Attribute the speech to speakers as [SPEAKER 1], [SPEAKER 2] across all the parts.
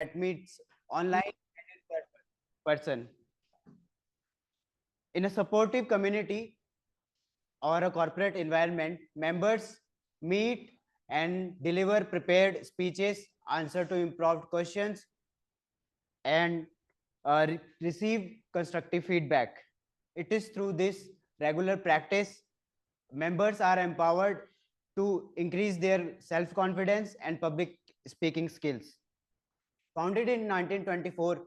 [SPEAKER 1] that meets online and in person. In a supportive community or a corporate environment, members meet and deliver prepared speeches, answer to improved questions, and receive constructive feedback. It is through this regular practice, members are empowered to increase their self confidence and public speaking skills. Founded in 1924,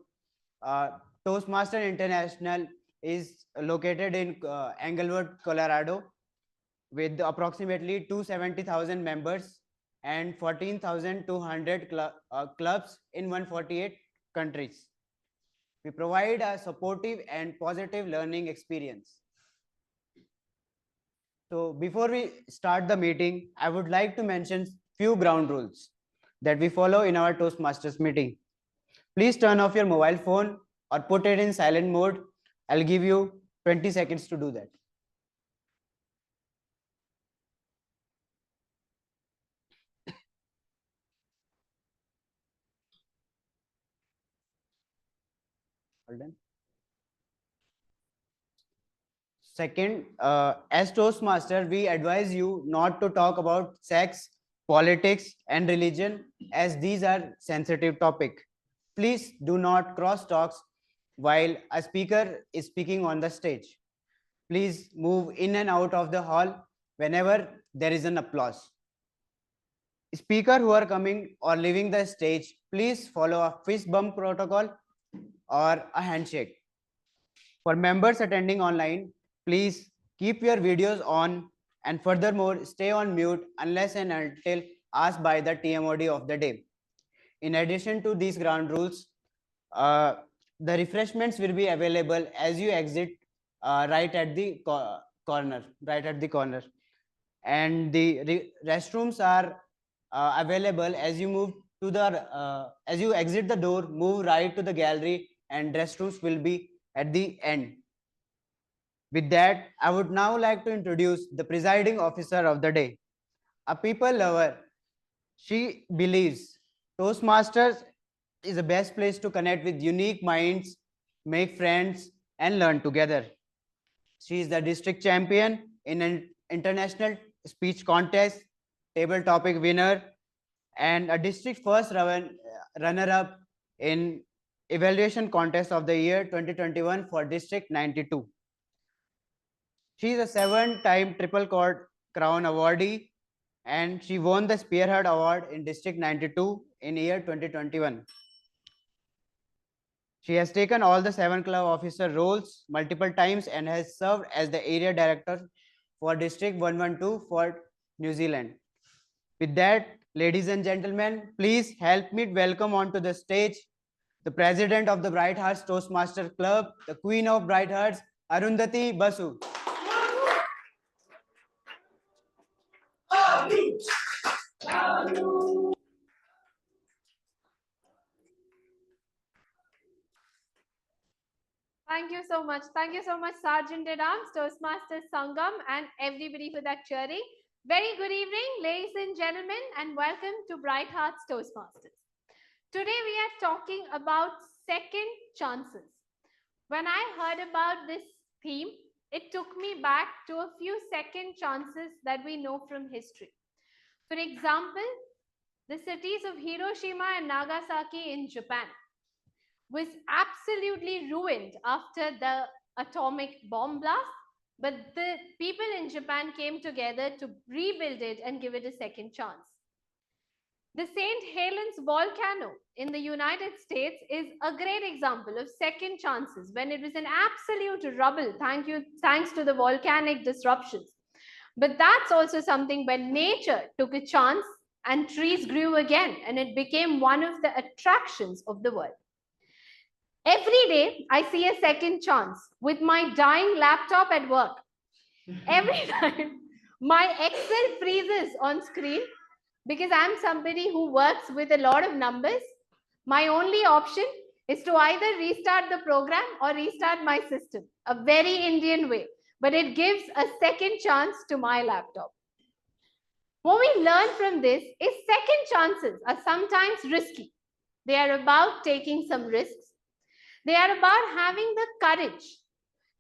[SPEAKER 1] uh, Toastmaster International is located in Englewood, Colorado, with approximately 270,000 members and 14,200 clubs in 148 countries. We provide a supportive and positive learning experience. So before we start the meeting, I would like to mention few ground rules that we follow in our Toastmasters meeting. Please turn off your mobile phone or put it in silent mode. I'll give you 20 seconds to do that. Hold on. Second, as Toastmaster, we advise you not to talk about sex, politics, and religion, as these are sensitive topic. Please do not cross talks while a speaker is speaking on the stage. Please move in and out of the hall whenever there is an applause. Speaker who are coming or leaving the stage, please follow a fist bump protocol or a handshake. For members attending online, please keep your videos on and furthermore stay on mute unless and until asked by the TMOD of the day. In addition to these ground rules, the refreshments will be available as you exit right at the corner, and the restrooms are available as you move to the as you exit the door, move right to the gallery, and restrooms will be at the end. With that, I would now like to introduce the presiding officer of the day, a people lover. She believes Toastmasters is the best place to connect with unique minds, make friends, and learn together. She is the district champion in an international speech contest, table topic winner, and a district first runner up in evaluation contest of the year 2021 for District 92. She is a seven-time Triple Crown awardee, and she won the Spearhead Award in District 92 in year 2021. She has taken all the 7 club officer roles multiple times and has served as the area director for District 112 for New Zealand. With that, ladies and gentlemen, please help me welcome onto the stage the president of the Bright Hearts Toastmaster Club, the queen of Bright Hearts, Arundhati Basu.
[SPEAKER 2] Thank you so much. Thank you so much, Sergeant at Arms, Toastmasters Sangam, and everybody for that cheering. Very good evening, ladies and gentlemen, and welcome to Bright Hearts Toastmasters. Today we are talking about second chances. When I heard about this theme, it took me back to a few second chances that we know from history. For example, the cities of Hiroshima and Nagasaki in Japan was absolutely ruined after the atomic bomb blast, but the people in Japan came together to rebuild it and give it a second chance. The St. Helens volcano in the United States is a great example of second chances when it was an absolute rubble thanks to the volcanic disruptions. But that's also something when nature took a chance and trees grew again and it became one of the attractions of the world. Every day, I see a second chance with my dying laptop at work. Every time my Excel freezes on screen because I'm somebody who works with a lot of numbers, my only option is to either restart the program or restart my system. A very Indian way, but it gives a second chance to my laptop. What we learn from this is second chances are sometimes risky. They are about taking some risks. They are about having the courage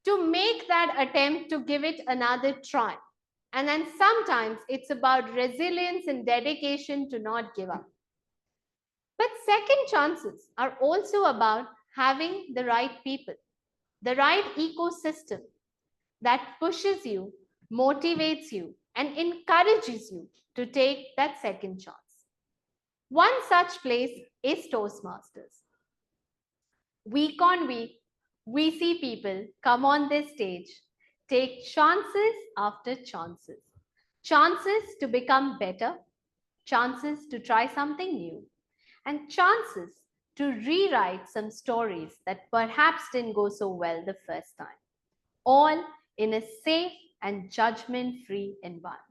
[SPEAKER 2] to make that attempt to give it another try. And then sometimes it's about resilience and dedication to not give up. But second chances are also about having the right people, the right ecosystem that pushes you, motivates you, and encourages you to take that second chance. One such place is Toastmasters. Week on week, we see people come on this stage, take chances after chances, chances to become better, chances to try something new, and chances to rewrite some stories that perhaps didn't go so well the first time, all in a safe and judgment-free environment.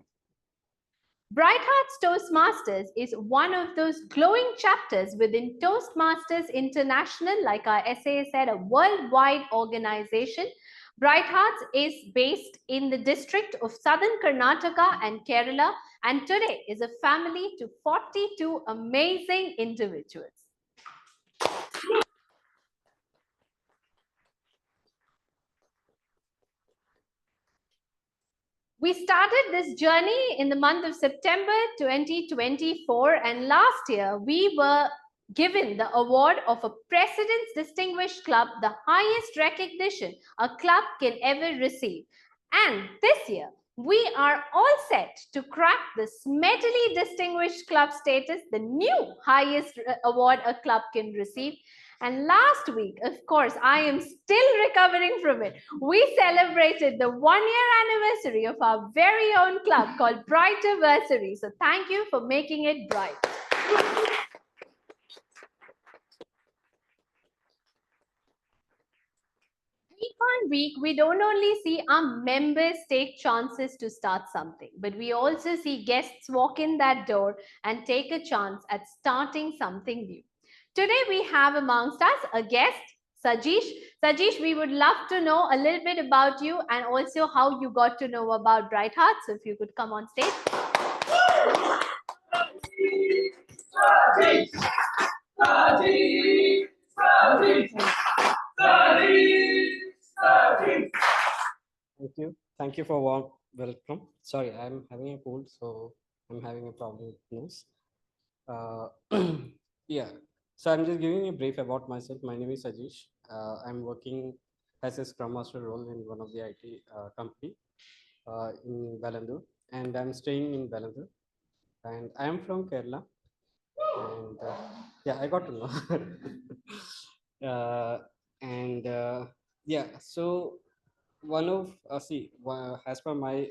[SPEAKER 2] Bright Hearts Toastmasters is one of those glowing chapters within Toastmasters International, like our essay said, a worldwide organization. Bright Hearts is based in the district of Southern Karnataka and Kerala, and today is a family to 42 amazing individuals. We started this journey in the month of September 2024, and last year we were given the award of a President's Distinguished Club, the highest recognition a club can ever receive. And this year, we are all set to crack the Smedley Distinguished Club status, the new highest award a club can receive. And last week, of course, I am still recovering from it. We celebrated the 1-year anniversary of our very own club called Brighterversary. So thank you for making it bright. Week on week, we don't only see our members take chances to start something, but we also see guests walk in that door and take a chance at starting something new. Today, we have amongst us a guest, Sajish. Sajish, we would love to know a little bit about you and also how you got to know about Bright Hearts. So if you could come on stage.
[SPEAKER 3] Sajish, Sajish, Sajish, Sajish, Sajish.
[SPEAKER 4] Thank you for warm welcome. Sorry, I'm having a cold, so I'm having a problem with nose. Yeah, so I'm just giving a brief about myself. My name is Sajish. I'm working as a Scrum Master role in one of the IT company in Balandur, and I'm staying in Balandur. And I am from Kerala. And yeah, I got to know. And yeah, so one of as per my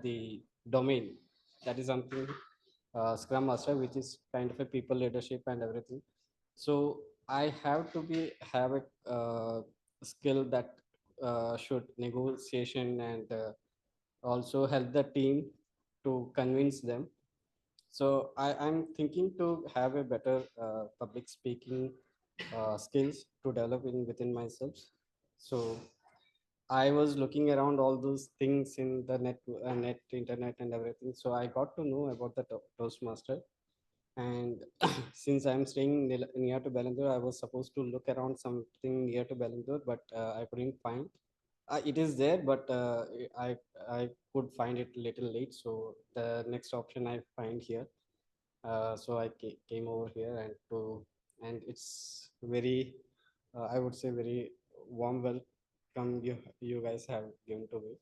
[SPEAKER 4] the domain, that is something Scrum Master, which is kind of a people leadership and everything. So I have to have a skill that should negotiation and also help the team to convince them. So I'm thinking to have a better public speaking skills to develop within myself. So I was looking around all those things in the net, internet, and everything. So I got to know about the Toastmaster. And since I'm staying near to Balandur, I was supposed to look around something near to Balandur, but I couldn't find. It is there, but I could find it a little late. So the next option I find here. So I came over here and it's very, I would say, very warm welcome you guys have given to me.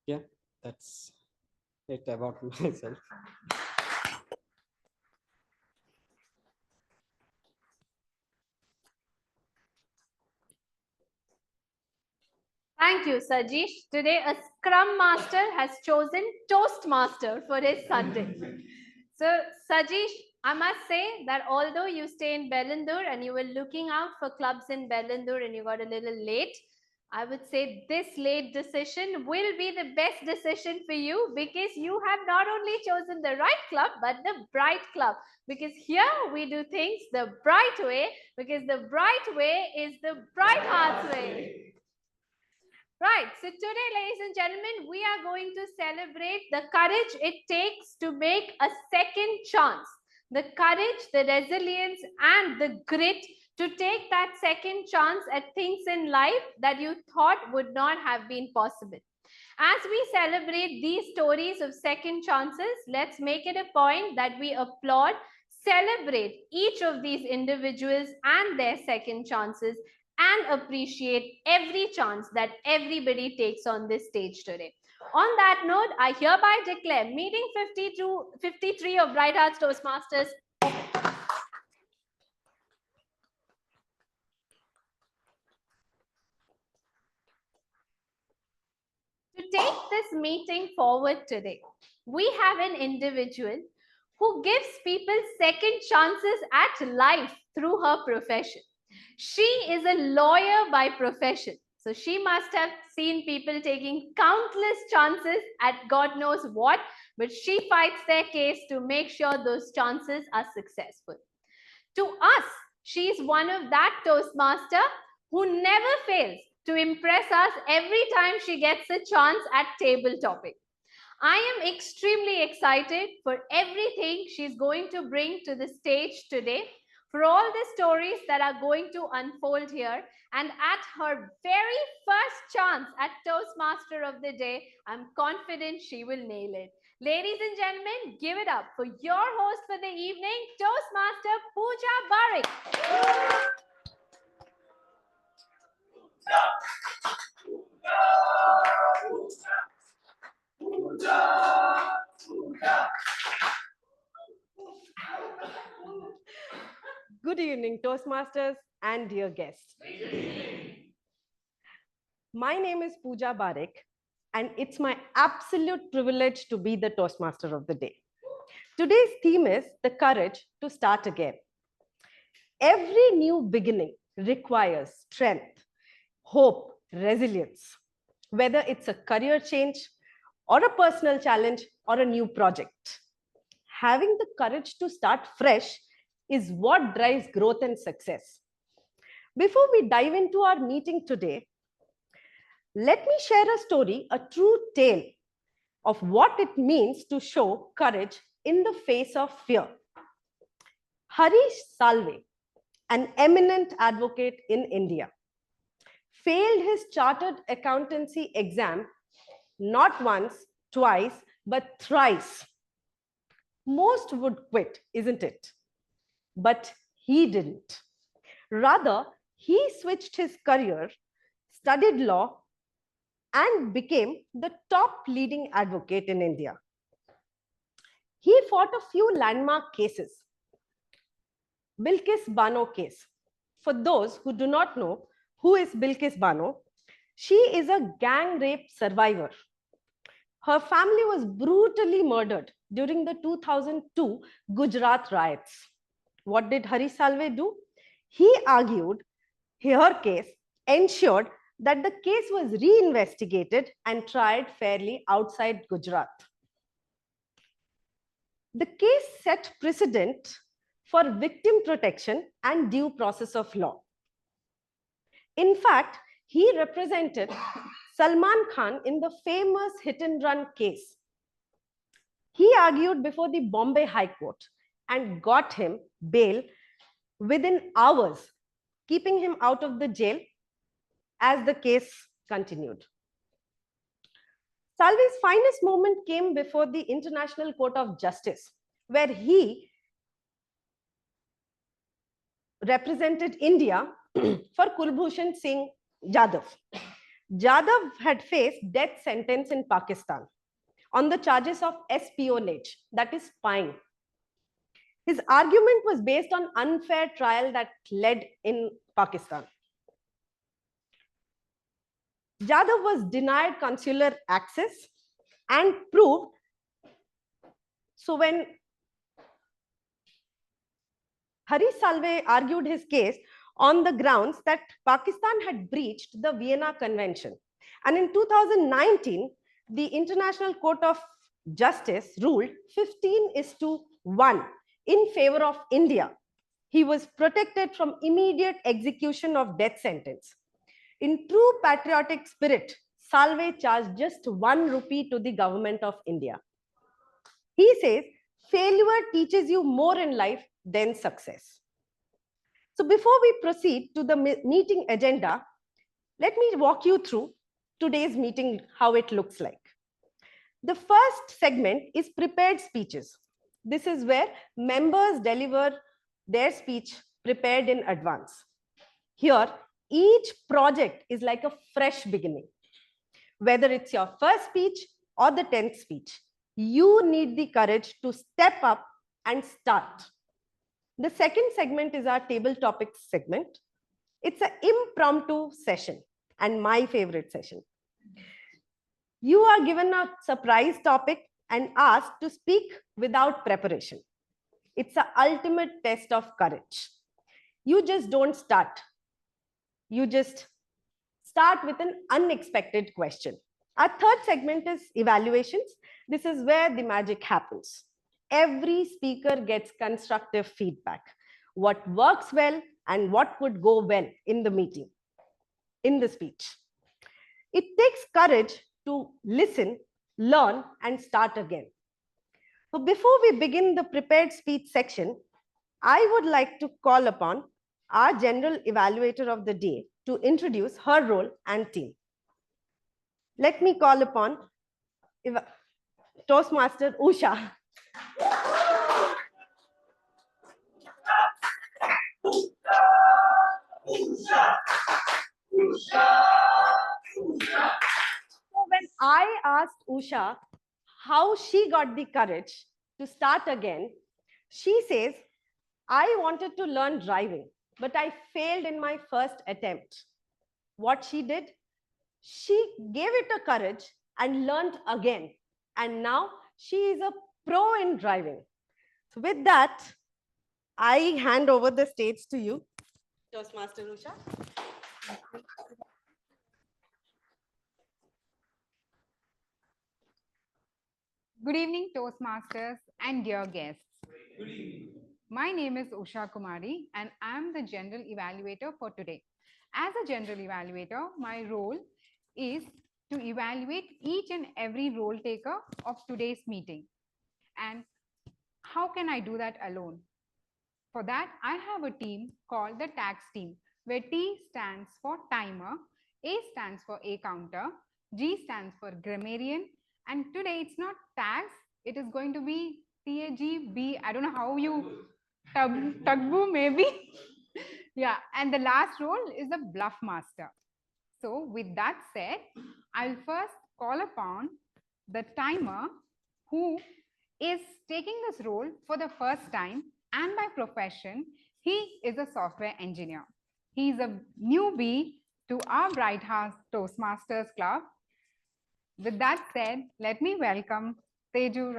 [SPEAKER 4] Yeah, that's it about myself.
[SPEAKER 2] Thank you, Sajish. Today, a Scrum Master has chosen Toastmaster for his Sunday. So, Sajish, I must say that although you stay in Balandur and you were looking out for clubs in Balandur and you got a little late, I would say this late decision will be the best decision for you because you have not only chosen the right club, but the bright club. Because here we do things the bright way, because the bright way is the Bright Hearts way. Right. So today, ladies and gentlemen, we are going to celebrate the courage it takes to make a second chance. the courage, the resilience, and the grit to take that second chance at things in life that you thought would not have been possible. As we celebrate these stories of second chances, let's make it a point that we applaud, celebrate each of these individuals and their second chances, and appreciate every chance that everybody takes on this stage today. On that note, I hereby declare meeting 53 of Bright Hearts Toastmasters to take this meeting forward today. We have an individual who gives people second chances at life through her profession. She is a lawyer by profession. So she must have seen people taking countless chances at God knows what, but she fights their case to make sure those chances are successful. To us, she is one of that Toastmaster who never fails to impress us every time she gets a chance at table topic. I am extremely excited for everything she's going to bring to the stage today, for all the stories that are going to unfold here. And at her very first chance at Toastmaster of the day, I'm confident she will nail it. Ladies and gentlemen, give it up for your host for the evening, Toastmaster Pooja Barik.
[SPEAKER 5] Good evening, Toastmasters and dear guests. My name is Pooja Barik, and it's my absolute privilege to be the Toastmaster of the day. Today's theme is the courage to start again. Every new beginning requires strength, hope, resilience, whether it's a career change or a personal challenge or a new project. Having the courage to start fresh is what drives growth and success. Before we dive into our meeting today, let me share a story, a true tale of what it means to show courage in the face of fear. Harish Salve, an eminent advocate in India, failed his chartered accountancy exam not once, twice, but thrice. Most would quit, isn't it? But he didn't. Rather, he switched his career, studied law, and became the top leading advocate in India. He fought a few landmark cases. Bilkis Bano case. For those who do not know who is Bilkis Bano, she is a gang rape survivor. Her family was brutally murdered during the 2002 Gujarat riots. What did Harish Salve do? He argued her case, ensured that the case was reinvestigated and tried fairly outside Gujarat. The case set precedent for victim protection and due process of law. In fact, he represented Salman Khan in the famous hit and run case. He argued before the Bombay High Court and got him bail within hours, keeping him out of the jail as the case continued. Salve's finest moment came before the International Court of Justice, where he represented India for Kulbhushan Singh Jadhav. Jadhav had faced death sentence in Pakistan on the charges of espionage, that is spying. His argument was based on unfair trial that led in Pakistan. Jadhav was denied consular access and proved. So when Harish Salve argued his case on the grounds that Pakistan had breached the Vienna Convention. And in 2019, the International Court of Justice ruled 15:1 in favor of India. He was protected from immediate execution of death sentence. In true patriotic spirit, Salve charged just 1 rupee to the government of India. He says Failure teaches you more in life than success. So before we proceed to the meeting agenda, let me walk you through today's meeting, how it looks like. The first segment is prepared speeches. This is where members deliver their speech prepared in advance. Here, each project is like a fresh beginning. Whether it's your first speech or the 10th speech, you need the courage to step up and start. The second segment is our table topics segment. It's an impromptu session and my favorite session. You are given a surprise topic and asked to speak without preparation. It's an ultimate test of courage. You just don't start. You just start with an unexpected question. Our third segment is evaluations. This is where the magic happens. Every speaker gets constructive feedback. What works well and what could go well in the meeting, in the speech. It takes courage to listen, learn, and start again. So before we begin the prepared speech section, I would like to call upon our general evaluator of the day to introduce her role and team. Let me call upon Toastmaster Usha. So when I asked Usha how she got the courage to start again, she says, I wanted to learn driving, but I failed in my first attempt. What she did? She gave it a courage and learned again. And now she is a pro in driving. So with that, I hand over the stage to you, Toastmaster Usha.
[SPEAKER 6] Good evening, Toastmasters and dear guests. Good evening. My name is Usha Kumari and I'm the General Evaluator for today. As a General Evaluator, my role is to evaluate each and every role taker of today's meeting. And how can I do that alone? For that, I have a team called the tags team, where T stands for timer, A stands for A counter, G stands for grammarian, and today it's not tags, it is going to be TAGB. I don't know how you tugbu maybe. Yeah, and the last role is the bluff master. So with that said, I'll first call upon the timer who is taking this role for the first time, and by profession, he is a software engineer. He is a newbie to our Bright Hearts Toastmasters Club. With that said, let me welcome Teju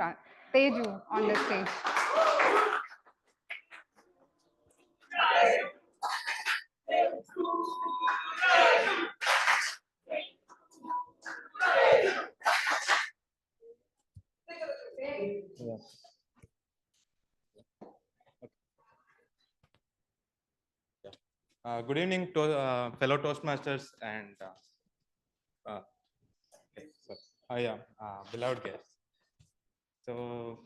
[SPEAKER 6] on the stage.
[SPEAKER 7] Good evening, fellow Toastmasters and beloved guests. So,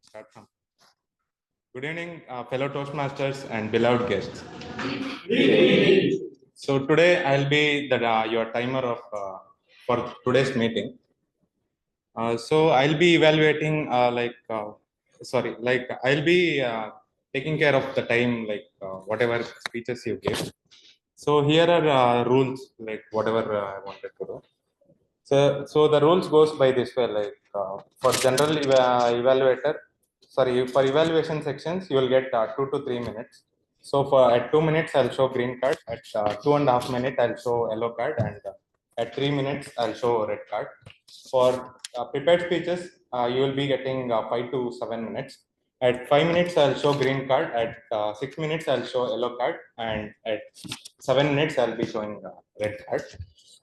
[SPEAKER 7] start from. Good evening, fellow Toastmasters and beloved guests. So today I'll be your timer of for today's meeting. So I'll be evaluating I'll be taking care of the time, whatever speeches you give. So here are rules, like whatever I wanted to do. So the rules goes by this way, for general evaluator, for evaluation sections, you will get 2 to 3 minutes. So at 2 minutes, I'll show green card. At 2.5 minutes, I'll show yellow card, and at 3 minutes, I'll show red card. For prepared speeches, you will be getting 5 to 7 minutes. At 5 minutes, I'll show green card. At 6 minutes, I'll show yellow card, and at 7 minutes, I'll be showing red card.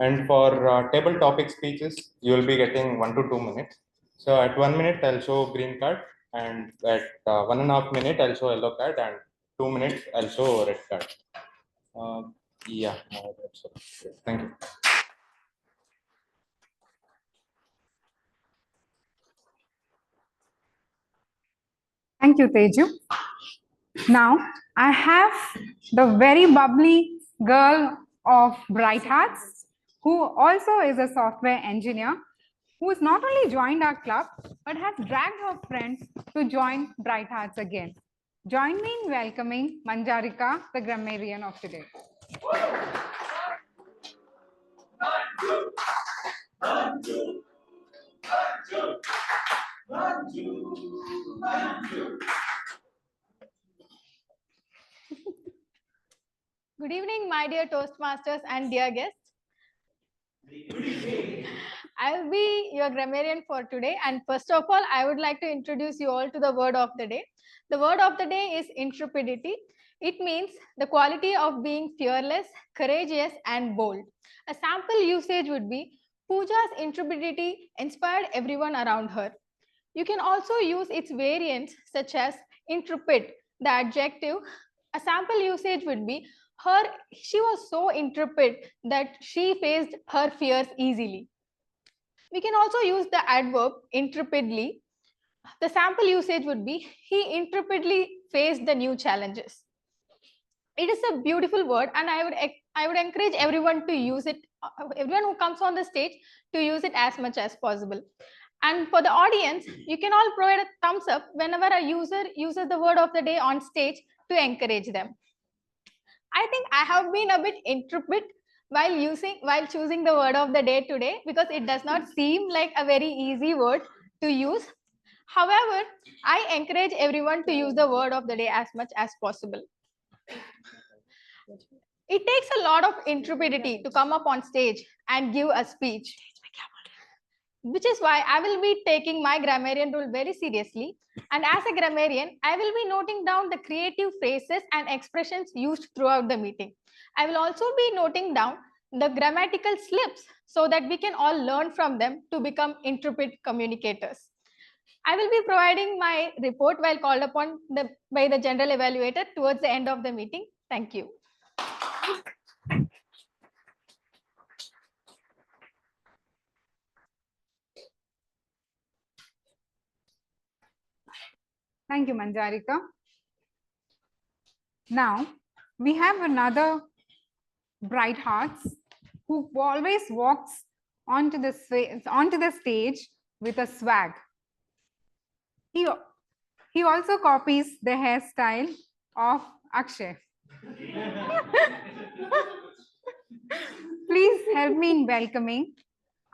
[SPEAKER 7] And for table topic speeches, you will be getting 1 to 2 minutes. So at 1 minute, I'll show green card, and at 1.5 minutes, I'll show yellow card, and 2 minutes, I'll show red card. That's it. Thank you.
[SPEAKER 6] Thank you, Teju. Now, I have the very bubbly girl of Bright Hearts, who also is a software engineer, who has not only joined our club, but has dragged her friends to join Bright Hearts again. Join me in welcoming Manjarika, the grammarian of today.
[SPEAKER 8] Good evening, my dear Toastmasters and dear guests. I will be your grammarian for today. And first of all, I would like to introduce you all to the word of the day. The word of the day is intrepidity. It means the quality of being fearless, courageous, and bold. A sample usage would be Pooja's intrepidity inspired everyone around her. You can also use its variants such as intrepid, the adjective. A sample usage would be she was so intrepid that she faced her fears easily. We can also use the adverb intrepidly. The sample usage would be he intrepidly faced the new challenges. It is a beautiful word, and I would encourage everyone to use it, everyone who comes on the stage, to use it as much as possible. And for the audience, you can all provide a thumbs up whenever a user uses the word of the day on stage to encourage them. I think I have been a bit intrepid while choosing the word of the day today, because it does not seem like a very easy word to use. However, I encourage everyone to use the word of the day as much as possible. It takes a lot of intrepidity to come up on stage and give a speech, which is why I will be taking my grammarian role very seriously. And as a grammarian, I will be noting down the creative phrases and expressions used throughout the meeting. I will also be noting down the grammatical slips so that we can all learn from them to become intrepid communicators. I will be providing my report while called upon by the general evaluator towards the end of the meeting. Thank you.
[SPEAKER 6] Thank you, Manjarika. Now, we have another Bright Hearts who always walks onto the stage with a swag. He also copies the hairstyle of Akshay. Please help me in welcoming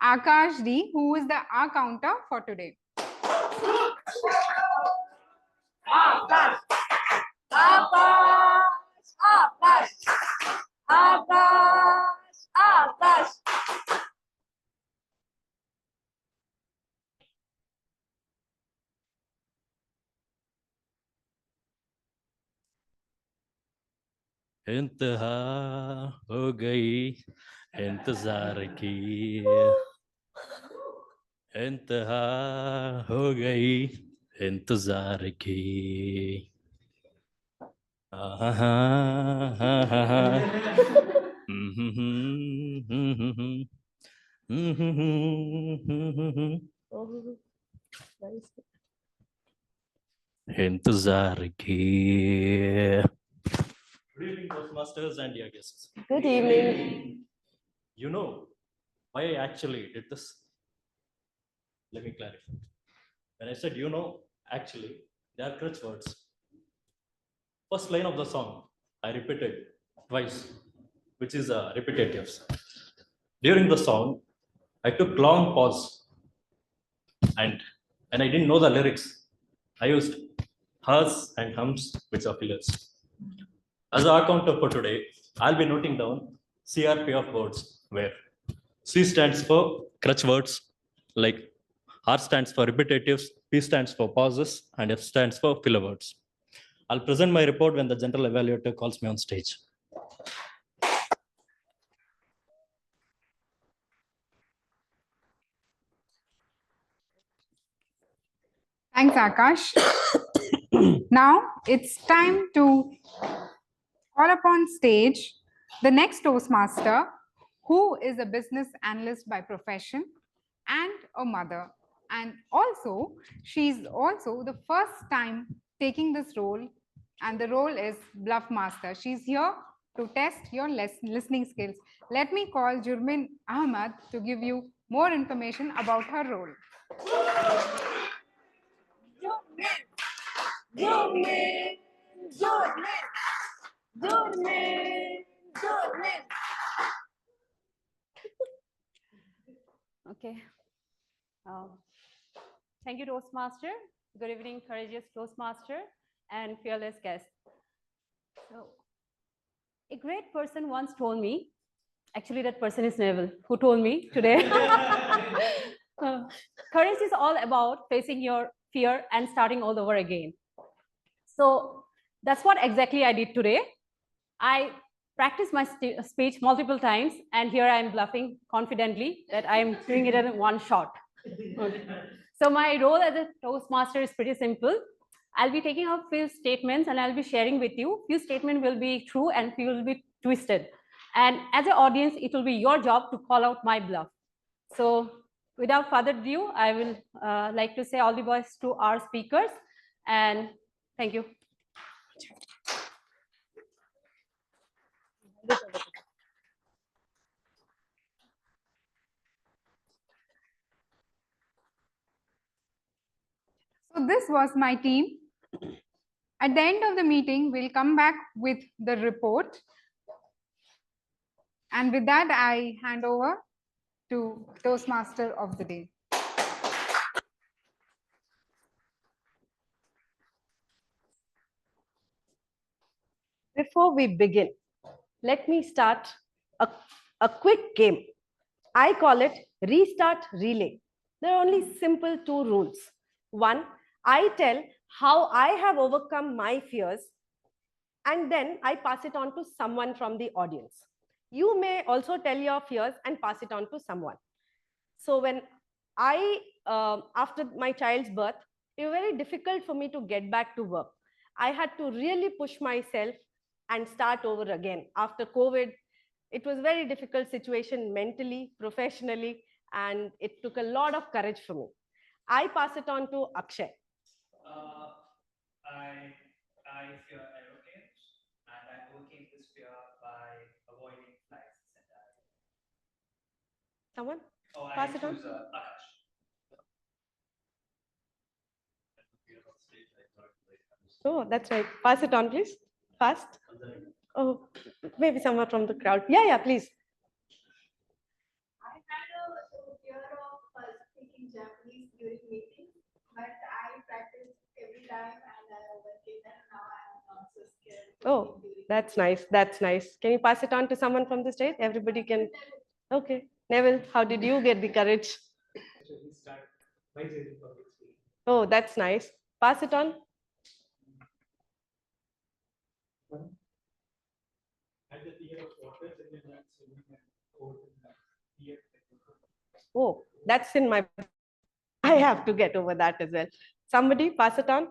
[SPEAKER 6] Akash D, who is the R counter for today.
[SPEAKER 3] Akash, Akash, Akash, Akash, Akash.
[SPEAKER 9] इंतहा हो गई इंतजार की इंतहा हो गई इंतजार की इंतजार की. Good evening, Toastmasters and dear guests.
[SPEAKER 5] Good evening.
[SPEAKER 9] You know why I actually did this? Let me clarify. When I said actually, they are crutch words. First line of the song, I repeated twice, which is repetitives. During the song, I took long pause, and when I didn't know the lyrics, I used hers and hums, which are fillers. As our counter for today, I'll be noting down CRP of words, where C stands for crutch words, like R stands for repetitives, P stands for pauses, and F stands for filler words. I'll present my report when the general evaluator calls me on stage.
[SPEAKER 6] Thanks, Akash. Now it's time to call upon stage the next Toastmaster, who is a business analyst by profession and a mother. And also, she's also the first time taking this role, and the role is Bluff Master. She's here to test your listening skills. Let me call Jurmin Ahmad to give you more information about her role.
[SPEAKER 10] Okay. Thank you, Toastmaster. Good evening, courageous Toastmaster and fearless guests. So, a great person once told me, actually that person is Neville, who told me today, courage is all about facing your fear and starting all over again. So that's what exactly I did today. I practiced my speech multiple times, and here I am bluffing confidently that I am doing it in one shot. Okay. So my role as a Toastmaster is pretty simple. I'll be taking out few statements and I'll be sharing with you. Few statements will be true and few will be twisted. And as an audience, it will be your job to call out my bluff. So without further ado, I will like to say all the best to our speakers, and thank you.
[SPEAKER 6] So this was my team. At the end of the meeting, we'll come back with the report. And with that, I hand over to Toastmaster of the day.
[SPEAKER 5] Before we begin, let me start a quick game. I call it Restart Relay. There are only simple two rules. One, I tell how I have overcome my fears, and then I pass it on to someone from the audience. You may also tell your fears and pass it on to someone. So when after my child's birth, it was very difficult for me to get back to work. I had to really push myself and start over again. After COVID, it was a very difficult situation mentally, professionally, and it took a lot of courage for me. I pass it on to Akshay.
[SPEAKER 11] I fear aeroplanes, and I overcame this fear by avoiding flights entirely.
[SPEAKER 5] Someone?
[SPEAKER 11] Oh,
[SPEAKER 5] Pass
[SPEAKER 11] I
[SPEAKER 5] it on.
[SPEAKER 11] choose Akash.
[SPEAKER 5] Oh, that's right. Pass it on, please. Fast. Oh, maybe someone from the crowd. Yeah, please.
[SPEAKER 3] I had a fear of speaking Japanese during meetings, but I practiced every time and I overcame it. Now I am not so scared.
[SPEAKER 5] Oh, that's nice. That's nice. Can you pass it on to someone from the stage? Everybody can. Okay. Neville, how did you get the courage?
[SPEAKER 11] Start by doing public speaking.
[SPEAKER 5] Oh, that's nice. Pass it on.
[SPEAKER 11] Had the fear of water, and then that's swimming and cold and fear.
[SPEAKER 5] Oh, that's in my. I have to get over that as well. Somebody pass it on.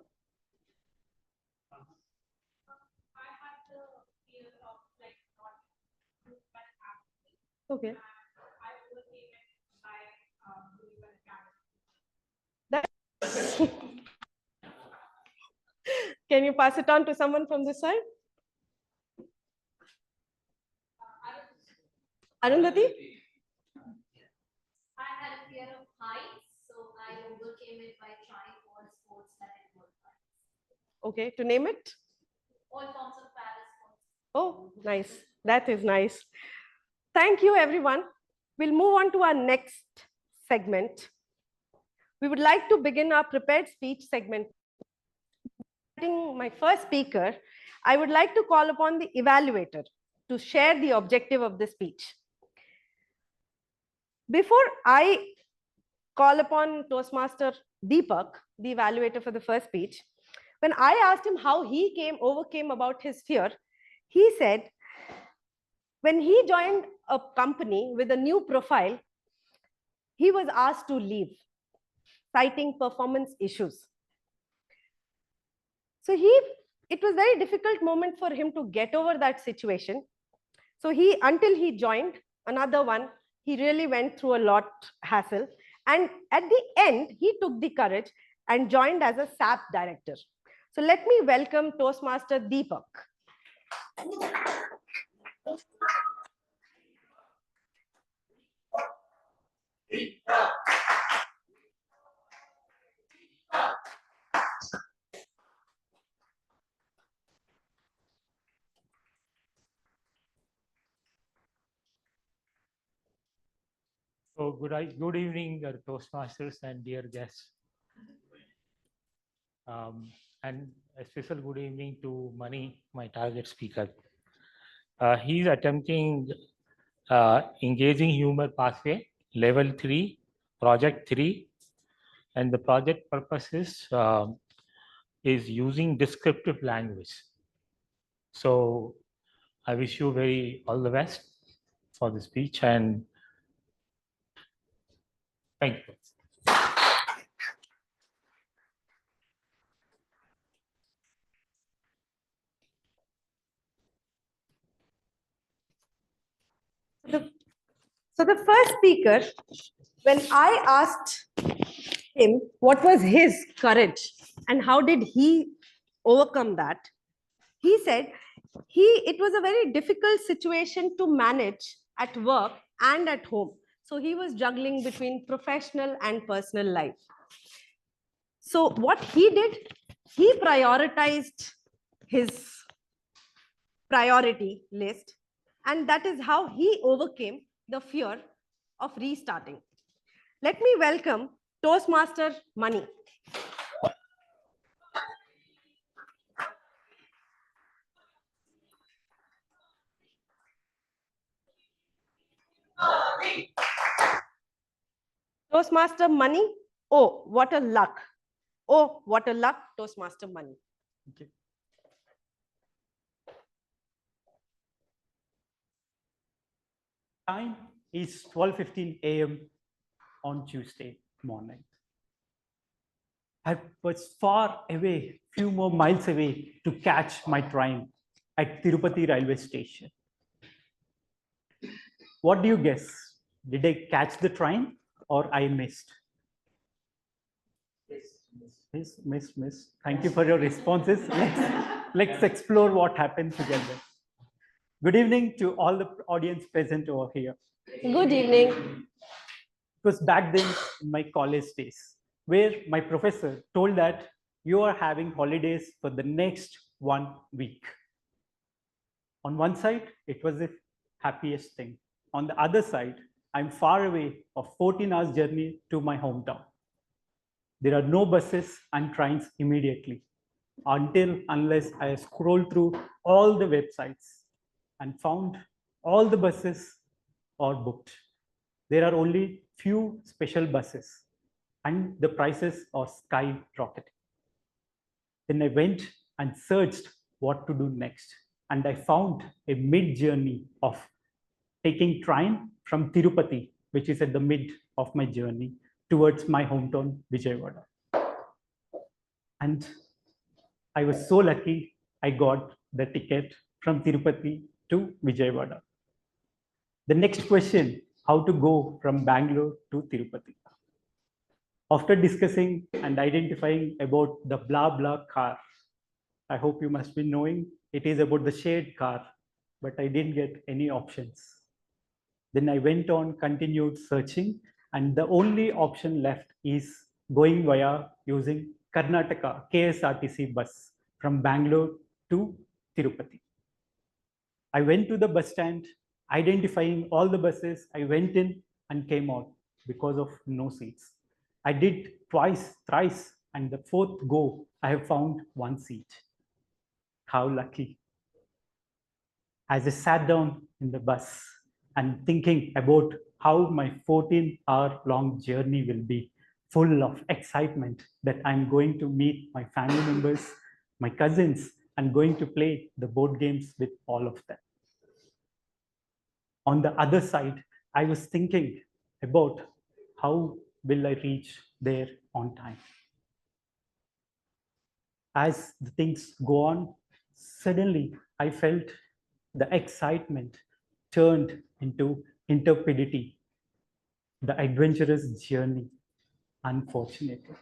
[SPEAKER 8] I had the fear of like not
[SPEAKER 5] Okay.
[SPEAKER 8] I overcame it by doing an
[SPEAKER 5] Can you pass it on to someone from this side? Arundhati?
[SPEAKER 12] I had a fear of heights, so I overcame it by trying all sports that involve heights.
[SPEAKER 5] Okay, to name it?
[SPEAKER 12] All forms of para sports.
[SPEAKER 5] Oh, nice. That is nice. Thank you, everyone. We'll move on to our next segment. We would like to begin our prepared speech segment. My first speaker, I would like to call upon the evaluator to share the objective of the speech. Before I call upon Toastmaster Deepak, the evaluator for the first speech, when I asked him how he overcame about his fear, he said, when he joined a company with a new profile, he was asked to leave, citing performance issues. So it was a very difficult moment for him to get over that situation. So until he joined another one, he really went through a lot hassle. And at the end, he took the courage and joined as a SAP director. So let me welcome Toastmaster Deepak.
[SPEAKER 13] So good evening, Toastmasters and dear guests. And a special good evening to Mani, my target speaker. He's attempting engaging humor pathway, level 3, project 3. And the project purpose is using descriptive language. So I wish you all the best for the speech, and thank you.
[SPEAKER 5] So the first speaker, when I asked him what was his courage and how did he overcome that, he said it was a very difficult situation to manage at work and at home. So he was juggling between professional and personal life. So what he did, he prioritized his priority list, and that is how he overcame the fear of restarting. Let me welcome Toastmaster Mani. Toastmaster Mani. Oh, what a luck. Oh, what a luck, Toastmaster Mani.
[SPEAKER 13] Okay. Time is 12:15 a.m. on Tuesday morning. I was far away, few more miles away to catch my train at Tirupati railway station. What do you guess? Did I catch the train or I missed? Miss. Thank you for your responses. Let's explore what happened together. Good evening to all the audience present over here.
[SPEAKER 5] Good evening.
[SPEAKER 13] It was back then in my college days, where my professor told that you are having holidays for the next 1 week. On one side, it was the happiest thing. On the other side, I'm far away of 14 hours journey to my hometown. There are no buses and trains immediately unless I scroll through all the websites and found all the buses are booked. There are only few special buses and the prices are skyrocketing. Then I went and searched what to do next. And I found a mid-journey of taking train from Tirupati, which is at the mid of my journey, towards my hometown, Vijayawada. And I was so lucky I got the ticket from Tirupati to Vijayawada. The next question, how to go from Bangalore to Tirupati. After discussing and identifying about the blah blah car, I hope you must be knowing it is about the shared car, but I didn't get any options. Then I went on, continued searching, and the only option left is going via using Karnataka KSRTC bus from Bangalore to Tirupati. I went to the bus stand, identifying all the buses. I went in and came out because of no seats. I did twice, thrice, and the fourth go, I have found one seat. How lucky. As I sat down in the bus and thinking about how my 14-hour-long journey will be, full of excitement that I'm going to meet my family members, my cousins, and going to play the board games with all of them. On the other side, I was thinking about how will I reach there on time. As the things go on, suddenly I felt the excitement turned into intrepidity, the adventurous journey, unfortunately.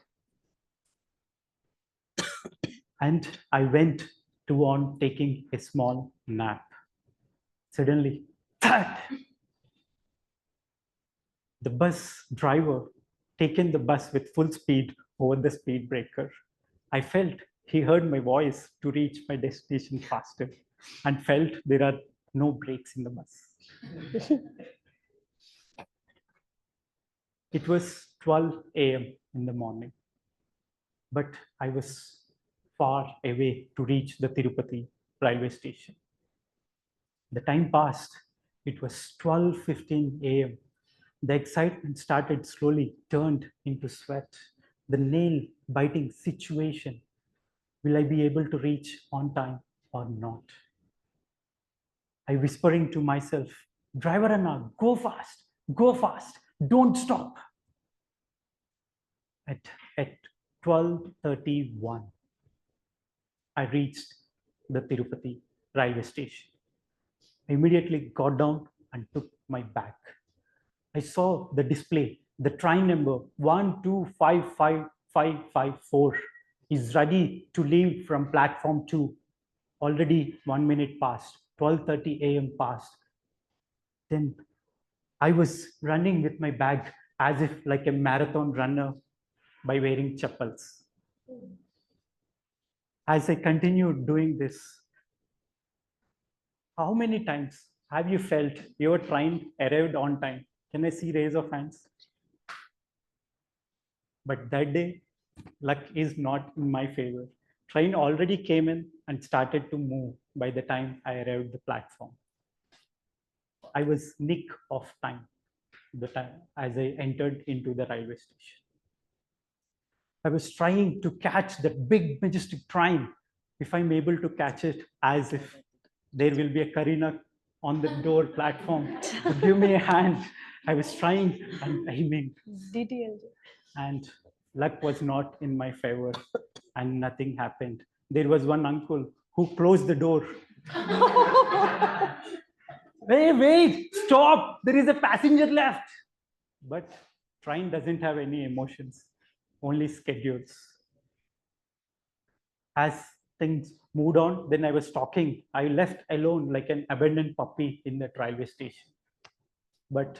[SPEAKER 13] and I went to on taking a small nap. Suddenly, thud! The bus driver taken the bus with full speed over the speed breaker. I felt he heard my voice to reach my destination faster and felt there are no brakes in the bus. It was 12 a.m. in the morning, but I was far away to reach the Tirupati railway station. The time passed. It was 12:15 a.m. The excitement started slowly turned into sweat. The nail biting situation. Will I be able to reach on time or not? I whispering to myself, driver Anna, go fast, don't stop. At 12:31, I reached the Tirupati railway station. I immediately got down and took my bag. I saw the display, the train number 1255554 is ready to leave from platform 2. Already 1 minute passed, 12:30 a.m. passed. Then I was running with my bag as if like a marathon runner by wearing chappals. As I continued doing this, how many times have you felt your train arrived on time? Can I see raise of hands? But that day, luck is not in my favor. Train already came in and started to move by the time I arrived at the platform. I was nick of time the time as I entered into the railway station. I was trying to catch that big majestic train, if I'm able to catch it, as if there will be a Karina on the door platform to give me a hand. I was trying and aiming. And luck was not in my favor and nothing happened. There was one uncle who closed the door. Hey, wait, stop, there is a passenger left. But train doesn't have any emotions, only schedules. As things moved on, then I was talking. I left alone like an abandoned puppy in the railway station. But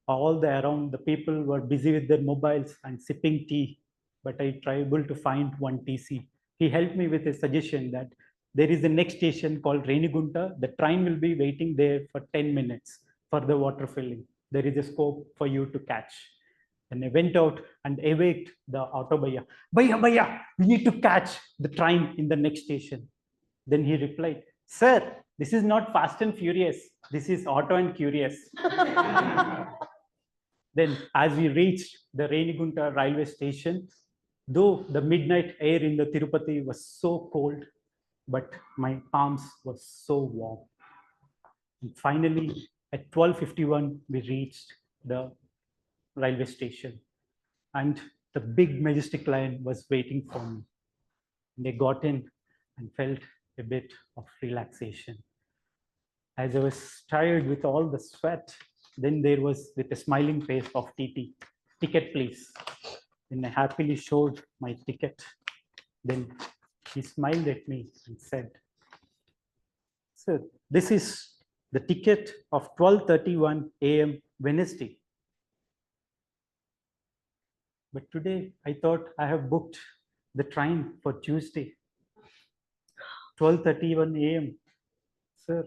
[SPEAKER 13] all the around, the people were busy with their mobiles and sipping tea. But I tried able to find one TC. He helped me with a suggestion that there is a next station called Renigunta. The train will be waiting there for 10 minutes for the water filling. There is a scope for you to catch. And I went out and awaked the auto bhaiya. Bhaiya, we need to catch the train in the next station. Then he replied, sir, this is not Fast and Furious. This is Auto and Curious. Then as we reached the Renigunta railway station, though the midnight air in the Tirupati was so cold, but my arms were so warm. And finally, at 12:51, we reached the railway station. And the big majestic lion was waiting for me. And I got in and felt a bit of relaxation. As I was tired with all the sweat, then there was, with a smiling face of TT, ticket please. Then I happily showed my ticket. Then he smiled at me and said, sir, this is the ticket of 12:31 a.m. Wednesday. But today I thought I have booked the train for Tuesday, 12:31 a.m. Sir,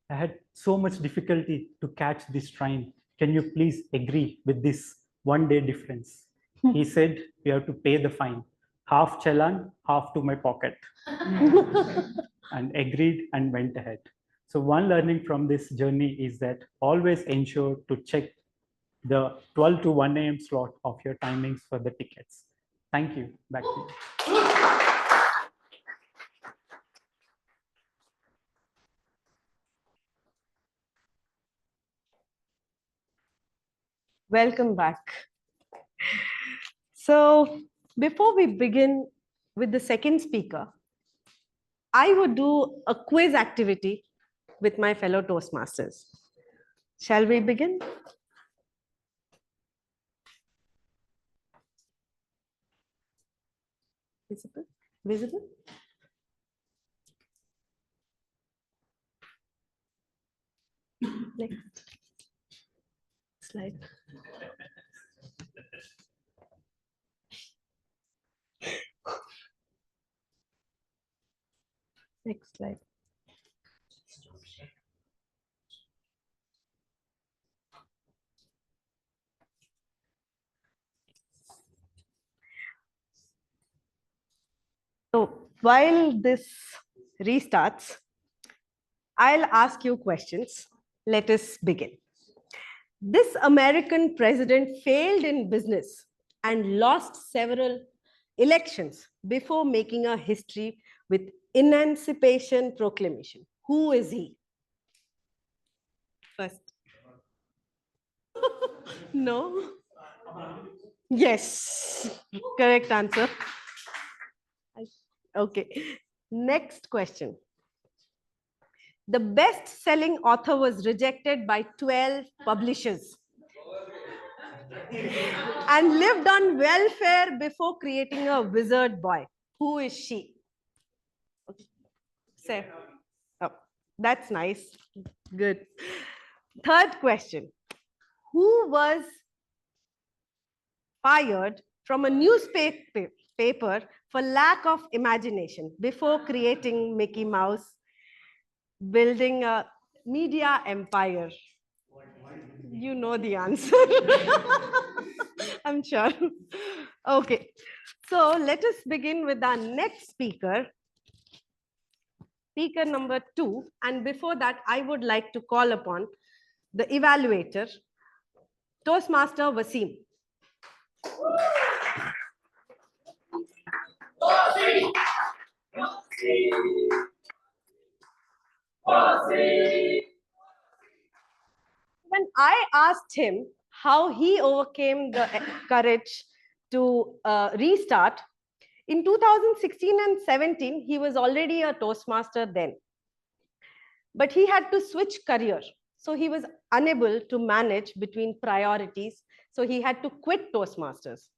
[SPEAKER 13] I had so much difficulty to catch this train. Can you please agree with this 1 day difference? He said, you have to pay the fine, half challan, half to my pocket. And agreed and went ahead. So one learning from this journey is that always ensure to check the 12 to 1 a.m. slot of your timings for the tickets. Thank you. Back to you.
[SPEAKER 5] Welcome back. So before we begin with the second speaker, I would do a quiz activity with my fellow Toastmasters. Shall we begin? Visible? Next slide. Next slide. So while this restarts, I'll ask you questions. Let us begin. This American president failed in business and lost several elections before making a history with Emancipation Proclamation. Who is he? First. No? Yes. Correct answer. Okay. Next question. The best-selling author was rejected by 12 publishers and lived on welfare before creating a wizard boy. Who is she? Okay. Say. Oh, that's nice. Good. Third question. Who was fired from a newspaper for lack of imagination before creating Mickey Mouse, building a media empire? You know the answer. I'm sure. Okay. So let us begin with our next speaker. Speaker number 2. And before that, I would like to call upon the evaluator, Toastmaster Wasim. When I asked him how he overcame the courage to restart, in 2016 and 17, he was already a Toastmaster then. But he had to switch career. So he was unable to manage between priorities. So he had to quit Toastmasters.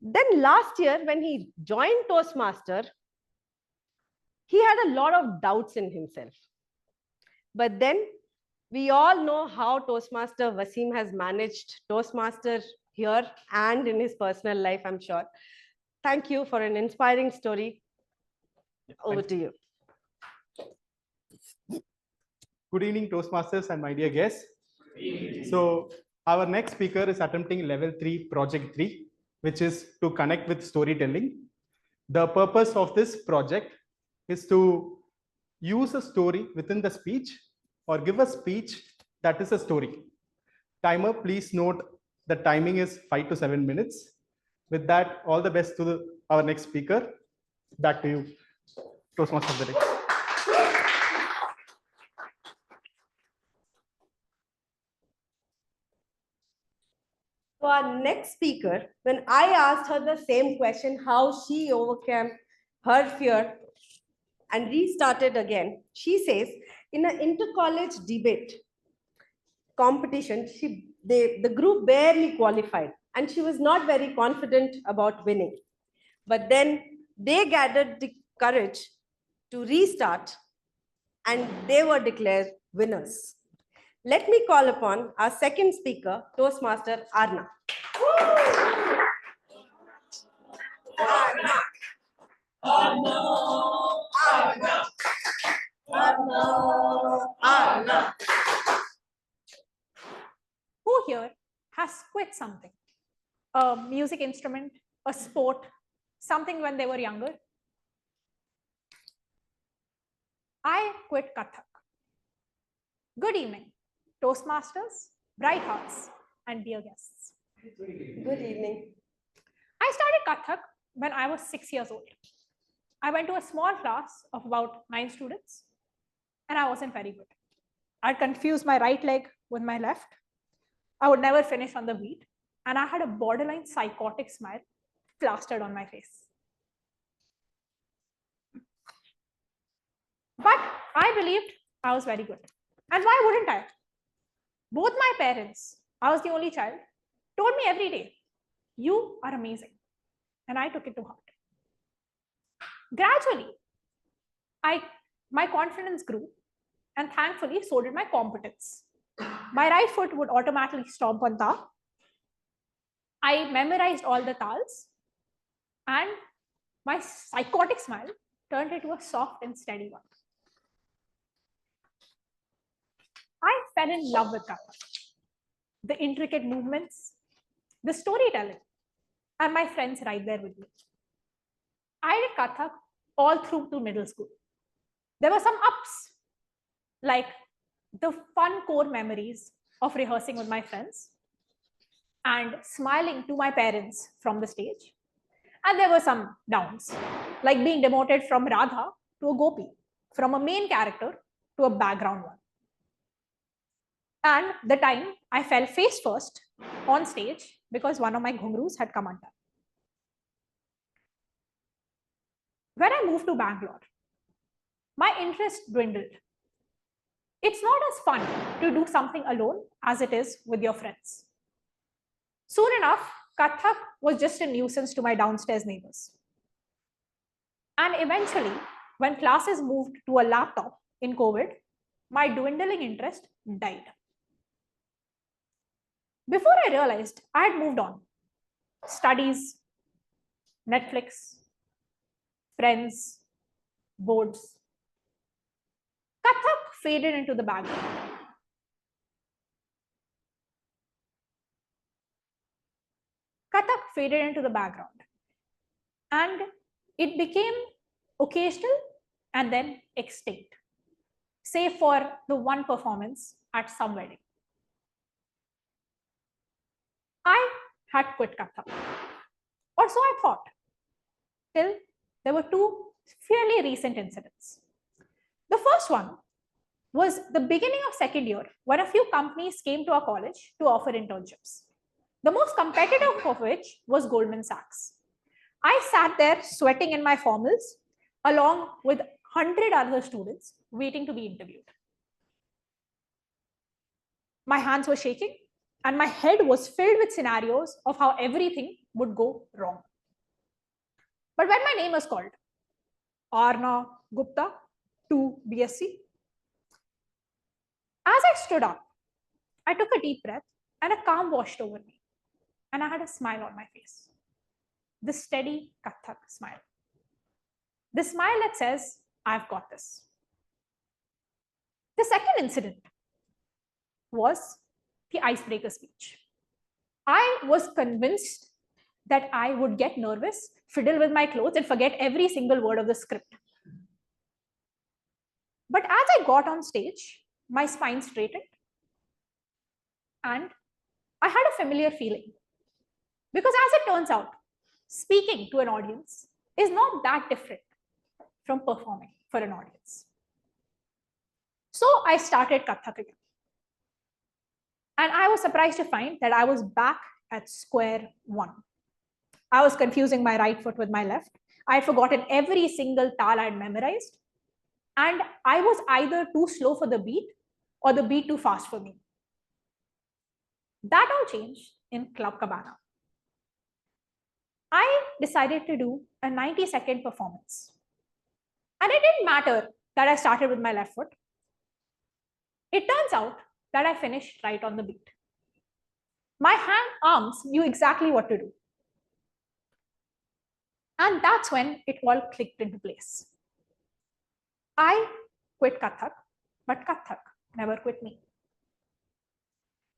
[SPEAKER 5] Then last year, when he joined Toastmaster, he had a lot of doubts in himself. But then we all know how Toastmaster Wasim has managed Toastmaster here and in his personal life, I'm sure. Thank you for an inspiring story. Over to you.
[SPEAKER 14] Good evening, Toastmasters and my dear guests. So our next speaker is attempting level 3, project 3, which is to connect with storytelling. The purpose of this project is to use a story within the speech or give a speech that is a story. Timer, please note the timing is 5 to 7 minutes. With that, all the best to our next speaker. Back to you, Toastmaster of the day.
[SPEAKER 5] So our next speaker, when I asked her the same question, how she overcame her fear and restarted again, she says in an inter-college debate competition, the group barely qualified and she was not very confident about winning. But then they gathered the courage to restart and they were declared winners. Let me call upon our second speaker, Toastmaster Arna.
[SPEAKER 2] Who here has quit something? A music instrument, a sport, something when they were younger? I quit Kathak. Good evening, Toastmasters, bright hearts, and dear guests.
[SPEAKER 5] Good evening.
[SPEAKER 2] I started Kathak when I was 6 years old. I went to a small class of about 9 students, and I wasn't very good. I'd confuse my right leg with my left. I would never finish on the beat, and I had a borderline psychotic smile plastered on my face. But I believed I was very good. And why wouldn't I? Both my parents, I was the only child, told me every day, you are amazing. And I took it to heart.
[SPEAKER 15] Gradually, my confidence grew, and thankfully, so did my competence. My right foot would automatically stomp on ta. I memorized all the tals, and my psychotic smile turned into a soft and steady one. I fell in love with Kathak. The intricate movements, the storytelling, and my friends right there with me. I did Kathak all through to middle school. There were some ups, like the fun core memories of rehearsing with my friends and smiling to my parents from the stage. And there were some downs, like being demoted from Radha to a Gopi, from a main character to a background one. And the time I fell face first on stage because one of my ghungroos had come undone. When I moved to Bangalore, my interest dwindled. It's not as fun to do something alone as it is with your friends. Soon enough, Kathak was just a nuisance to my downstairs neighbors. And eventually, when classes moved to a laptop in COVID, my dwindling interest died. Before I realized, I had moved on. Studies, Netflix, friends, boards. Kathak faded into the background. Kathak faded into the background. And it became occasional and then extinct, save for the one performance at some wedding. I had quit Kathak, or so I thought, till there were two fairly recent incidents. The first one was the beginning of second year when a few companies came to our college to offer internships. The most competitive of which was Goldman Sachs. I sat there sweating in my formals along with 100 other students waiting to be interviewed. My hands were shaking and my head was filled with scenarios of how everything would go wrong. But when my name was called, Arna Gupta to BSc, as I stood up, I took a deep breath and a calm washed over me. And I had a smile on my face. The steady Kathak smile. The smile that says, I've got this. The second incident was the icebreaker speech. I was convinced that I would get nervous, fiddle with my clothes, and forget every single word of the script. But as I got on stage, my spine straightened, and I had a familiar feeling. Because as it turns out, speaking to an audience is not that different from performing for an audience. So I started Kathak again. And I was surprised to find that I was back at square one. I was confusing my right foot with my left. I had forgotten every single tal I had memorized. And I was either too slow for the beat or the beat too fast for me. That all changed in Club Cabana. I decided to do a 90-second performance. And it didn't matter that I started with my left foot. It turns out that I finished right on the beat. My arms knew exactly what to do. And that's when it all clicked into place. I quit Kathak, but Kathak never quit me.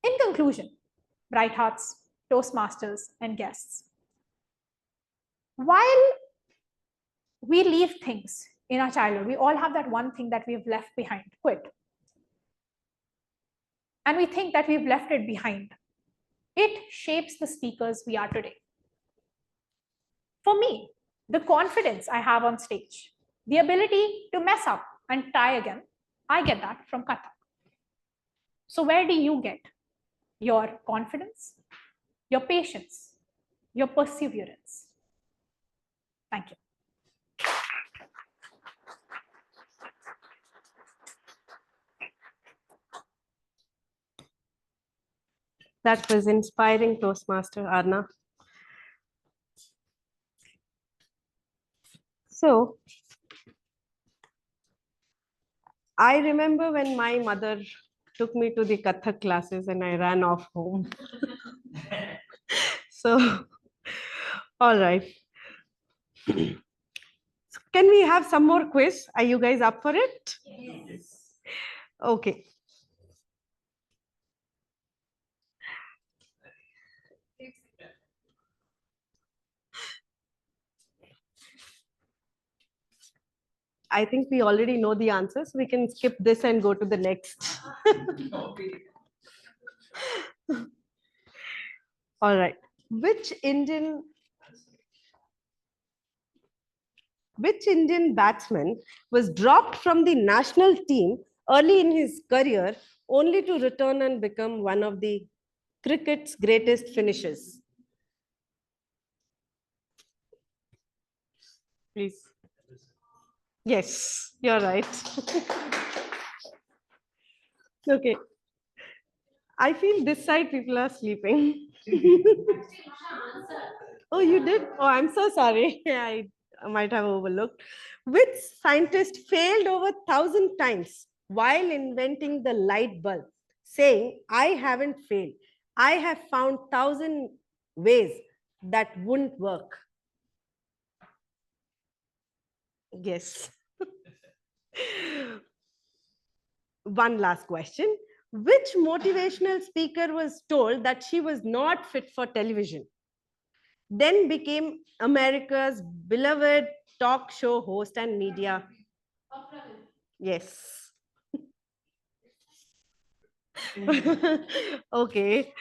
[SPEAKER 15] In conclusion, Bright Hearts, Toastmasters, and guests, while we leave things in our childhood, we all have that one thing that we've left behind, quit. And we think that we've left it behind. It shapes the speakers we are today. For me, the confidence I have on stage, the ability to mess up and try again, I get that from Kathak. So where do you get your confidence, your patience, your perseverance? Thank you.
[SPEAKER 5] That was inspiring, Toastmaster Arna. So I remember when my mother took me to the Kathak classes and I ran off home. So, all right. Can we have some more quiz? Are you guys up for it?
[SPEAKER 11] Yes.
[SPEAKER 5] Okay. I think we already know the answers. We can skip this and go to the next. All right. Which Indian batsman was dropped from the national team early in his career only to return and become one of the cricket's greatest finishers? Please. Yes, you're right. Okay. I feel this side people are sleeping. Oh, you did? Oh, I'm so sorry. I might have overlooked. Which scientist failed over 1,000 times while inventing the light bulb, saying, I haven't failed. I have found 1,000 ways that wouldn't work. Yes. One last question. Which motivational speaker was told that she was not fit for television, then became America's beloved talk show host and media? Yes. Okay.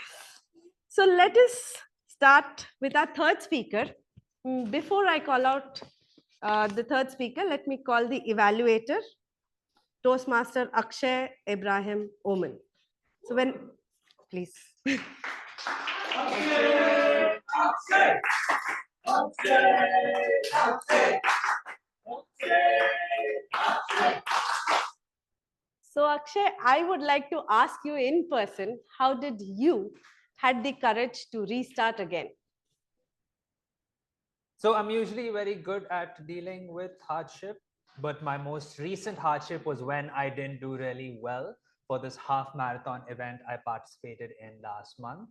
[SPEAKER 5] So let us start with our third speaker. Before I call out the third speaker, let me call the evaluator, Toastmaster Akshay Ibrahim Oman. So please. So Akshay, I would like to ask you in person, how did you had the courage to restart again?
[SPEAKER 11] So I'm usually very good at dealing with hardship, but my most recent hardship was when I didn't do really well for this half marathon event I participated in last month.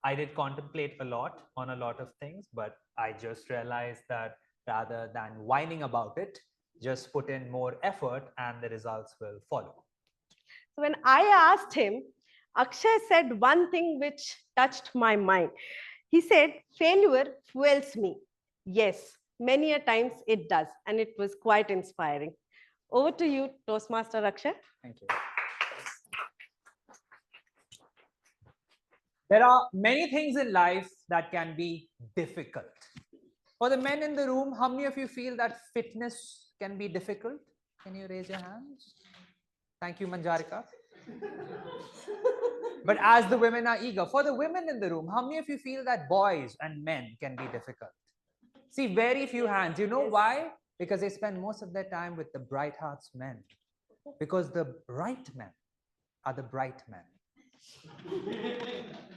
[SPEAKER 11] I did contemplate a lot on a lot of things, but I just realized that rather than whining about it, just put in more effort and the results will follow.
[SPEAKER 5] So when I asked him, Akshay said one thing which touched my mind. He said, failure fuels me. Yes, many a times it does. And it was quite inspiring. Over to you, Toastmaster Akshay.
[SPEAKER 11] Thank you. There are many things in life that can be difficult. For the men in the room, how many of you feel that fitness can be difficult? Can you raise your hands? Thank you, Manjarika. But as the women are eager, for the women in the room, how many of you feel that boys and men can be difficult? See, very few hands. You know why? Because they spend most of their time with the bright hearts men. Because the bright men are the bright men.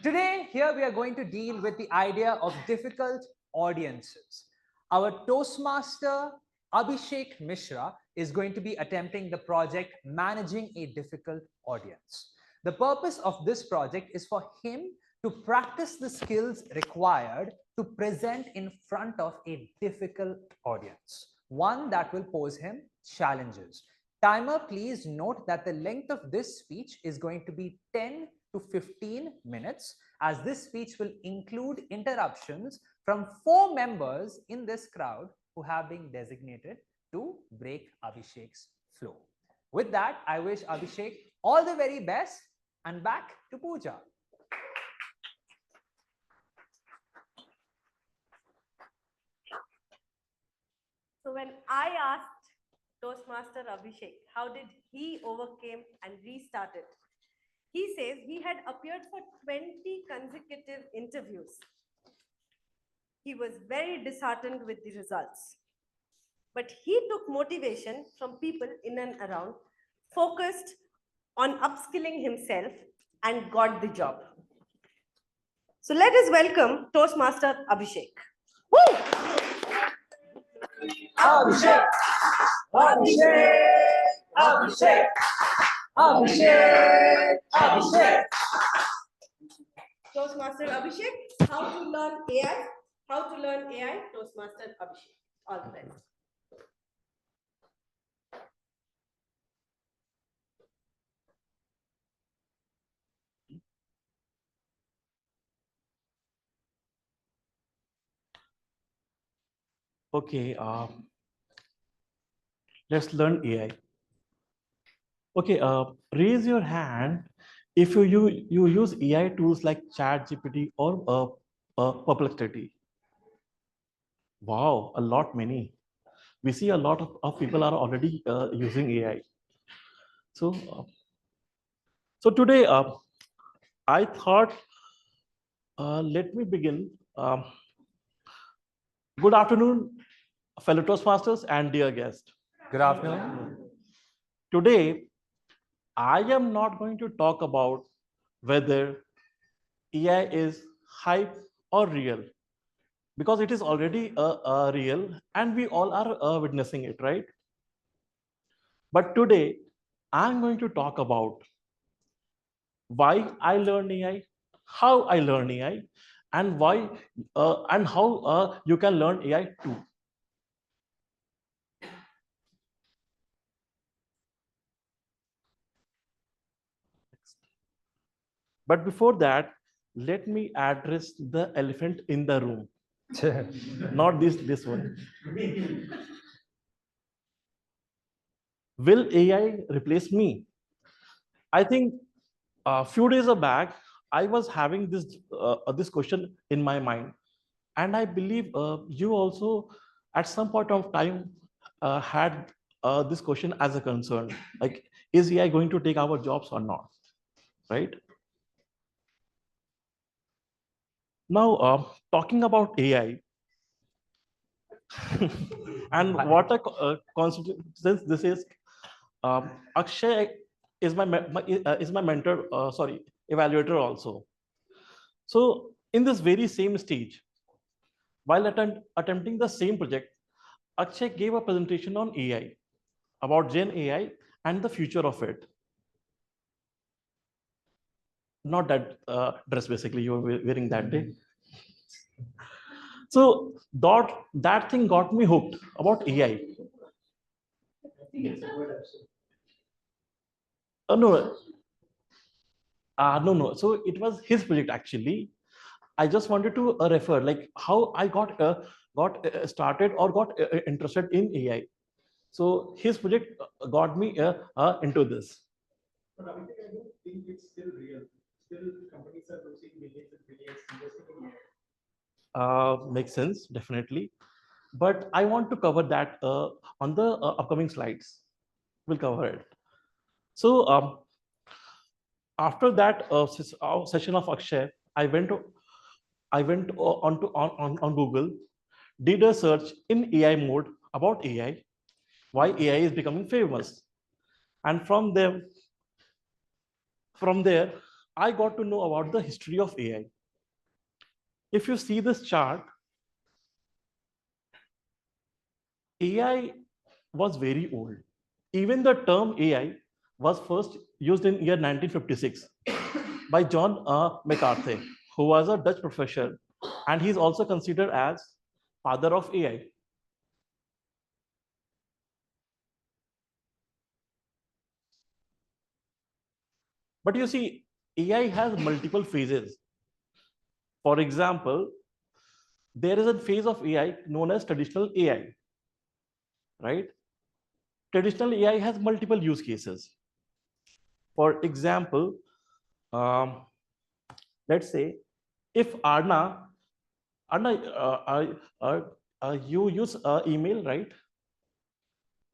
[SPEAKER 11] Today, here we are going to deal with the idea of difficult audiences. Our Toastmaster, Abhishek Mishra, is going to be attempting the project Managing a Difficult Audience. The purpose of this project is for him to practice the skills required to present in front of a difficult audience, one that will pose him challenges. Timer, please note that the length of this speech is going to be 10 to 15 minutes, as this speech will include interruptions from 4 members in this crowd who have been designated to break Abhishek's flow. With that, I wish Abhishek all the very best, and back to Pooja.
[SPEAKER 5] So when I asked Toastmaster Abhishek, how did he overcome and restarted? He says he had appeared for 20 consecutive interviews. He was very disheartened with the results. But he took motivation from people in and around, focused on upskilling himself, and got the job. So let us welcome Toastmaster Abhishek. Woo!
[SPEAKER 11] Abhishek! Abhishek! Abhishek!
[SPEAKER 5] Abhishek! Abhishek! Toastmaster Abhishek, how to learn AI? How to learn AI? Toastmaster Abhishek. All the best.
[SPEAKER 13] Okay, let's learn AI. Okay, raise your hand if you use AI tools like ChatGPT or Perplexity. Wow, a lot many. We see a lot of people are already using AI. So, so today I thought, let me begin. Good afternoon, fellow Toastmasters and dear guest.
[SPEAKER 11] Good afternoon.
[SPEAKER 13] Today, I am not going to talk about whether AI is hype or real, because it is already real and we all are witnessing it, right? But today, I'm going to talk about why I learn AI, how I learn AI, and why and how you can learn AI too. But before that, let me address the elephant in the room. Not this one. Will AI replace me? I think a few days back, I was having this question in my mind, and I believe you also, at some point of time, had this question as a concern, like, is AI going to take our jobs or not, right? Now, talking about AI, and what a since this is Akshay is my mentor, sorry, evaluator also. So in this very same stage, while attempting the same project, Akshay gave a presentation on AI, about Gen AI and the future of it. Not that dress basically you were wearing that day. So that thing got me hooked about AI. No, no. So it was his project actually. I just wanted to refer like how I got started or got interested in AI. So his project got me into this.
[SPEAKER 14] But I don't think it's still real. Still, companies are losing millions and billions investing in AI.
[SPEAKER 13] Makes sense, definitely. But I want to cover that on the upcoming slides. We'll cover it. So after that session of Akshay, I went on Google, did a search in AI mode about AI, why AI is becoming famous, and from there, I got to know about the history of AI. If you see this chart, AI was very old. Even the term AI was first used in year 1956 by John McCarthy, who was a Dutch professor, and he's also considered as father of AI. But you see, AI has multiple phases. For example, there is a phase of AI known as traditional AI, right? Traditional AI has multiple use cases. For example, let's say if Arna, you use email, right?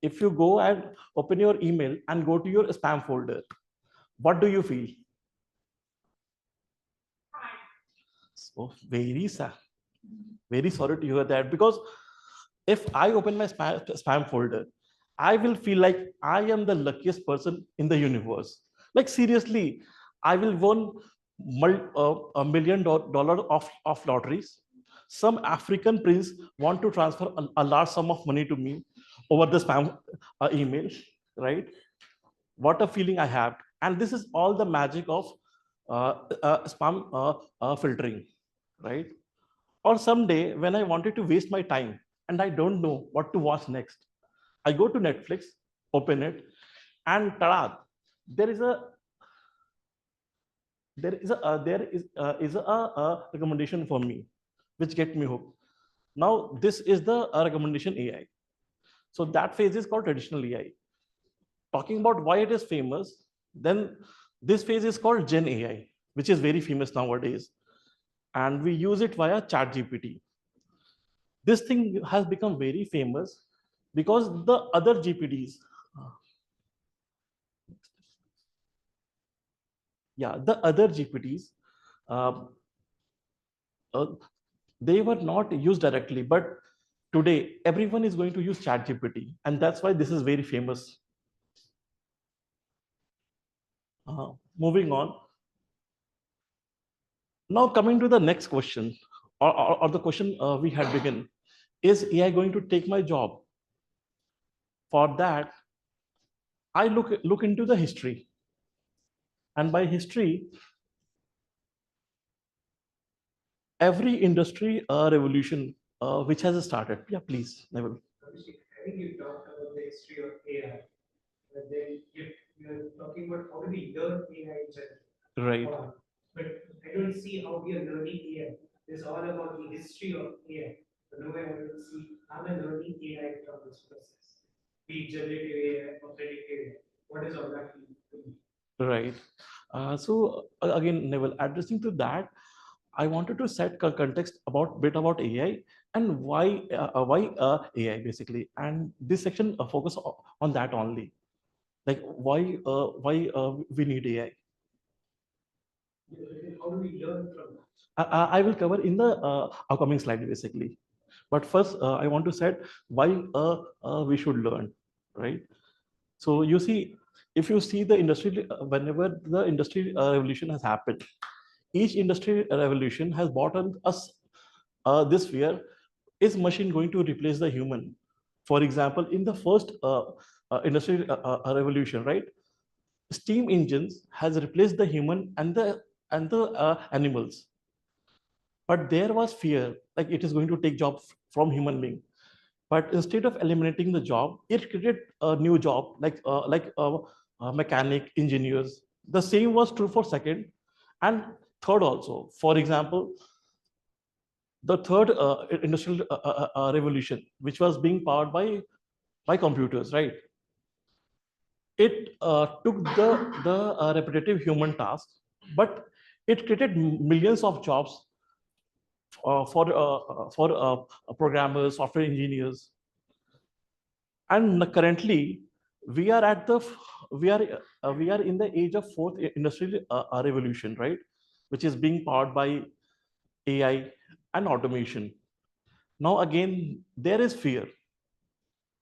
[SPEAKER 13] If you go and open your email and go to your spam folder, what do you feel? So very sad. Very sorry to hear that, because if I open my spam folder, I will feel like I am the luckiest person in the universe. Like seriously, I will win $1 million of lotteries. Some African prince want to transfer a large sum of money to me over the spam email, right?
[SPEAKER 16] what a feeling I have. And this is all the magic of spam filtering, right? Or someday when I wanted to waste my time and I don't know what to watch next, I go to Netflix, open it, and tada, there is a recommendation for me, which get me hooked. Now this is the recommendation AI. So that phase is called traditional AI. Talking about why it is famous, then this phase is called Gen AI, which is very famous nowadays. And we use it via ChatGPT. This thing has become very famous because the other GPTs, they were not used directly, but today everyone is going to use ChatGPT, and that's why this is very famous. Moving on. Now coming to the next question, or the question we had begun, is AI going to take my job? For that, I look into the history. And by history, every industry revolution which has started. Yeah, please, Neville.
[SPEAKER 17] I think you talked about the history of AI, but then you're talking about how do we learn AI in general.
[SPEAKER 16] Right.
[SPEAKER 17] But I don't see how we are learning AI. It's all about the history of AI. But nowhere I don't see how we're learning AI from this process. Be it generative AI or predictive AI. What is all that mean?
[SPEAKER 16] Right. So again, Neville, addressing to that, I wanted to set context about AI and why AI basically, and this section focus on that only, like why we need AI.
[SPEAKER 17] How do we learn from that?
[SPEAKER 16] I will cover in the upcoming slide basically, but first I want to set why we should learn, right? So you see, if you see the industry, whenever the industry revolution has happened, each industry revolution has brought on us this fear: is machine going to replace the human? For example, in the first industry revolution, right, steam engines has replaced the human and the animals, but there was fear like it is going to take job from human being. But instead of eliminating the job, it created a new job like mechanic, engineers. The same was true for second and third also. For example, the third industrial revolution, which was being powered by computers, right? It took the repetitive human tasks, but it created millions of jobs for programmers, software engineers. And currently, we are in the age of fourth industrial revolution, right? Which is being powered by AI and automation. Now again, there is fear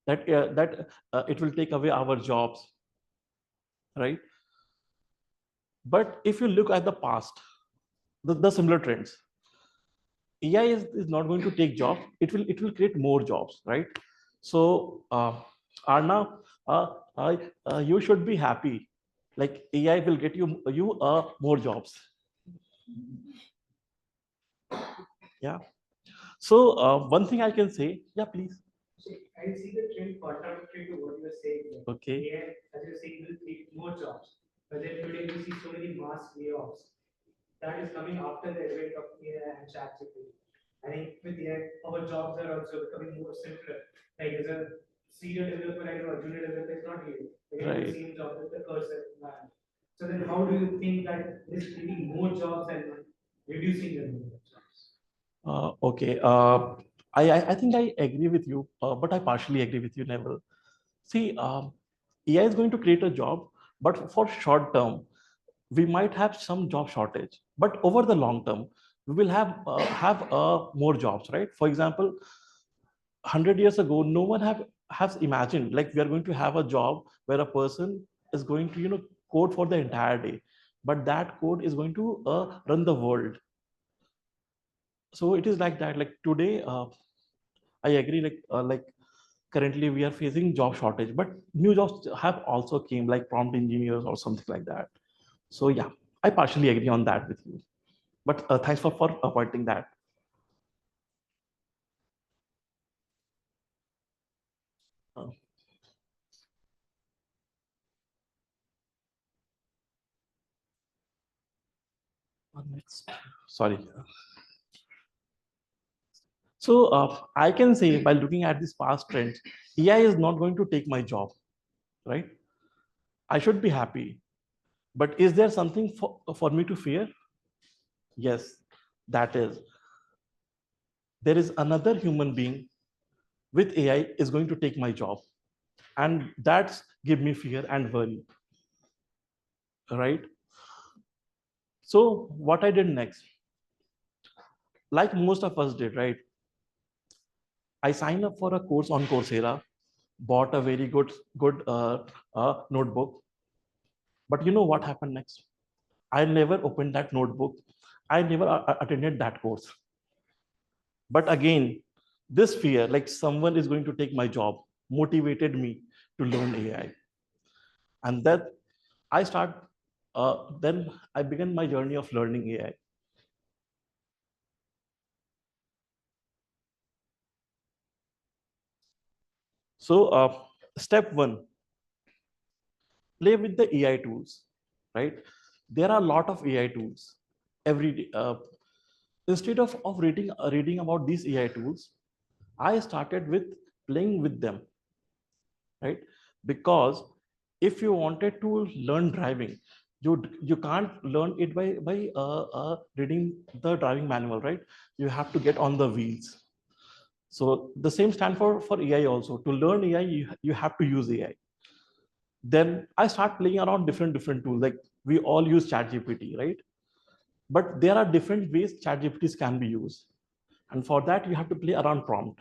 [SPEAKER 16] that it will take away our jobs, right? But if you look at the past, the similar trends, AI is not going to take jobs. It will create more jobs, right? So Arna, you should be happy. Like AI will get you more jobs. Yeah. So one thing I can say, yeah, please.
[SPEAKER 17] I see the trend contradictory to what you are saying.
[SPEAKER 16] Okay.
[SPEAKER 17] AI, as you're saying, will create more jobs. But then today we see so many mass layoffs. That is coming after the advent of AI and ChatGPT. I think with AI, our jobs are also becoming more simpler. Like as a senior developer, I know a junior developer is not here. They have the same job as the cursor man. So then how do you think that this is creating more jobs and reducing the number of jobs?
[SPEAKER 16] Okay. I think I agree with you, but I partially agree with you, Neville. See, AI is going to create a job, but for short term, we might have some job shortage. But over the long term, we will have more jobs, right? For example, 100 years ago, no one has imagined like we are going to have a job where a person is going to code for the entire day, but that code is going to run the world. So it is like that. Like today, I agree. Like currently we are facing job shortage, but new jobs have also came like prompt engineers or something like that. So yeah, I partially agree on that with you. But thanks for pointing that. Next, sorry. So I can say by looking at this past trend, AI is not going to take my job, right? I should be happy. But is there something for me to fear? Yes, that is. There is another human being with AI is going to take my job. And that's give me fear and worry, right? So what I did next, like most of us did, right? I signed up for a course on Coursera, bought a very good notebook. But you know what happened next? I never opened that notebook. I never attended that course. But again, this fear, like someone is going to take my job, motivated me to learn AI. And that then I began my journey of learning AI. So step one, play with the AI tools, right? There are a lot of AI tools every day. Instead of reading about these AI tools, I started with playing with them, right? Because if you wanted to learn driving, you can't learn it by reading the driving manual, right? You have to get on the wheels. So the same stand for AI also. To learn AI, you have to use AI. Then I start playing around different tools. Like we all use ChatGPT, right? But there are different ways ChatGPTs can be used. And for that, you have to play around prompt.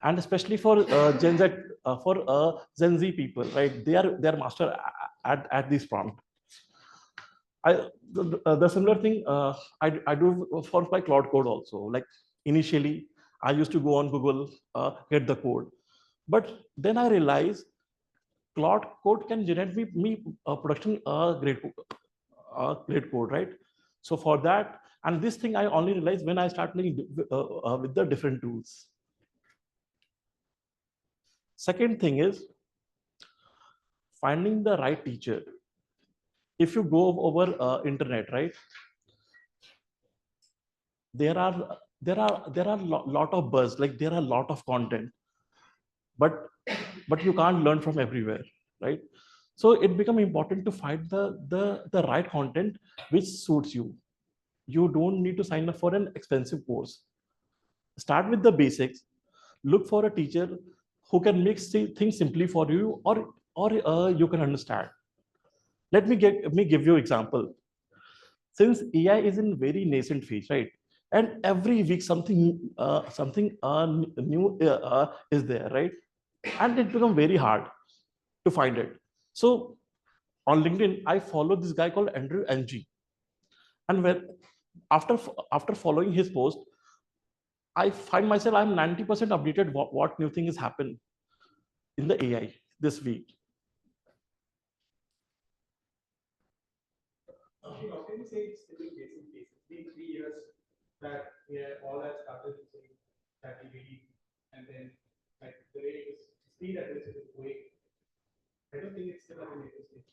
[SPEAKER 16] And especially for Gen Z people, right? They are master at this prompt. The similar thing I do for my Claude Code also. Like initially, I used to go on Google, get the code, but then I realized Claude Code can generate me production grade code, right? So for that, and this thing I only realized when I start playing with the different tools. Second thing is finding the right teacher. If you go over internet, right? There are lot of buzz, like there are a lot of content, but you can't learn from everywhere, right? So it become important to find the right content which suits you. You don't need to sign up for an expensive course. Start with the basics. Look for a teacher who can make things simply for you, or you can understand. Let me give you example. Since AI is in very nascent phase, right? And every week something new is there, right? And it become very hard to find it. So on LinkedIn, I follow this guy called Andrew Ng. And after following his post, I find myself I'm 90% updated what new thing has happened in the AI this week.
[SPEAKER 14] How can you say it's still in basic phase? It's been 3 years that all that started using ChatGPT, and then like the rate is speed at which it is going. I don't think it's still at the latest stage.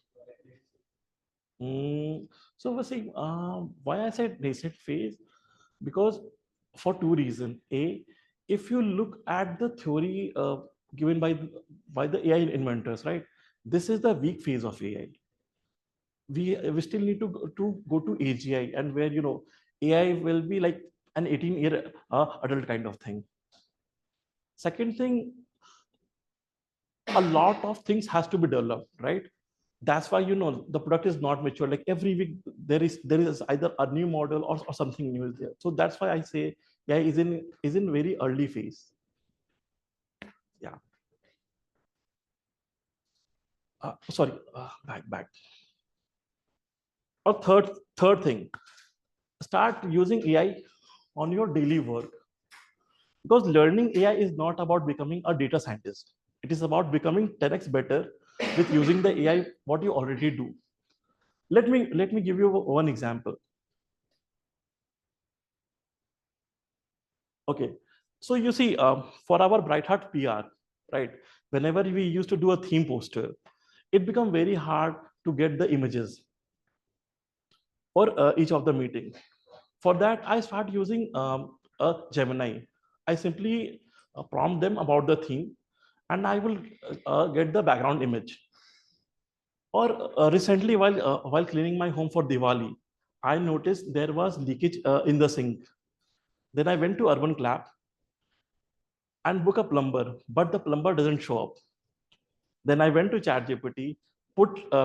[SPEAKER 16] So we see why I said nascent phase, because for two reasons. A, if you look at the theory given by the AI inventors, right? This is the weak phase of AI. We still need to go to AGI, and where AI will be like an 18-year adult kind of thing. Second thing, a lot of things has to be developed, right? That's why the product is not mature. Like every week there is either a new model or something new is there. So that's why I say AI is in very early phase. Yeah. Sorry, back. Or third thing, start using AI on your daily work. Because learning AI is not about becoming a data scientist. It is about becoming 10x better with using the AI, what you already do. Let me give you one example. Okay, so you see, for our Bright Heart PR, right? Whenever we used to do a theme poster, it become very hard to get the images for each of the meeting. For that, I start using a Gemini. I simply prompt them about the theme, and I will get the background image. Or recently, while cleaning my home for Diwali, I noticed there was leakage in the sink. Then I went to Urban Clap and book a plumber, but the plumber doesn't show up. Then I went to ChatGPT,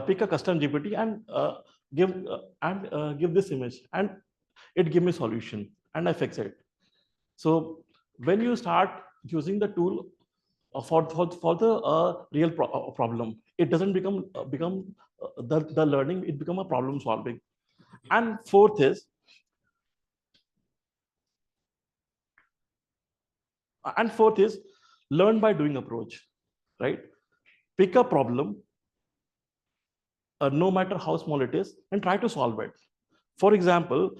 [SPEAKER 16] pick a custom GPT and give this image, and it gave me solution, and I fix it. So when you start using the tool for the real problem, it doesn't become the learning. It become a problem solving. And fourth is learn by doing approach, right? Pick a problem, no matter how small it is, and try to solve it. For example,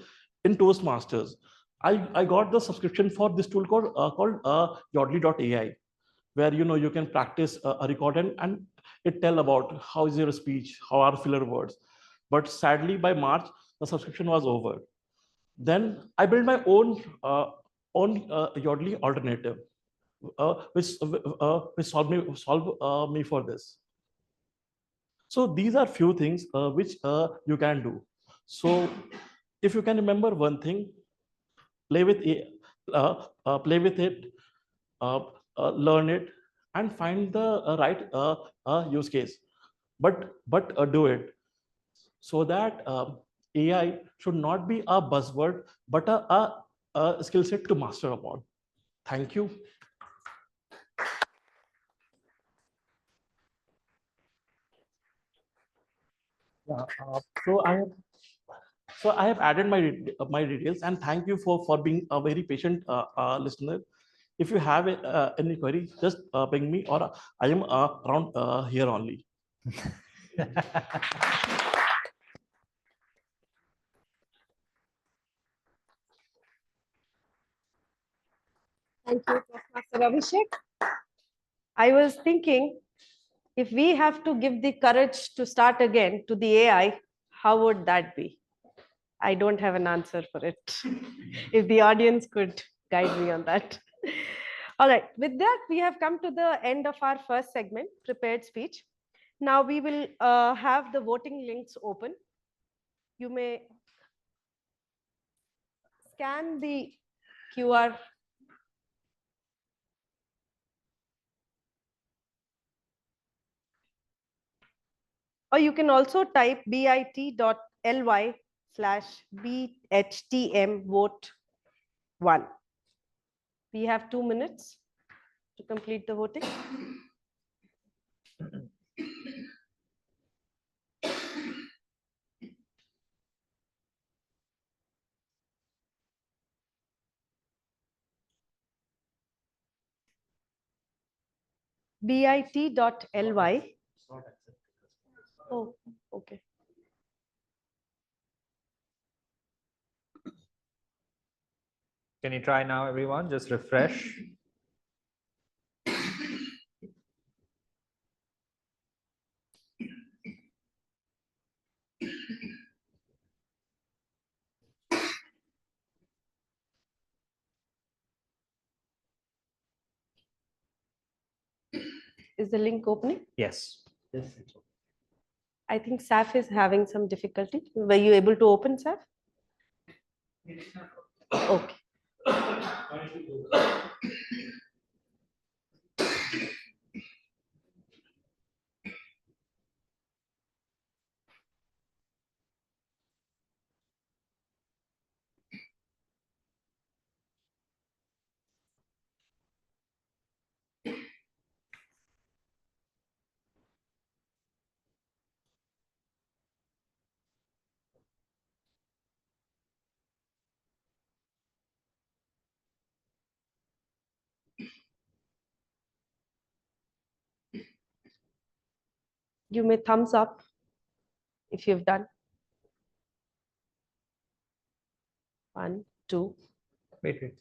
[SPEAKER 16] in Toastmasters, I got the subscription for this tool called Yodlee.ai, where you can practice a record and it tell about how is your speech, how are filler words. But sadly, by March, the subscription was over. Then I built my own Yodlee alternative, which solve me for this. So these are few things which you can do. So if you can remember one thing, play with it, learn it, and find the right use case. But do it so that AI should not be a buzzword, but a skill set to master upon. Thank you. Yeah, so I have added my details, and thank you for being a very patient listener. If you have any query, just ping me, or I am around here only.
[SPEAKER 5] Thank you, Master Abhishek. I was thinking, if we have to give the courage to start again to the AI, how would that be? I don't have an answer for it. If the audience could guide me on that. All right, with that, we have come to the end of our first segment, prepared speech. Now we will have the voting links open. You may scan the QR. Or you can also type bit.ly/BHTM vote 1. We have 2 minutes to complete the voting. bit.ly. Oh, okay.
[SPEAKER 11] Can you try now, everyone? Just refresh.
[SPEAKER 5] Is the link opening?
[SPEAKER 11] Yes.
[SPEAKER 5] I think SAF is having some difficulty. Were you able to open SAF? Okay. Give me thumbs up if you've done. 1, 2.
[SPEAKER 11] Wait.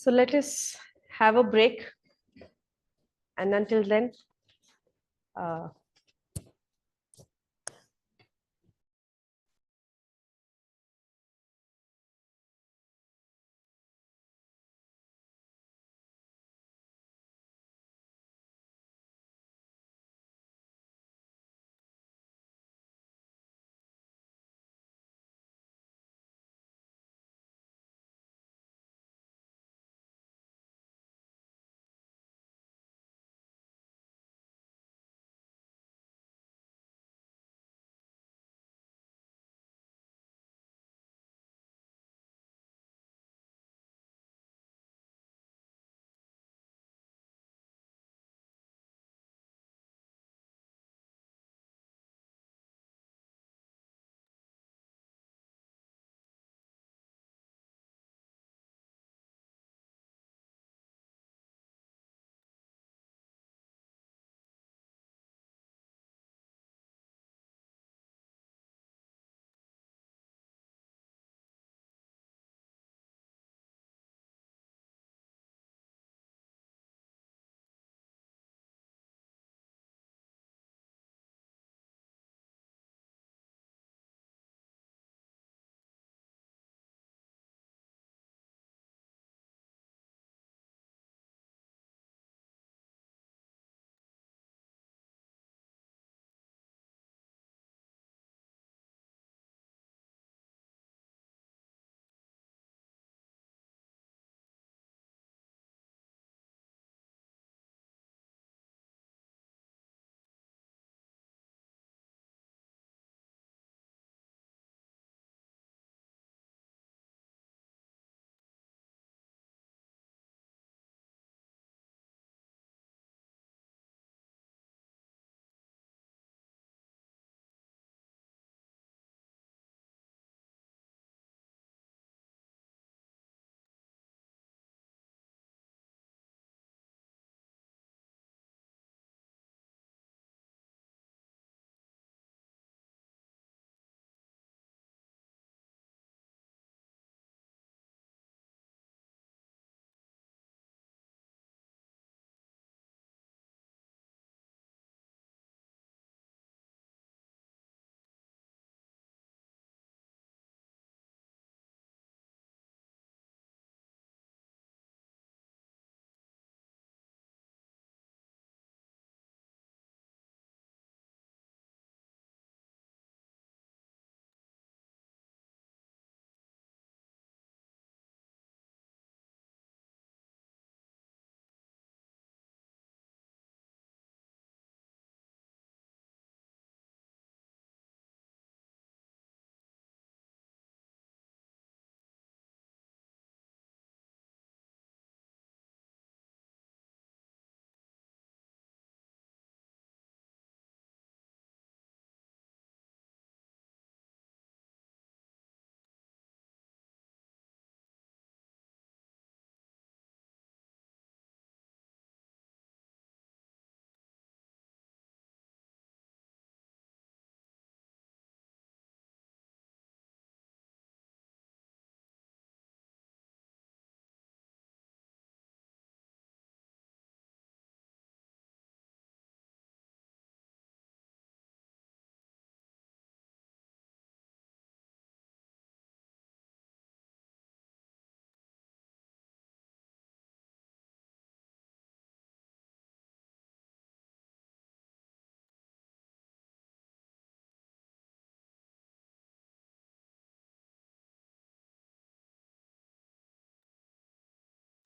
[SPEAKER 5] So let us have a break. And until then,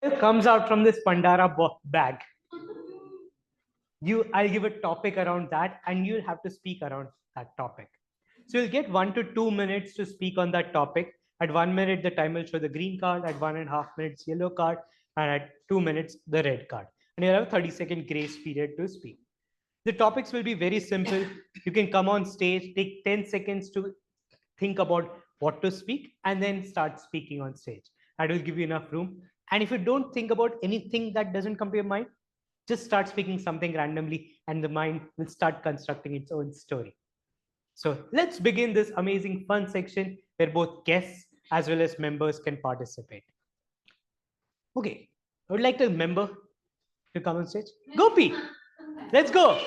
[SPEAKER 17] It comes out from this Pandara bag. I'll give a topic around that, and you'll have to speak around that topic. So you'll get 1 to 2 minutes to speak on that topic. At 1 minute, the time will show the green card. At 1.5 minutes, yellow card, and at 2 minutes, the red card. And you'll have a 30-second grace period to speak. The topics will be very simple. You can come on stage, take 10 seconds to think about what to speak, and then start speaking on stage. That will give you enough room. And if you don't think about anything that doesn't come to your mind, just start speaking something randomly, and the mind will start constructing its own story. So let's begin this amazing fun section where both guests as well as members can participate. Okay, I would like the member to come on stage. Gopi, let's go.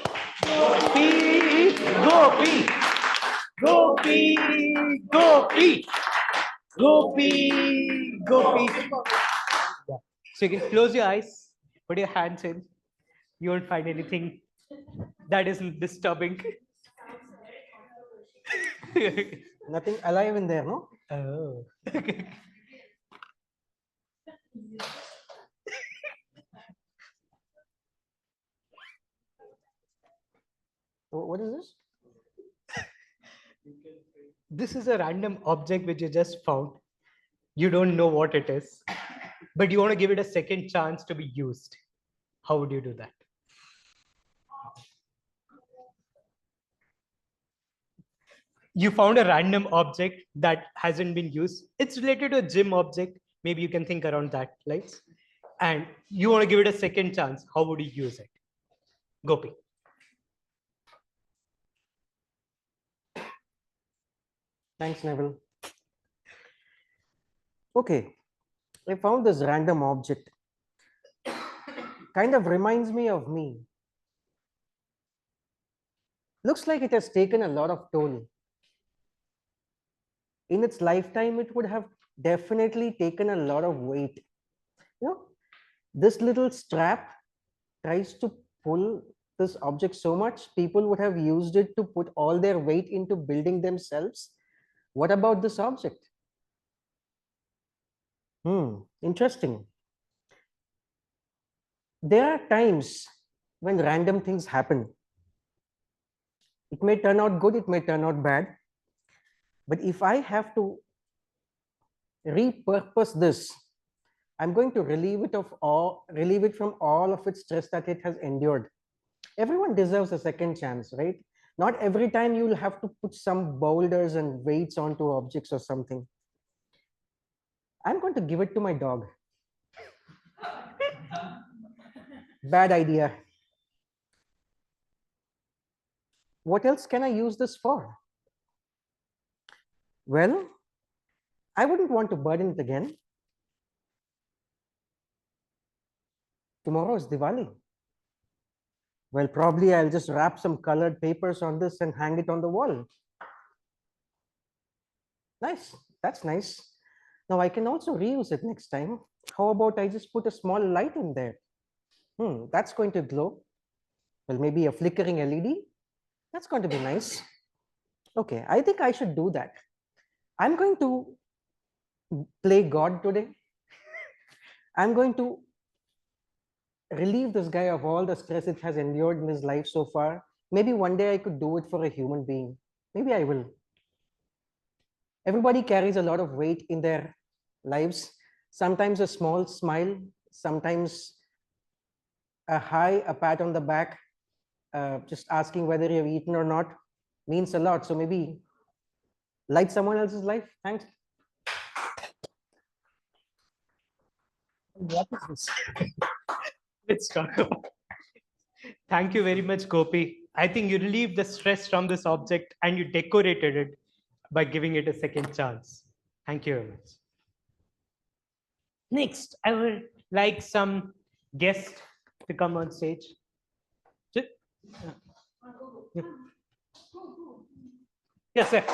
[SPEAKER 17] Gopi, Gopi, Gopi, Gopi, Gopi, Gopi. Yeah. So you can close your eyes, put your hands in. You won't find anything that isn't disturbing.
[SPEAKER 18] Nothing alive in there, no?
[SPEAKER 17] Oh.
[SPEAKER 18] What is this?
[SPEAKER 17] This is a random object which you just found. You don't know what it is, but you want to give it a second chance to be used. How would you do that? You found a random object that hasn't been used. It's related to a gym object. Maybe you can think around that, right? And you want to give it a second chance. How would you use it? Gopi.
[SPEAKER 18] Thanks, Neville. Okay, I found this random object. Kind of reminds me of me. Looks like it has taken a lot of toll. In its lifetime, it would have definitely taken a lot of weight. You know, this little strap tries to pull this object so much, people would have used it to put all their weight into building themselves. What about this object? Interesting. There are times when random things happen. It may turn out good, it may turn out bad. But if I have to repurpose this, I'm going to relieve it from all of its stress that it has endured. Everyone deserves a second chance, right? Not every time you'll have to put some boulders and weights onto objects or something. I'm going to give it to my dog. Bad idea. What else can I use this for? Well, I wouldn't want to burden it again. Tomorrow is Diwali. Well, probably I'll just wrap some colored papers on this and hang it on the wall. Nice, that's nice. Now I can also reuse it next time. How about I just put a small light in there? That's going to glow. Well, maybe a flickering LED. That's going to be nice. Okay, I think I should do that. I'm going to play God today. I'm going to relieve this guy of all the stress it has endured in his life so far. Maybe one day I could do it for a human being. Maybe I will. Everybody carries a lot of weight in their lives. Sometimes a small smile, sometimes a hi, a pat on the back, just asking whether you've eaten or not means a lot. So maybe light someone else's life. Thanks.
[SPEAKER 17] What is this? Let's talk about. Thank you very much, Gopi. I think you relieved the stress from this object and you decorated it by giving it a second chance. Thank you very much. Next, I would like some guests to come on stage. Yes, sir.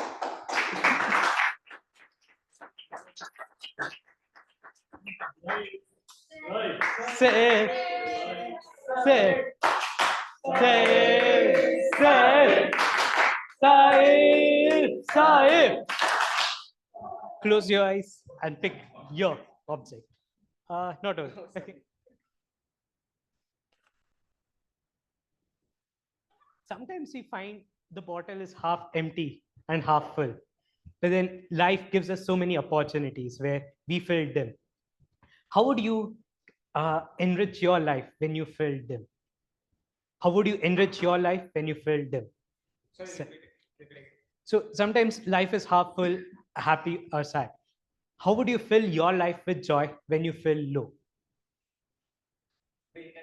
[SPEAKER 17] Say, Sahib. Close your eyes and pick your object.
[SPEAKER 19] Not all. Okay. Sometimes we find the bottle is half empty and half full. But then life gives us so many opportunities where we filled them. How would you enrich your life when you filled them? How would you enrich your life when you filled them? So sometimes life is half full, happy or sad. How would you fill your life with joy when you feel low?
[SPEAKER 20] Good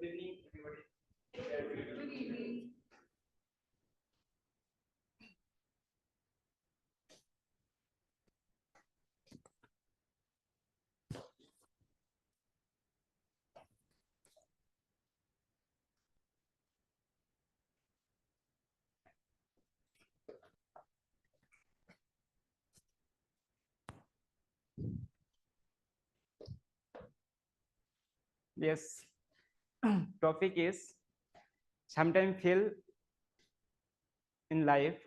[SPEAKER 20] evening, everybody. Good evening.
[SPEAKER 21] Yes, topic is sometimes feel in life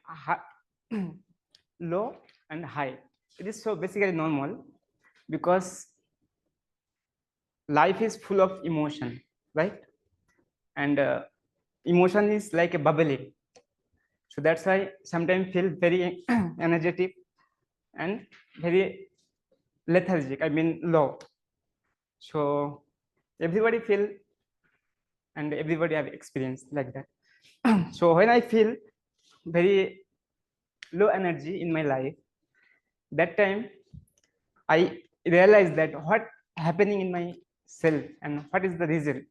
[SPEAKER 21] low and high. It is so basically normal because life is full of emotion, right? And emotion is like a bubbling. So that's why sometimes feel very energetic and very lethargic, I mean low. So everybody feel and everybody have experience like that. So when I feel very low energy in my life, that time I realize that what happening in my self and what is the reason.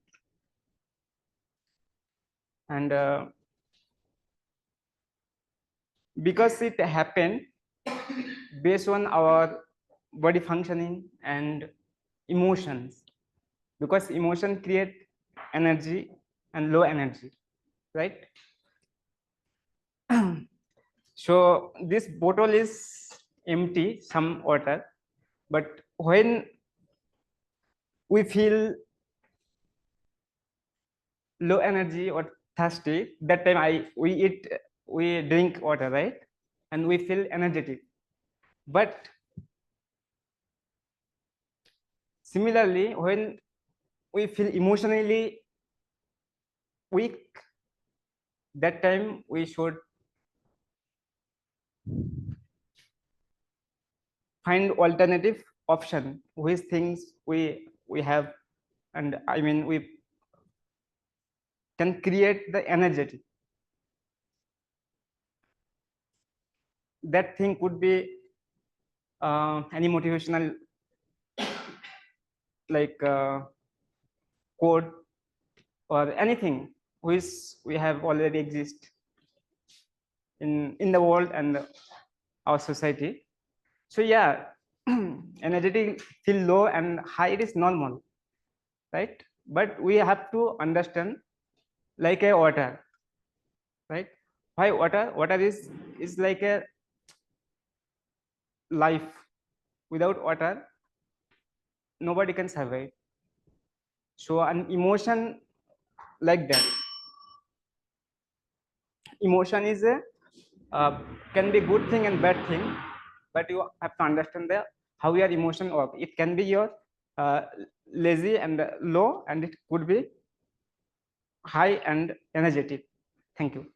[SPEAKER 21] And because it happened based on our body functioning and emotions, because emotion create energy and low energy, right? So this bottle is empty, some water, but when we feel low energy or thirsty, that time we drink water, right? And we feel energetic. But similarly, when we feel emotionally weak, that time we should find alternative option, which things we have, and I mean we can create the energy. That thing could be any motivational like code or anything which we have already exist in the world and our society. So yeah, energetic feel low and high, it is normal, right? But we have to understand like a water, right? Why water? Water is like a life. Without water, nobody can survive. So an emotion like that. Emotion is a can be good thing and bad thing, but you have to understand the how your emotion work. It can be your lazy and low, and it could be high and energetic. Thank you.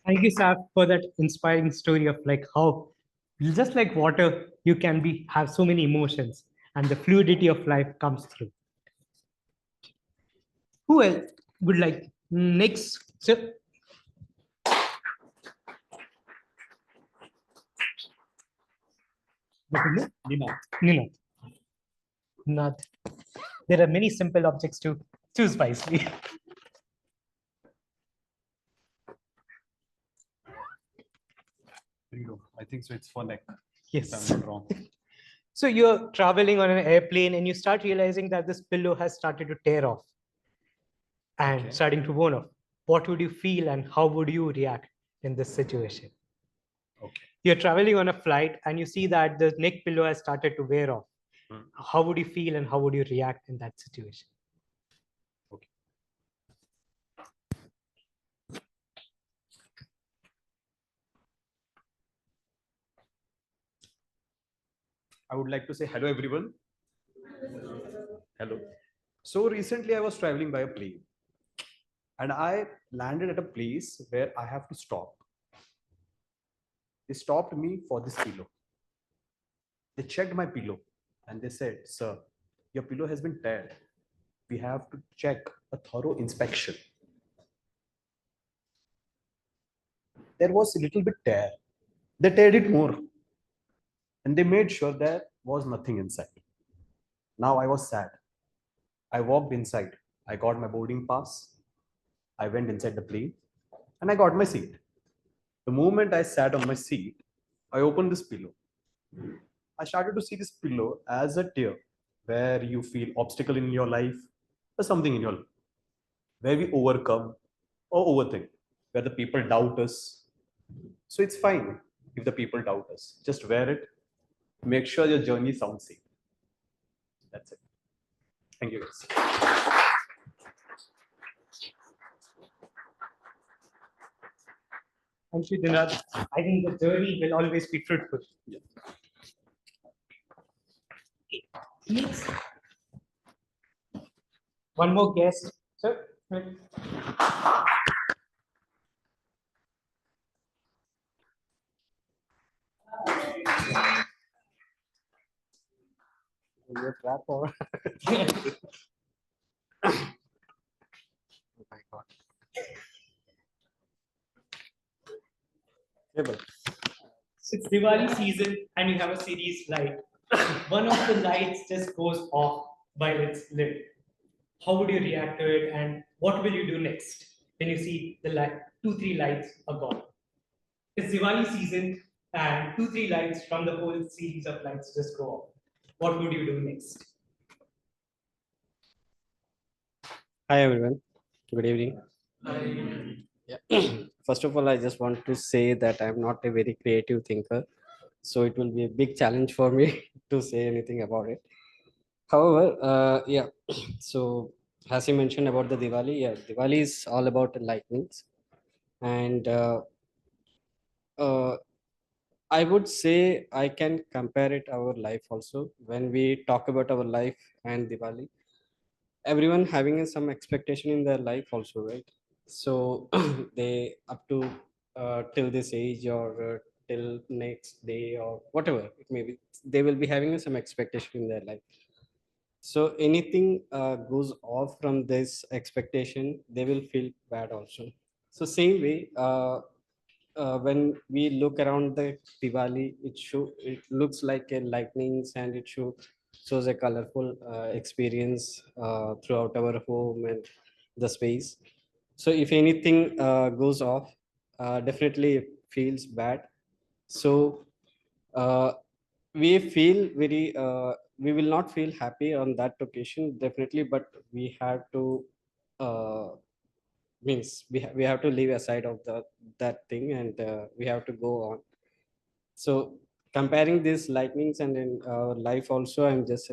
[SPEAKER 19] Thank you, Saf, for that inspiring story of like how just like water, you can have so many emotions and the fluidity of life comes through. Who else would like next? So, Nina. Not. There are many simple objects to choose wisely.
[SPEAKER 22] I think so. It's for neck.
[SPEAKER 19] Yes.
[SPEAKER 22] If I'm not wrong.
[SPEAKER 19] So you're traveling on an airplane and you start realizing that this pillow has started to tear off and starting to worn off. What would you feel and how would you react in this situation?
[SPEAKER 22] Okay.
[SPEAKER 19] You're traveling on a flight and you see that the neck pillow has started to wear off. how would you feel and how would you react in that situation?
[SPEAKER 1] I would like to say hello, everyone. Hello. So recently I was traveling by a plane and I landed at a place where I have to stop. They stopped me for this pillow. They checked my pillow and they said, "Sir, your pillow has been teared. We have to check a thorough inspection." There was a little bit tear. They teared it more and they made sure there was nothing inside. Now I was sad. I walked inside. I got my boarding pass. I went inside the plane and I got my seat. The moment I sat on my seat, I opened this pillow. I started to see this pillow as a tear where you feel obstacle in your life or something in your life, where we overcome or overthink, where the people doubt us. So it's fine if the people doubt us. Just wear it. Make sure your journey sounds safe. That's it. Thank you, guys.
[SPEAKER 19] Thank you, Dinad. I think the journey will always be fruitful.
[SPEAKER 1] Yeah.
[SPEAKER 19] Please. One more guest. Sir.
[SPEAKER 4] Your trap or oh my god.
[SPEAKER 19] It's Diwali season and you have a series light. One of the lights just goes off while it's lit. How would you react to it and what will you do next when you see the light, 2-3 lights are gone? It's Diwali season and 2-3 lights from the whole series of lights just go off. What would you do next?
[SPEAKER 4] Hi everyone. Good evening. Yeah. First of all, I just want to say that I'm not a very creative thinker, so it will be a big challenge for me to say anything about it. However, yeah. So as you mentioned about the Diwali, yeah, Diwali is all about lightnings, and I would say I can compare it our life also. When we talk about our life and Diwali, everyone having some expectation in their life also, right? So they up to till this age or till next day or whatever it may be, they will be having some expectation in their life. So anything goes off from this expectation, they will feel bad also. So same way, when we look around the Diwali, it looks like a lightnings and it shows a colorful experience throughout our home and the space. So if anything goes off, definitely it feels bad. So we feel very we will not feel happy on that occasion definitely, but we have to means we have to leave aside of that thing and we have to go on. So comparing these lightnings and in life also, I'm just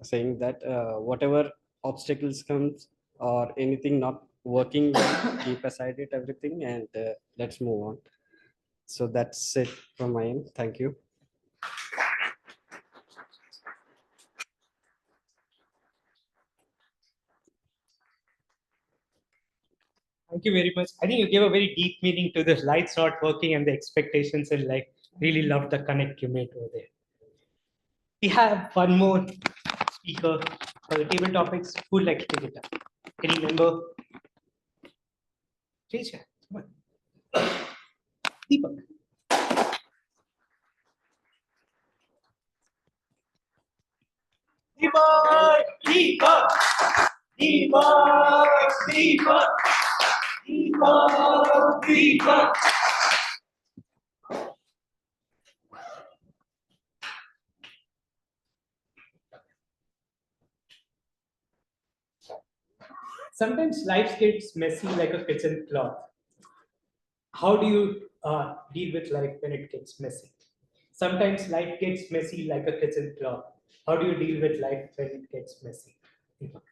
[SPEAKER 4] saying that whatever obstacles comes or anything not working well, keep aside it everything and let's move on. So that's it from my end. Thank you.
[SPEAKER 19] Thank you very much. I think you gave a very deep meaning to the lights not working and the expectations and like really loved the connect you made over there. We have one more speaker for the table topics. Who would like to take it up? Any member? Raise your hand. Come on. Deepak.
[SPEAKER 20] Deepak, Deepak, Deepak, Deepak, Deepak, Deepak.
[SPEAKER 19] Sometimes life gets messy like a kitchen cloth. How do you deal with life when it gets messy? Sometimes life gets messy like a kitchen cloth. How do you deal with life when it gets messy? Deepak.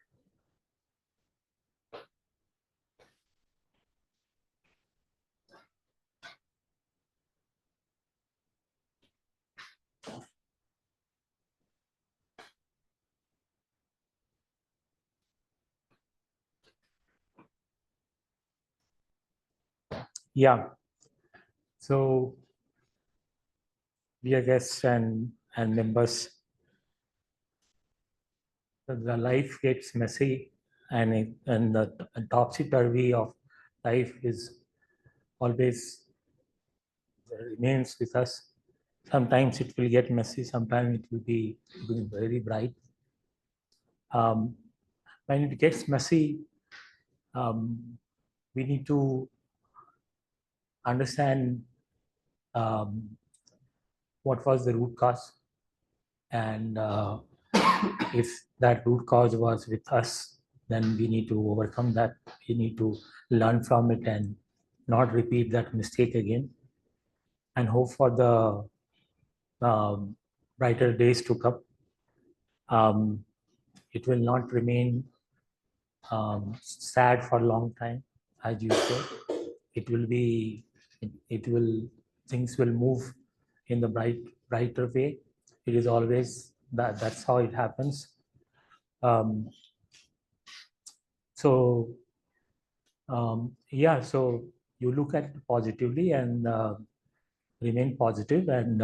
[SPEAKER 7] Yeah. So, dear guests and members, the life gets messy, and the topsy-turvy of life is always remains with us. Sometimes it will get messy, sometimes it will be very bright. When it gets messy, we need to understand what was the root cause, and if that root cause was with us, then we need to overcome that. We need to learn from it and not repeat that mistake again, and hope for the brighter days to come. It will not remain sad for a long time, as you said. It will be, things will move in the brighter way. It is always that's how it happens. Yeah, so you look at it positively and remain positive and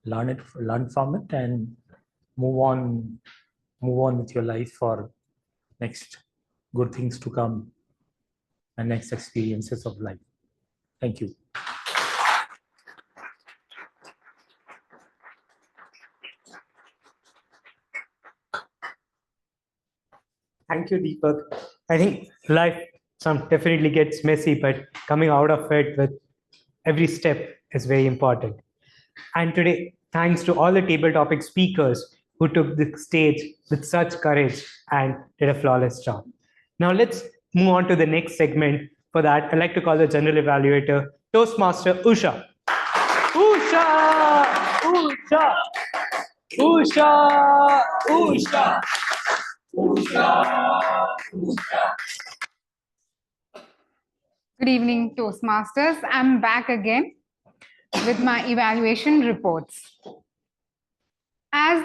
[SPEAKER 7] learn from it, and move on with your life for next good things to come and next experiences of life. Thank you.
[SPEAKER 19] Thank you, Deepak. I think life definitely gets messy, but coming out of it with every step is very important. And today, thanks to all the table topic speakers who took the stage with such courage and did a flawless job. Now let's move on to the next segment. For that, I'd like to call the general evaluator, Toastmaster Usha. Usha! Usha! Usha! Usha!
[SPEAKER 6] Good evening, Toastmasters. I'm back again with my evaluation reports. As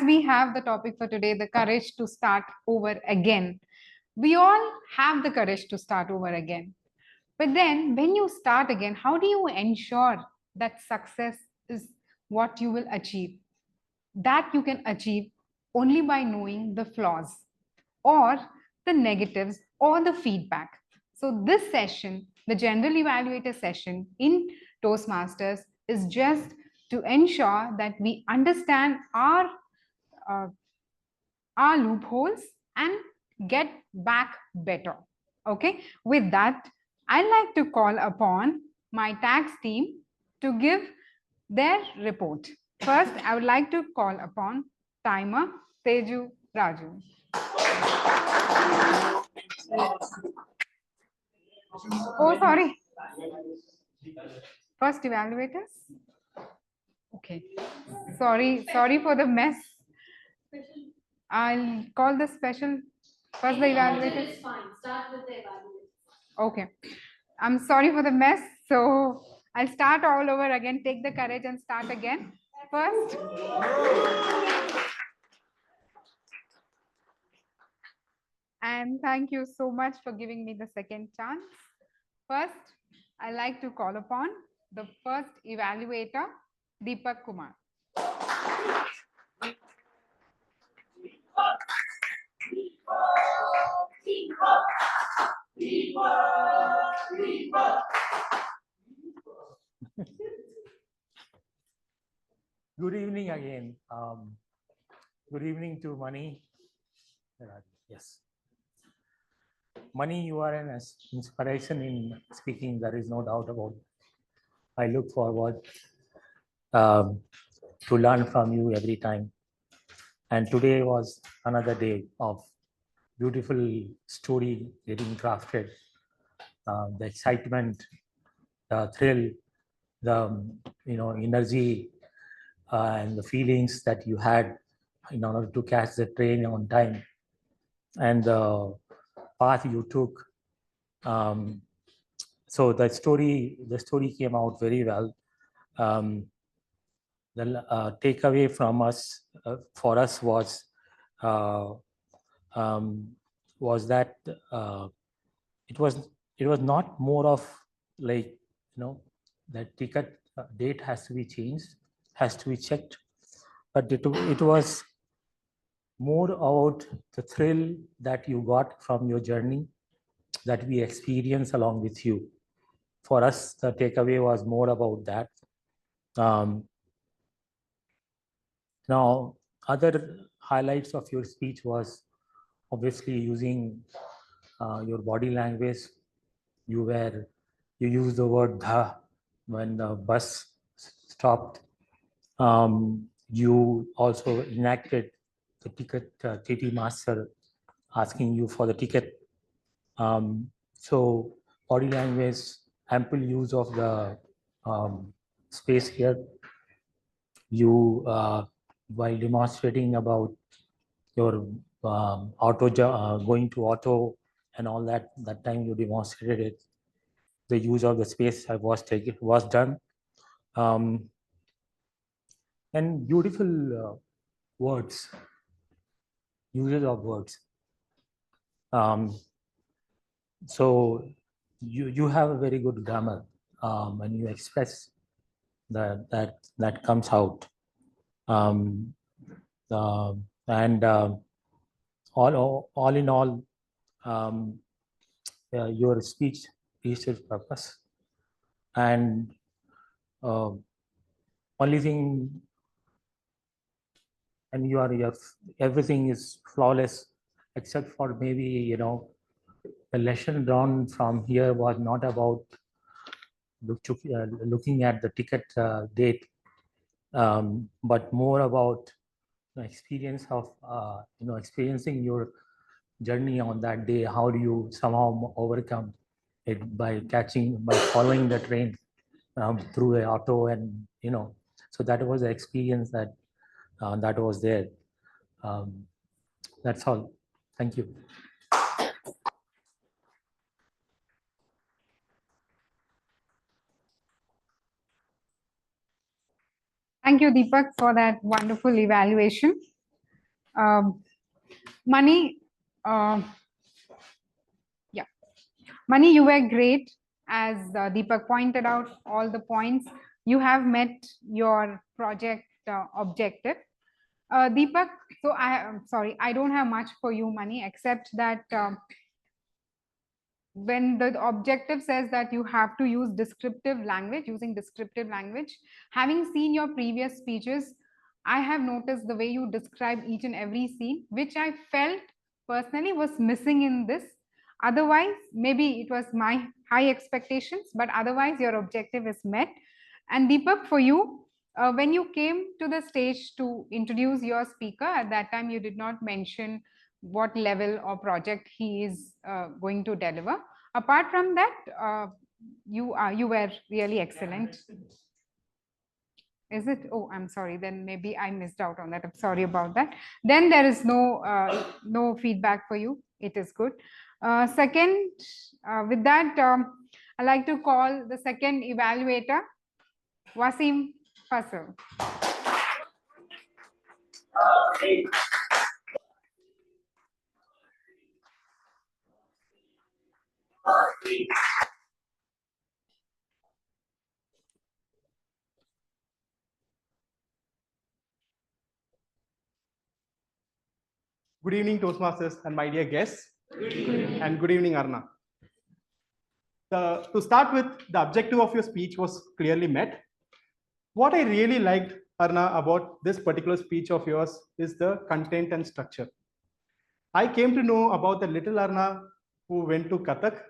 [SPEAKER 6] we have the topic for today, the courage to start over again. We all have the courage to start over again. But then when you start again, how do you ensure that success is what you will achieve? That you can achieve only by knowing the flaws or the negatives or the feedback. So this session, the general evaluator session in Toastmasters, is just to ensure that we understand our loopholes and get back better. Okay, with that, I'd like to call upon my tax team to give their report. First, I would like to call upon timer Teju Raju. Oh, sorry. First evaluators. Okay. Sorry for the mess. I'll call the special first the evaluators.
[SPEAKER 12] It's fine. Start with the evaluators.
[SPEAKER 6] Okay. I'm sorry for the mess. So I'll start all over again. Take the courage and start again. First. And thank you so much for giving me the second chance. First, I'd like to call upon the first evaluator, Deepak Kumar.
[SPEAKER 7] Good evening again. Good evening to Mani. Yes. Mani, you are an inspiration in speaking. There is no doubt about it. I look forward to learn from you every time. And today was another day of beautiful story getting crafted. The excitement, the thrill, the energy and the feelings that you had in order to catch the train on time, and the path you took. So the story came out very well. The takeaway from us for us was that it was not more of like, that ticket date has to be changed, has to be checked, but it was more about the thrill that you got from your journey that we experience along with you. For us, the takeaway was more about that. Now, other highlights of your speech was obviously using your body language. You used the word "dha" when the bus stopped. You also enacted the ticket, TT master asking you for the ticket. So body language, ample use of the space here. You, while demonstrating about your going to auto and all that time you demonstrated it. The use of the space was done. And beautiful words, uses of words. So you have a very good grammar when you express that comes out. And all in all, your speech reached its purpose. And only thing, and everything is flawless, except for maybe, the lesson drawn from here was not about looking at the ticket date, but more about the experience of, experiencing your journey on that day. How do you somehow overcome it by following the train through the auto, and so that was the experience that was there. That's all. Thank you.
[SPEAKER 6] Thank you, Deepak, for that wonderful evaluation. Mani, Mani, you were great. As Deepak pointed out, all the points, you have met your project objective. Deepak, so I'm sorry, I don't have much for you, Mani, except that when the objective says that you have to use descriptive language, having seen your previous speeches, I have noticed the way you describe each and every scene, which I felt personally was missing in this. Otherwise, maybe it was my high expectations, but otherwise your objective is met. And Deepak, for you, when you came to the stage to introduce your speaker, at that time you did not mention what level or project he is going to deliver. Apart from that, you were really excellent. Is it? Oh, I'm sorry. Then maybe I missed out on that. I'm sorry about that. Then there is no feedback for you. It is good. Second, with that, I'd like to call the second evaluator, Wasim Fasal.
[SPEAKER 14] Good evening, Toastmasters and my dear guests. Good evening. And good evening, Arna. To start with, the objective of your speech was clearly met. What I really liked, Arna, about this particular speech of yours is the content and structure. I came to know about the little Arna who went to Kathak.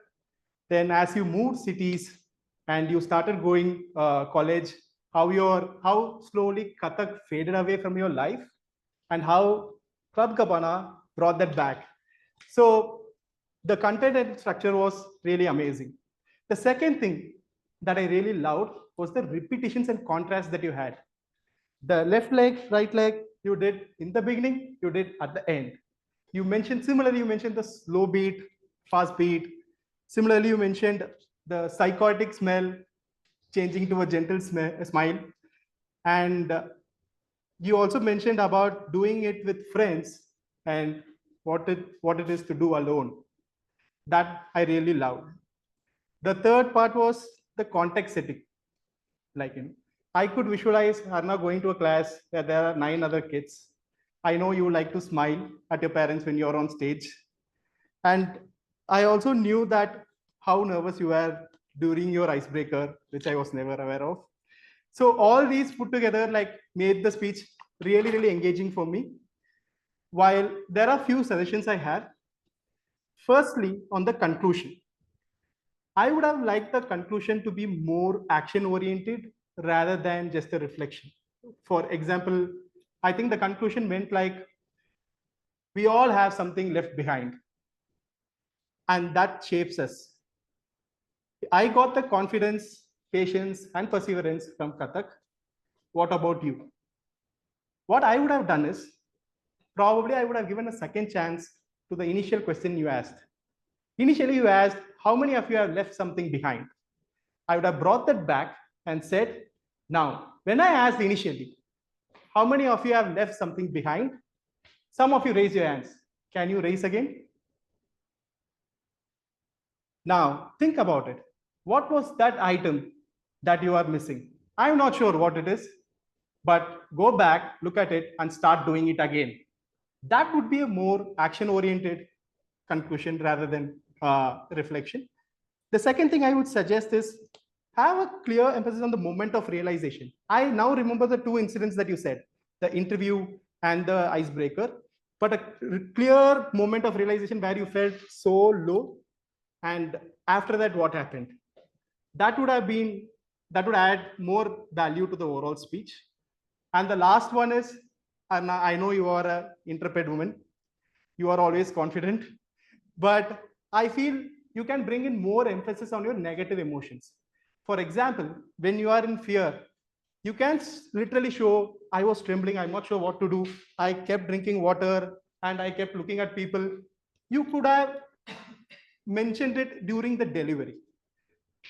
[SPEAKER 14] Then as you moved cities and you started going college, how slowly Kathak faded away from your life and how Club Cabana brought that back. So the content and structure was really amazing. The second thing that I really loved was the repetitions and contrasts that you had. The left leg, right leg, you did in the beginning, you did at the end. You mentioned, similarly, you mentioned the slow beat, fast beat. Similarly, you mentioned the psychotic smell changing to a gentle smile. And you also mentioned about doing it with friends and what it is to do alone. That I really loved. The third part was the context setting. Like, I could visualize Arna going to a class where there are 9 other kids. I know you like to smile at your parents when you're on stage. And I also knew that how nervous you were during your icebreaker, which I was never aware of. So all these put together like made the speech really, really engaging for me. While there are few suggestions I had. Firstly, on the conclusion, I would have liked the conclusion to be more action oriented rather than just a reflection. For example, I think the conclusion meant like we all have something left behind and that shapes us. I got the confidence, patience, and perseverance from Kathak. What about you? What I would have done is probably I would have given a second chance to the initial question you asked. Initially, you asked, how many of you have left something behind? I would have brought that back and said, now, when I asked initially, how many of you have left something behind? Some of you raise your hands. Can you raise again? Now, think about it. What was that item that you are missing? I'm not sure what it is, but go back, look at it, and start doing it again. That would be a more action-oriented conclusion rather than reflection. The second thing I would suggest is have a clear emphasis on the moment of realization. I now remember the 2 incidents that you said, the interview and the icebreaker, but a clear moment of realization where you felt so low. And after that, what happened? That would add more value to the overall speech. And the last one is, and I know you are an intrepid woman. You are always confident, but I feel you can bring in more emphasis on your negative emotions. For example, when you are in fear, you can literally show, I was trembling, I'm not sure what to do. I kept drinking water and I kept looking at people. You could have mentioned it during the delivery.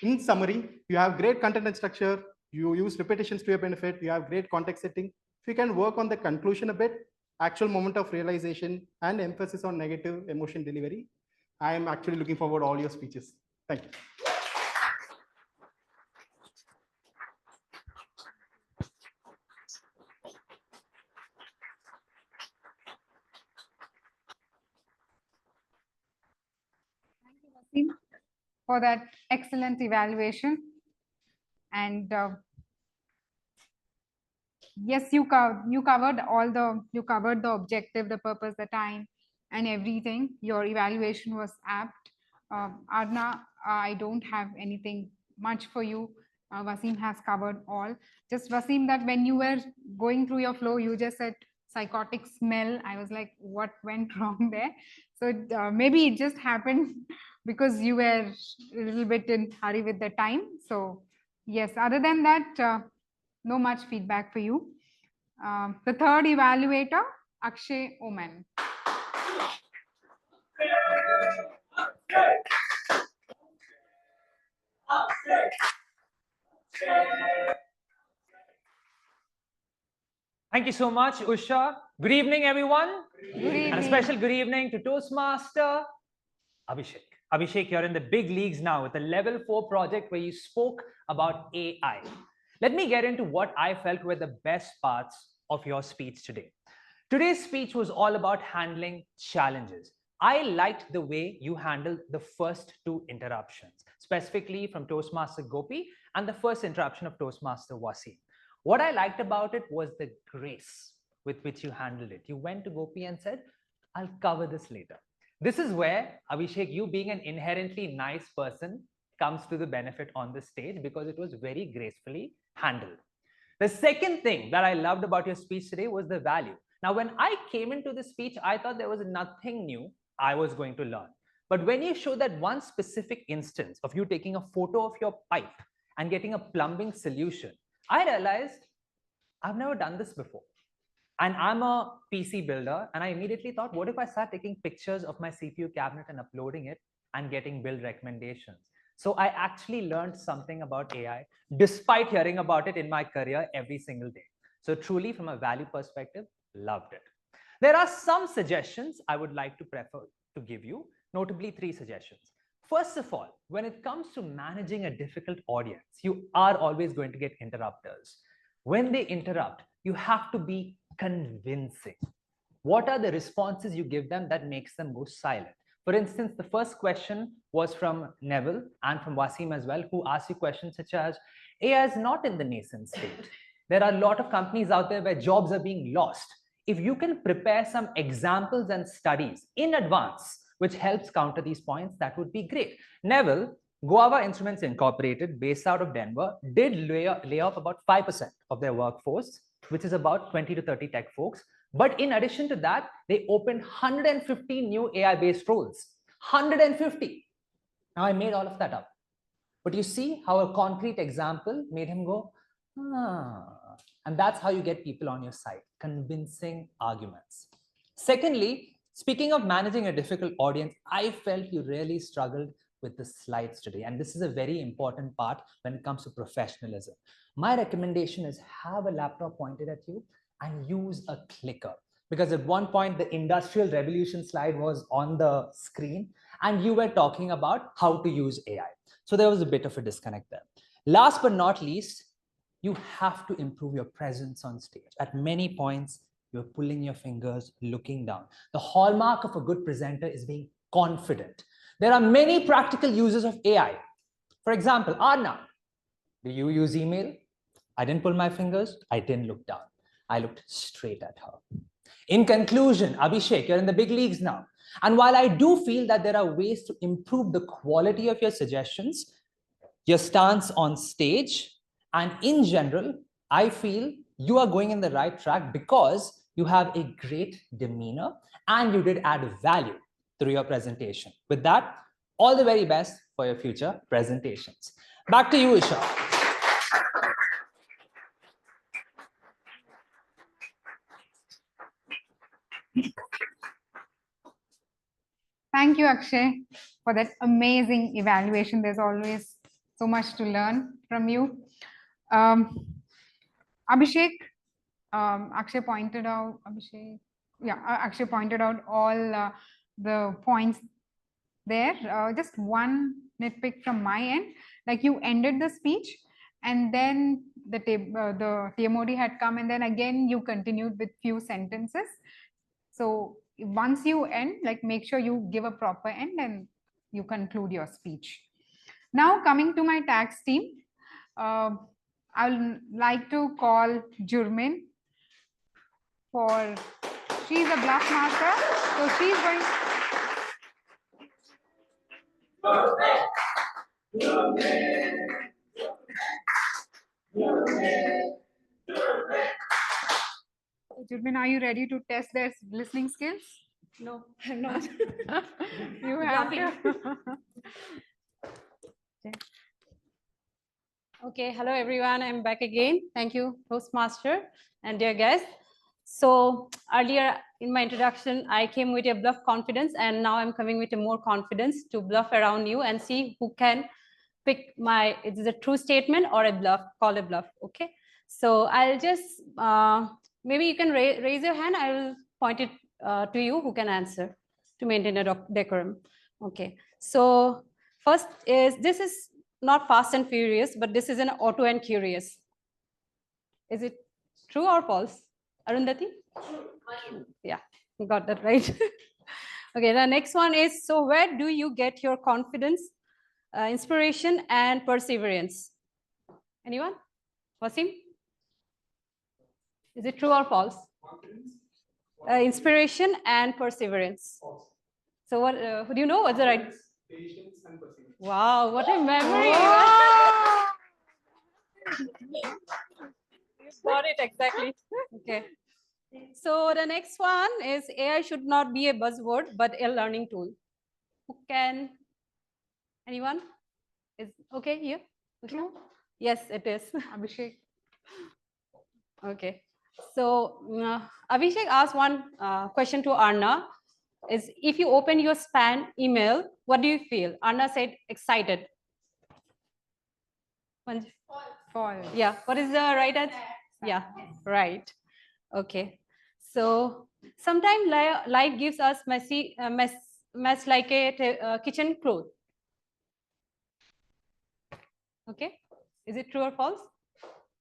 [SPEAKER 14] In summary, you have great content and structure, you use repetitions to your benefit, you have great context setting. If you can work on the conclusion a bit, actual moment of realization and emphasis on negative emotion delivery, I am actually looking forward to all your speeches. Thank you.
[SPEAKER 6] For that excellent evaluation. And yes, you covered the objective, the purpose, the time, and everything. Your evaluation was apt. Arna, I don't have anything much for you. Wasim has covered all. Just Wasim, that when you were going through your flow, you just said psychotic smell. I was like, what went wrong there? So maybe it just happened because you were a little bit in hurry with the time. So yes, other than that, no much feedback for you. The third evaluator, Akshay Oman.
[SPEAKER 11] Thank you so much, Usha. Good evening, everyone.
[SPEAKER 6] Good evening.
[SPEAKER 11] And a special good evening to Toastmaster Abhishek. Abhishek, you're in the big leagues now with the level 4 project where you spoke about AI. Let me get into what I felt were the best parts of your speech today. Today's speech was all about handling challenges. I liked the way you handled the first 2 interruptions, specifically from Toastmaster Gopi and the first interruption of Toastmaster Wasim. What I liked about it was the grace with which you handled it. You went to Gopi and said, I'll cover this later. This is where, Abhishek, you being an inherently nice person comes to the benefit on the stage because it was very gracefully handled. The second thing that I loved about your speech today was the value. Now, when I came into the speech, I thought there was nothing new I was going to learn. But when you show that one specific instance of you taking a photo of your pipe and getting a plumbing solution, I realized I've never done this before. And I'm a PC builder, and I immediately thought, what if I start taking pictures of my CPU cabinet and uploading it and getting build recommendations? So I actually learned something about AI despite hearing about it in my career every single day. So truly, from a value perspective, loved it. There are some suggestions I would like to prefer to give you, notably 3 suggestions. First of all, when it comes to managing a difficult audience, you are always going to get interrupters. When they interrupt, you have to be convincing. What are the responses you give them that makes them go silent? For instance, the first question was from Neville and from Wasim as well, who asked you questions such as, AI is not in the nascent state. There are a lot of companies out there where jobs are being lost. If you can prepare some examples and studies in advance, which helps counter these points, that would be great. Neville, Guava Instruments Incorporated, based out of Denver, did lay off about 5% of their workforce, which is about 20 to 30 tech folks. But in addition to that, they opened 150 new AI-based roles. 150. Now, I made all of that up. But you see how a concrete example made him go, ah. And that's how you get people on your side, convincing arguments. Secondly, speaking of managing a difficult audience, I felt you really struggled with the slides today. And this is a very important part when it comes to professionalism. My recommendation is have a laptop pointed at you and use a clicker. Because at one point, the Industrial Revolution slide was on the screen and you were talking about how to use AI. So there was a bit of a disconnect there. Last but not least, you have to improve your presence on stage. At many points, you're pulling your fingers, looking down. The hallmark of a good presenter is being confident. There are many practical uses of AI. For example, Arna, do you use email? I didn't pull my fingers. I didn't look down. I looked straight at her. In conclusion, Abhishek, you're in the big leagues now. And while I do feel that there are ways to improve the quality of your suggestions, your stance on stage, and in general, I feel you are going in the right track because you have a great demeanor and you did add value through your presentation. With that, all the very best for your future presentations. Back to you, Isha.
[SPEAKER 6] Thank you, Akshay, for that amazing evaluation. There's always so much to learn from you. Abhishek, Akshay pointed out, Akshay pointed out all the points there. Just one nitpick from my end, like you ended the speech and then the TMOD had come and then again you continued with few sentences. So once you end, like make sure you give a proper end and you conclude your speech. Now coming to my tax team, I would like to call Jurmin for, she's a bluff master, so she's going. Jurmin, are you ready to test their listening skills?
[SPEAKER 10] No, I'm not.
[SPEAKER 6] You have to.
[SPEAKER 10] Okay, hello everyone. I'm back again. Thank you, Toastmaster and dear guests. So earlier in my introduction, I came with a bluff confidence, and now I'm coming with a more confidence to bluff around you and see who can pick my, is it a true statement or a bluff, call a bluff, okay? So I'll just, maybe you can raise your hand. I will point it to you who can answer to maintain a decorum. Okay, so first is, this is not Fast and Furious, but this is an Auto and Curious. Is it true or false? Arundhati? True. Yeah, got that right. Okay, the next one is, so where do you get your confidence, inspiration, and perseverance? Anyone? Wasim? Is it true or false? Inspiration and perseverance. False. So what, who do you know? What's the right?
[SPEAKER 17] Patience and perseverance.
[SPEAKER 10] Wow, what a memory.
[SPEAKER 6] Wow.
[SPEAKER 10] You got it exactly. Okay. So the next one is, AI should not be a buzzword, but a learning tool. Who can? Anyone? Is okay here? True. Yes, it is.
[SPEAKER 6] Abhishek.
[SPEAKER 10] Okay. So Abhishek asked one question to Arna. Is if you open your spam email, what do you feel? Arna said excited.
[SPEAKER 6] False.
[SPEAKER 10] Yeah. What is the right answer? Yeah. Right. Okay. So sometimes life gives us mess like a kitchen cloth. Okay. Is it true or false?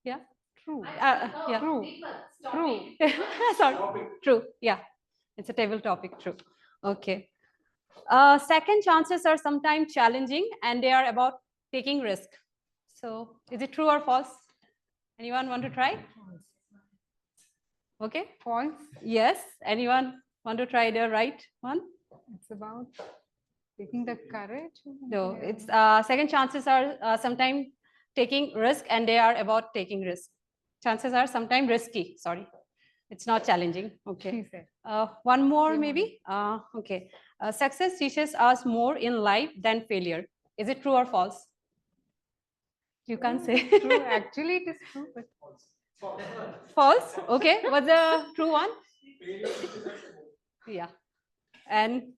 [SPEAKER 10] Yeah.
[SPEAKER 6] True.
[SPEAKER 10] Yeah.
[SPEAKER 6] True. True.
[SPEAKER 10] Sorry. True. Yeah. It's a table topic. True. Okay. Second chances are sometimes challenging and they are about taking risk. So is it true or false? Anyone want to try? Okay.
[SPEAKER 6] False.
[SPEAKER 10] Yes. Anyone want to try the right one?
[SPEAKER 6] It's about taking the courage.
[SPEAKER 10] No. It's second chances are sometimes taking risk and they are about taking risk. Chances are sometimes risky. Sorry. It's not challenging. Okay. One more maybe. Okay. Success teaches us more in life than failure. Is it true or false? You can't say.
[SPEAKER 6] True. Actually, it is true, but
[SPEAKER 10] False. Okay. What's the true one? Yeah. And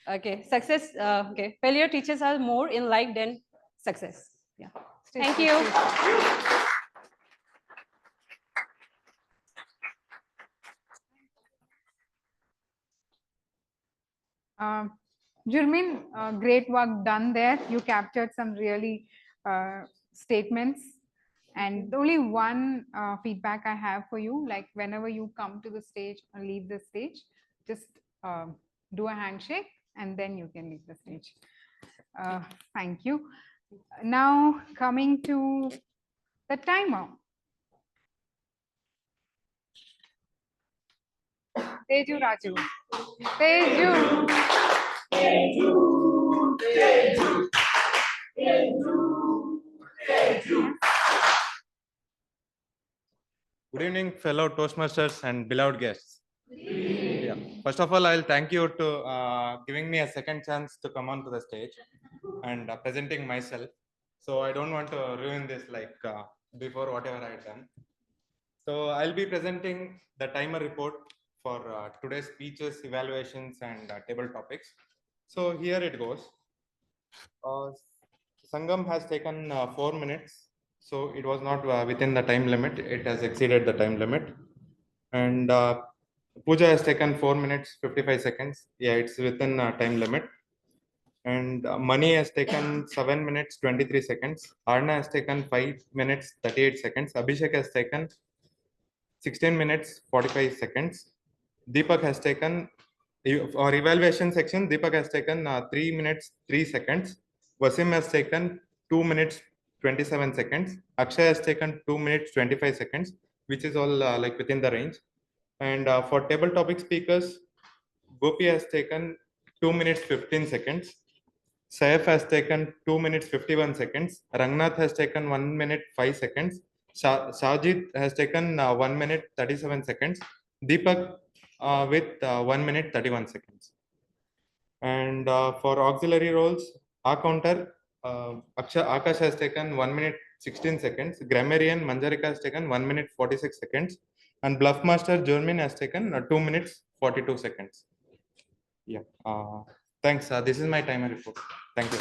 [SPEAKER 10] okay, success. Okay, failure teaches us more in life than success. Yeah. Thank you.
[SPEAKER 6] Jurmin, great work done there. You captured some really statements. And only one feedback I have for you, like whenever you come to the stage or leave the stage, just do a handshake and then you can leave the stage. Thank you. Now coming to the timer. Teju Raju. Teju.
[SPEAKER 9] Good evening, fellow Toastmasters and beloved guests. Yeah. First of all, I'll thank you to giving me a second chance to come onto the stage and presenting myself. So I don't want to ruin this like before whatever I had done. So I'll be presenting the timer report for today's speeches, evaluations, and table topics. So here it goes. Sangam has taken 4 minutes. So it was not within the time limit. It has exceeded the time limit. And Pooja has taken 4 minutes, 55 seconds. Yeah, it's within time limit. And Mani has taken 7 minutes, 23 seconds. Arna has taken 5 minutes, 38 seconds. Abhishek has taken 16 minutes, 45 seconds. Deepak has taken, for evaluation section, Deepak has taken 3 minutes, 3 seconds. Wasim has taken 2 minutes, 27 seconds. Akshay has taken 2 minutes, 25 seconds, which is all like within the range. And for table topic speakers, Gopi has taken 2 minutes, 15 seconds. Saif has taken 2 minutes, 51 seconds. Rangnath has taken 1 minute, 5 seconds. Sajid has taken 1 minute, 37 seconds. Deepak with 1 minute, 31 seconds. And for auxiliary roles, our counter, Akash has taken 1 minute, 16 seconds. Grammarian, Manjarika has taken 1 minute, 46 seconds. And Bluff Master, Jurmin has taken 2 minutes, 42 seconds. Yeah. Thanks. This is my timer report. Thank you.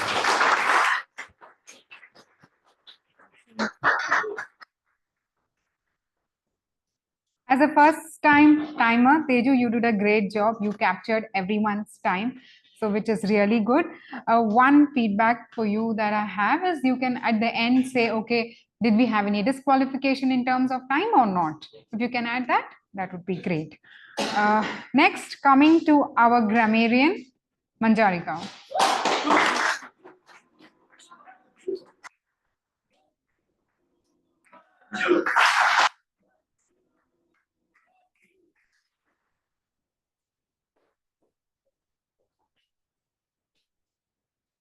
[SPEAKER 6] As a first time timer, Teju, you did a great job. You captured everyone's time, so which is really good. One feedback for you that I have is you can at the end say, okay, did we have any disqualification in terms of time or not? If you can add that, that would be great. Next, coming to our grammarian, Manjarika.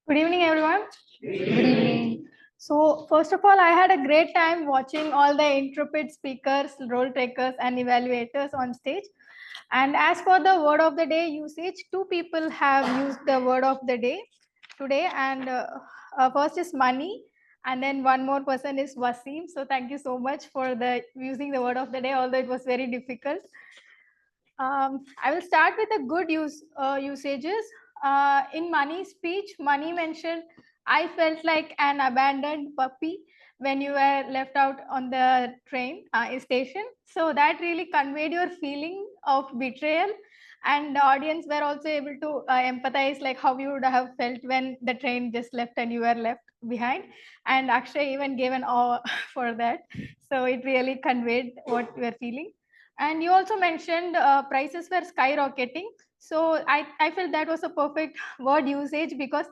[SPEAKER 8] Good evening, everyone.
[SPEAKER 6] Good evening.
[SPEAKER 8] So first of all, I had a great time watching all the intrepid speakers, role takers, and evaluators on stage. And as for the word of the day usage, two people have used the word of the day today. And first is money. And then one more person is Wasim. So thank you so much for the using the word of the day, although it was very difficult. I will start with the good usages. In Mani's speech, Mani mentioned, I felt like an abandoned puppy when you were left out on the train station. So that really conveyed your feeling of betrayal. And the audience were also able to empathize like how you would have felt when the train just left and you were left behind. And Akshay even gave an awe for that. So it really conveyed what you were feeling. And you also mentioned prices were skyrocketing. So I felt that was a perfect word usage because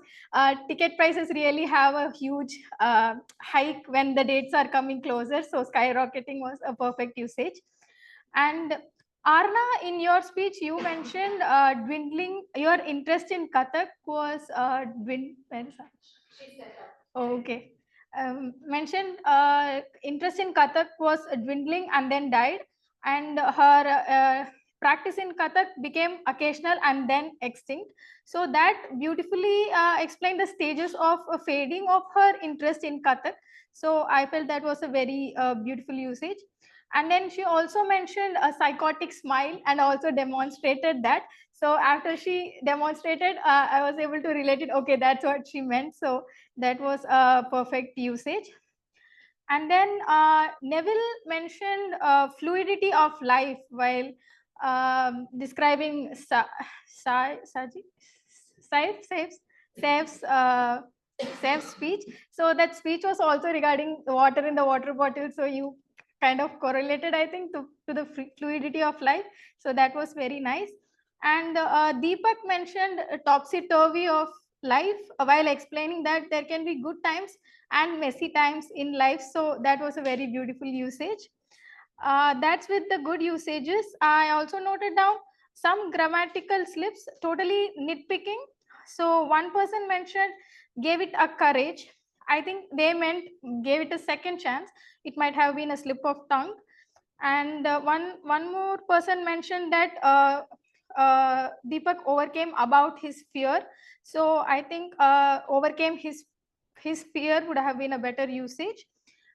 [SPEAKER 8] ticket prices really have a huge hike when the dates are coming closer. So skyrocketing was a perfect usage. And Arna, in your speech, you mentioned dwindling, your interest in Kathak was okay. Mentioned interest in Kathak was dwindling and then died, and her practice in Kathak became occasional and then extinct. So that beautifully explained the stages of fading of her interest in Kathak. So I felt that was a very beautiful usage. And then she also mentioned a psychotic smile and also demonstrated that. So after she demonstrated, I was able to relate it. Okay, that's what she meant. So that was a perfect usage. And then Neville mentioned fluidity of life while describing Saif's speech. So that speech was also regarding the water in the water bottle. So you kind of correlated, I think, to the fluidity of life. So that was very nice. And Deepak mentioned topsy-turvy of life while explaining that there can be good times and messy times in life. So that was a very beautiful usage. That's with the good usages. I also noted down some grammatical slips, totally nitpicking. So one person mentioned gave it a courage. I think they meant gave it a second chance. It might have been a slip of tongue. And one more person mentioned that Deepak overcame about his fear. So I think overcame his fear would have been a better usage.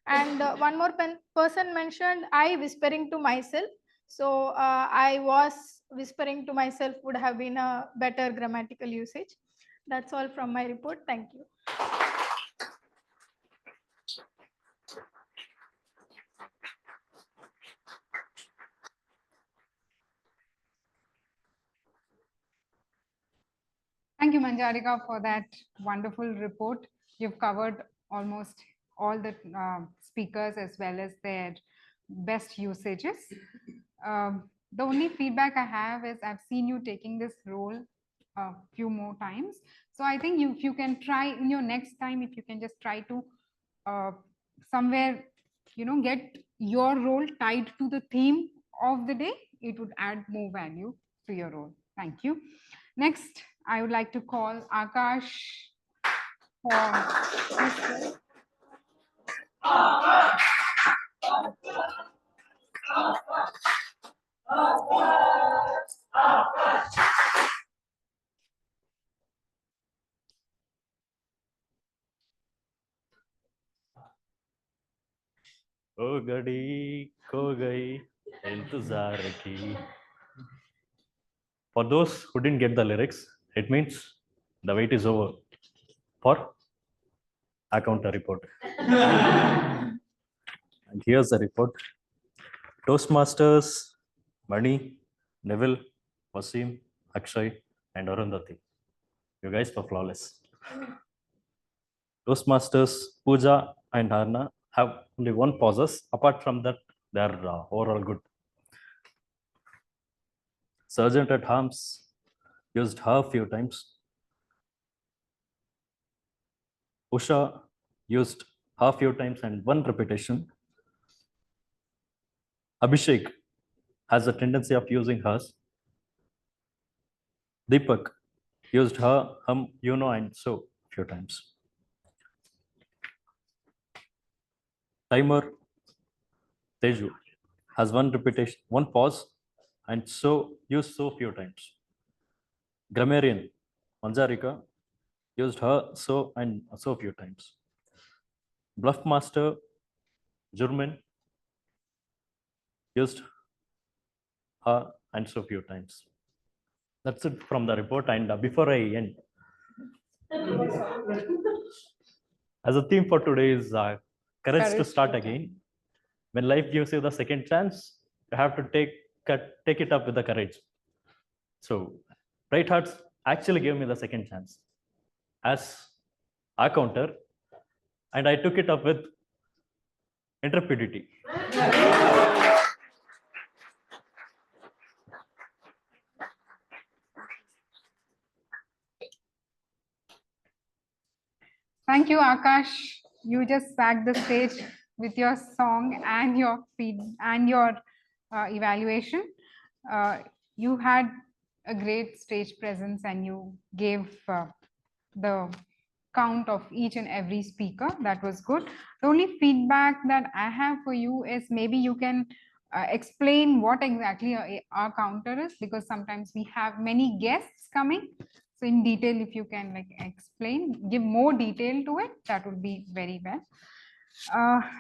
[SPEAKER 8] And one more person mentioned I whispering to myself. So I was whispering to myself would have been a better grammatical usage. That's all from my report. Thank you.
[SPEAKER 6] Thank you, Manjarika, for that wonderful report. You've covered almost all the speakers as well as their best usages. The only feedback I have is I've seen you taking this role a few more times. So I think if you can try in your next time, if you can just try to somewhere, get your role tied to the theme of the day, it would add more value to your role. Thank you. Next, I would like to call Akash for
[SPEAKER 3] ओ घड़ी खो गई इंतजार की. For those who didn't get the lyrics, it means the wait is over for account report. And here's the report. Toastmasters, Mani, Neville, Wasim, Akshay, and Arundhati. You guys were flawless. Toastmasters, Pooja and Arna have only one pauses. Apart from that, they are overall good. Sergeant at Arms used her few times. Usha used her few times and one repetition. Abhishek has a tendency of using hers. Deepak used her, you know, and so few times. Timer Teju has one repetition, one pause, and so used so few times. Grammarian Manjarika used her, so, and so few times. Bluff Master Jurman used her answer a few times. That's it from the report. And before I end, as a theme for today is courage to start again. When life gives you the second chance, you have to take it up with the courage. So Bright Hearts actually gave me the second chance as a counter, and I took it up with intrepidity.
[SPEAKER 6] Thank you, Akash. You just sacked the stage with your song and your feed and your evaluation. You had a great stage presence and you gave the count of each and every speaker. That was good. The only feedback that I have for you is maybe you can explain what exactly our counter is, because sometimes we have many guests coming. So in detail, if you can like explain, give more detail to it, that would be very well.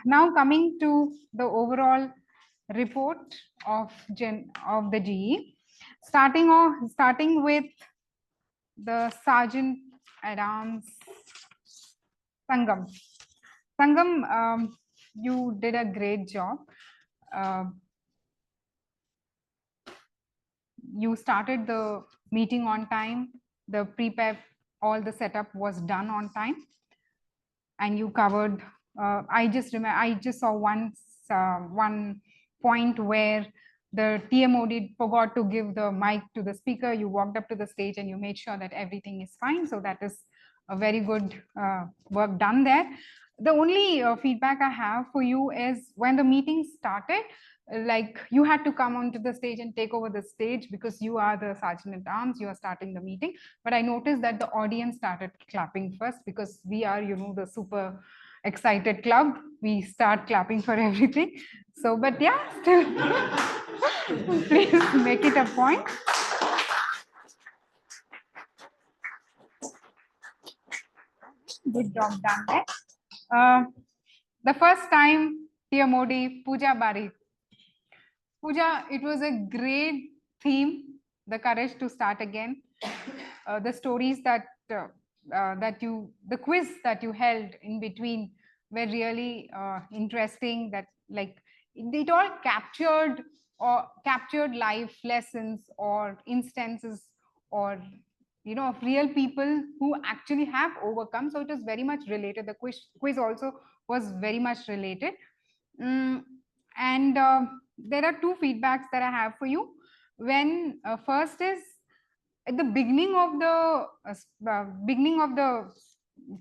[SPEAKER 6] Now coming to the overall report of the GE, starting with the Sergeant at Arms Sangam. Sangam, you did a great job. You started the meeting on time. The prepare, all the setup was done on time, and you covered. I just saw one point where the TMOD forgot to give the mic to the speaker. You walked up to the stage and you made sure that everything is fine. So that is a very good work done there. The only feedback I have for you is when the meeting started, like you had to come onto the stage and take over the stage because you are the Sergeant at Arms, you are starting the meeting. But I noticed that the audience started clapping first because we are, you know, the super excited club. We start clapping for everything. So, but yeah, still, please make it a point. Good job done there. The first time, TMOD, Pooja Bari. Pooja, it was a great theme, the courage to start again. The stories that the quiz that you held in between were really interesting. That like it all captured life lessons or instances or of real people who actually have overcome. So it is very much related. The quiz also was very much related. And there are two feedbacks that I have for you. When first is at the beginning of the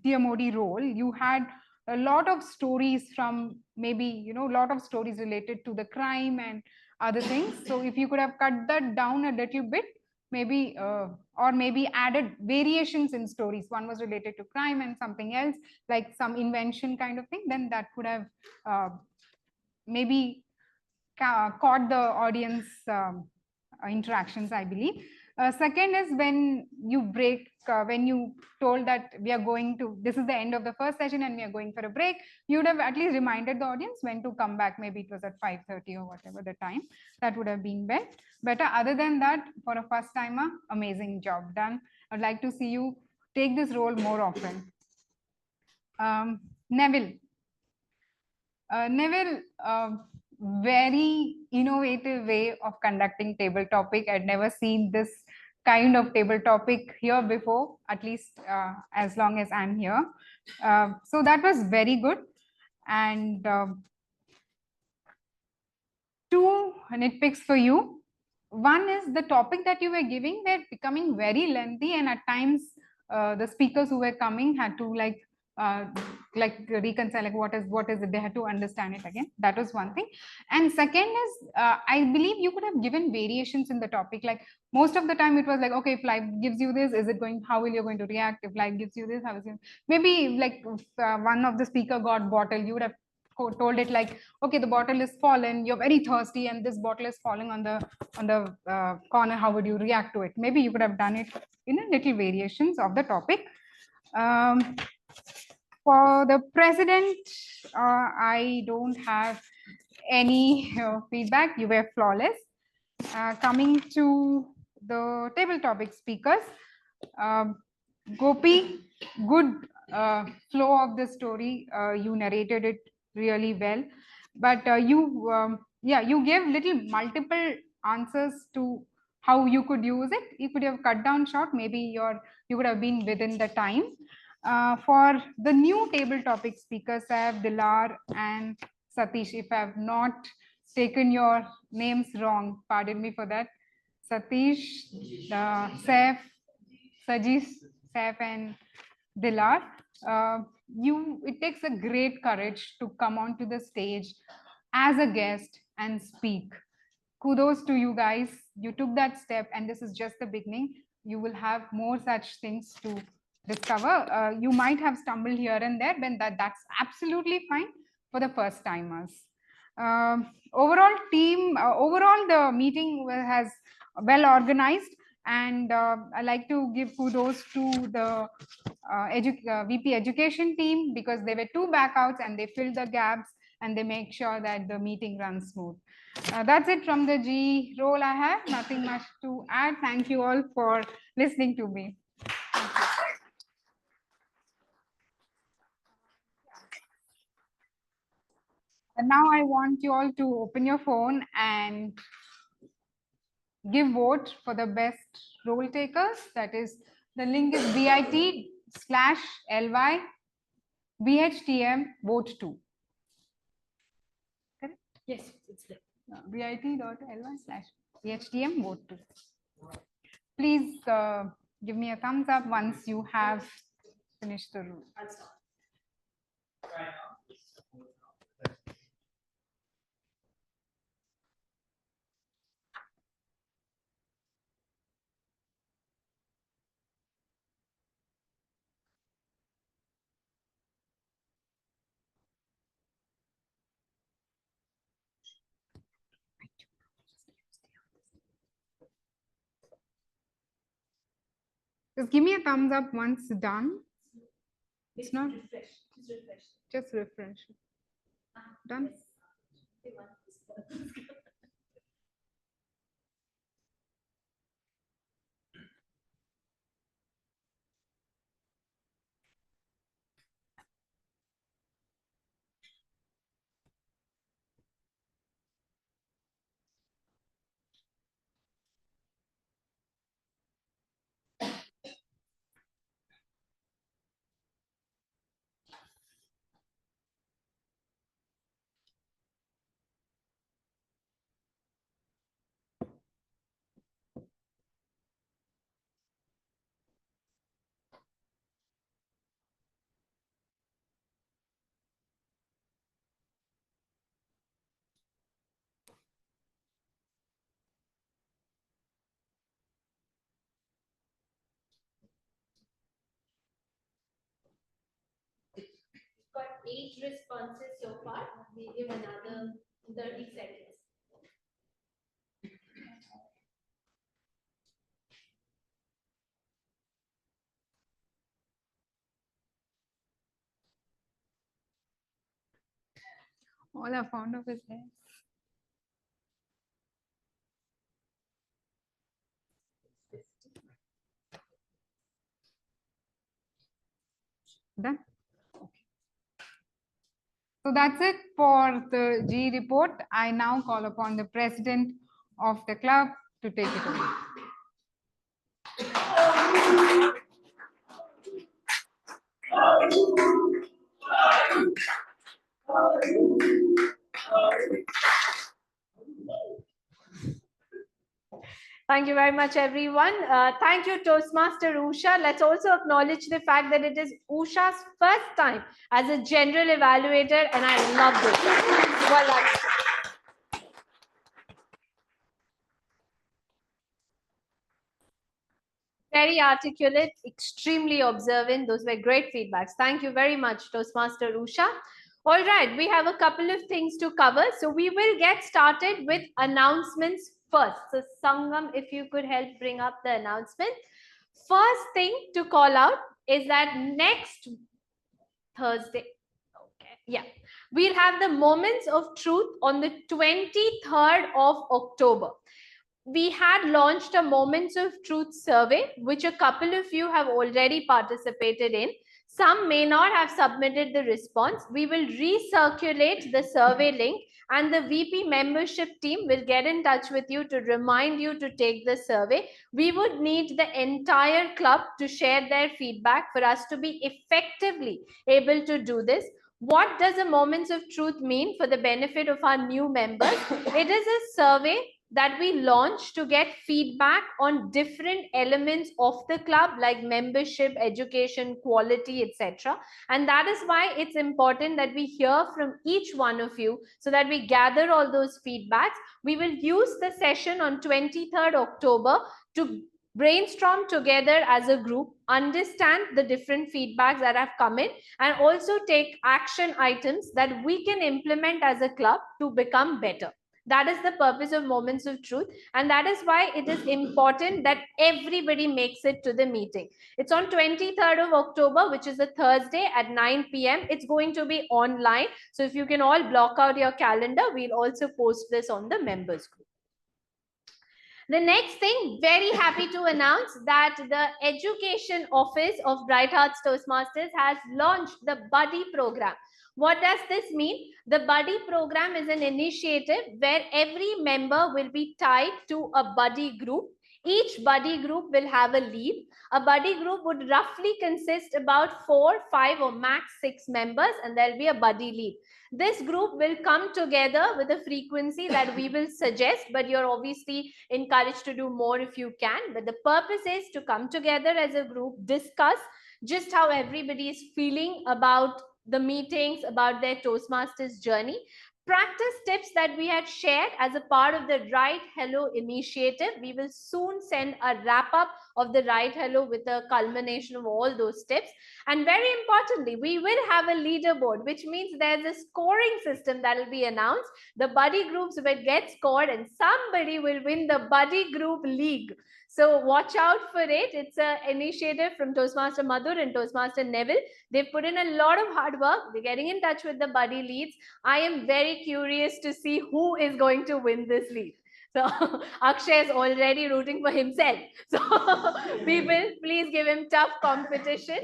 [SPEAKER 6] TMOD role, you had a lot of stories from maybe a lot of stories related to the crime and other things. So if you could have cut that down a little bit, maybe or maybe added variations in stories. One was related to crime and something else, like some invention kind of thing, then that could have maybe caught the audience interactions, I believe. Second is when you break, when you told that we are going to, this is the end of the first session and we are going for a break, you would have at least reminded the audience when to come back. Maybe it was at 5:30 or whatever the time. That would have been better. Other than that, for a first timer, amazing job done. I'd like to see you take this role more often. Neville. Neville, very innovative way of conducting table topic. I'd never seen this kind of table topic here before, at least as long as I'm here. So that was very good. And two nitpicks for you. One is the topic that you were giving were becoming very lengthy, and at times the speakers who were coming had to like reconcile, like what is it, they had to understand it again. That was one thing. And second is I believe you could have given variations in the topic. Like most of the time it was like, okay, if life gives you this, is it going, how will you going to react? If life gives you this, how is it? Maybe like one of the speaker got bottle, you would have told it like, okay, the bottle is fallen, you're very thirsty and this bottle is falling on the corner, how would you react to it? Maybe you could have done it in a little variations of the topic. For the president, I don't have any feedback. You were flawless. Coming to the table topic speakers, Gopi, good flow of the story. You narrated it really well, but you gave little multiple answers to how you could use it. You could have cut down short. Maybe you could have been within the time. For the new table topic speakers, I have Dilar and Satish. If I have not taken your names wrong, pardon me for that. Satish, Saif, Sajis, Saif, and Dilar. It takes a great courage to come onto the stage as a guest and speak. Kudos to you guys. You took that step, and this is just the beginning. You will have more such things to discover. You might have stumbled here and there, but that's absolutely fine for the first timers. Overall the meeting has well organized, and I like to give kudos to the VP education team, because there were 2 backouts and they filled the gaps and they make sure that the meeting runs smooth. That's it from the G role I have. Nothing much to add. Thank you all for listening to me. And now I want you all to open your phone and give vote for the best role takers. That is, the link is bit/ly BHTM vote 2. Correct?
[SPEAKER 10] Yes, it's there.
[SPEAKER 6] bit.ly/BHTM vote 2. Please give me a thumbs up once you have finished the rule. Just give me a thumbs up once done. It's not. Just refresh. Done.
[SPEAKER 12] Got 8 responses so far. We give another 30 seconds.
[SPEAKER 6] All are fond of his hair. Done. So that's it for the G report. I now call upon the president of the club to take it away.
[SPEAKER 2] Thank you very much, everyone. Thank you, Toastmaster Usha. Let's also acknowledge the fact that it is Usha's first time as a general evaluator, and I love this. Well done. Very articulate, extremely observant. Those were great feedbacks. Thank you very much, Toastmaster Usha. All right, we have a couple of things to cover. So we will get started with announcements first. So Sangam, if you could help bring up the announcement. First thing to call out is that next Thursday. Okay, yeah. We'll have the Moments of Truth on the 23rd of October. We had launched a Moments of Truth survey, which a couple of you have already participated in. Some may not have submitted the response. We will recirculate the survey link, and the VP membership team will get in touch with you to remind you to take the survey. We would need the entire club to share their feedback for us to be effectively able to do this. What does a Moments of Truth mean for the benefit of our new members? It is a survey that we launch to get feedback on different elements of the club, like membership, education, quality, etc. And that is why it's important that we hear from each one of you so that we gather all those feedbacks. We will use the session on 23rd October to brainstorm together as a group, understand the different feedbacks that have come in, and also take action items that we can implement as a club to become better. That is the purpose of Moments of Truth, and that is why it is important that everybody makes it to the meeting. It's on 23rd of October, which is a Thursday at 9 p.m. It's going to be online, so if you can all block out your calendar, we'll also post this on the members group. The next thing, very happy to announce that the education office of Bright Hearts Toastmasters has launched the Buddy program. What does this mean? The Buddy program is an initiative where every member will be tied to a buddy group. Each buddy group will have a lead. A buddy group would roughly consist about 4, 5 or max 6 members, and there'll be a buddy lead. This group will come together with a frequency that we will suggest, but you're obviously encouraged to do more if you can. But the purpose is to come together as a group, discuss just how everybody is feeling about the meetings, about their Toastmasters journey, practice tips that we had shared as a part of the Write Hello initiative. We will soon send a wrap up of the Write Hello with a culmination of all those tips. And very importantly, we will have a leaderboard, which means there's a scoring system that will be announced. The buddy groups will get scored and somebody will win the buddy group league. So watch out for it. It's an initiative from Toastmaster Madhur and Toastmaster Neville. They've put in a lot of hard work. They're getting in touch with the buddy leads. I am very curious to see who is going to win this league. So Akshay is already rooting for himself. So people, please give him tough competition.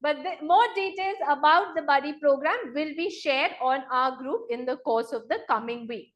[SPEAKER 2] But more details about the buddy program will be shared on our group in the course of the coming week.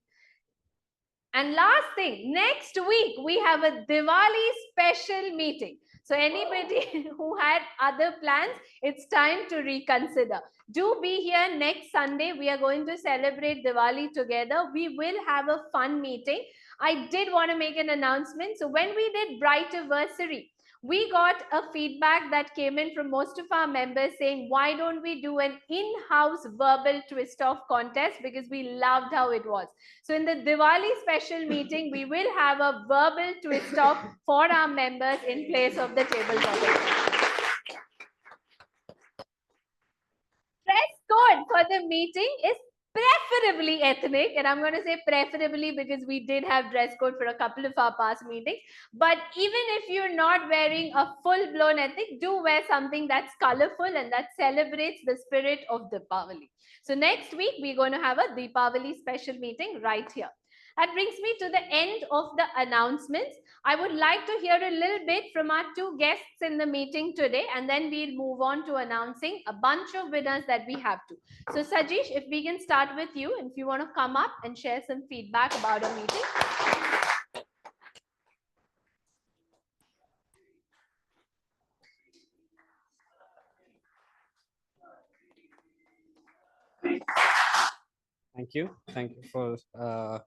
[SPEAKER 2] And last thing, next week, we have a Diwali special meeting. So anybody who had other plans, it's time to reconsider. Do be here next Sunday. We are going to celebrate Diwali together. We will have a fun meeting. I did want to make an announcement. So when we did Brightiversary, we got a feedback that came in from most of our members saying, why don't we do an in-house verbal twist-off contest, because we loved how it was. So in the Diwali special meeting, we will have a verbal twist-off for our members in place of the tabletop. Dress code for the meeting is preferably ethnic, and I'm going to say preferably because we did have dress code for a couple of our past meetings. But even if you're not wearing a full-blown ethnic, do wear something that's colorful and that celebrates the spirit of Deepavali. So next week, we're going to have a Deepavali special meeting right here. That brings me to the end of the announcements. I would like to hear a little bit from our two guests in the meeting today, and then we'll move on to announcing a bunch of winners that we have to. So Sajish, if we can start with you, and if you want to come up and share some feedback about our meeting.
[SPEAKER 4] Thank you. Thank you for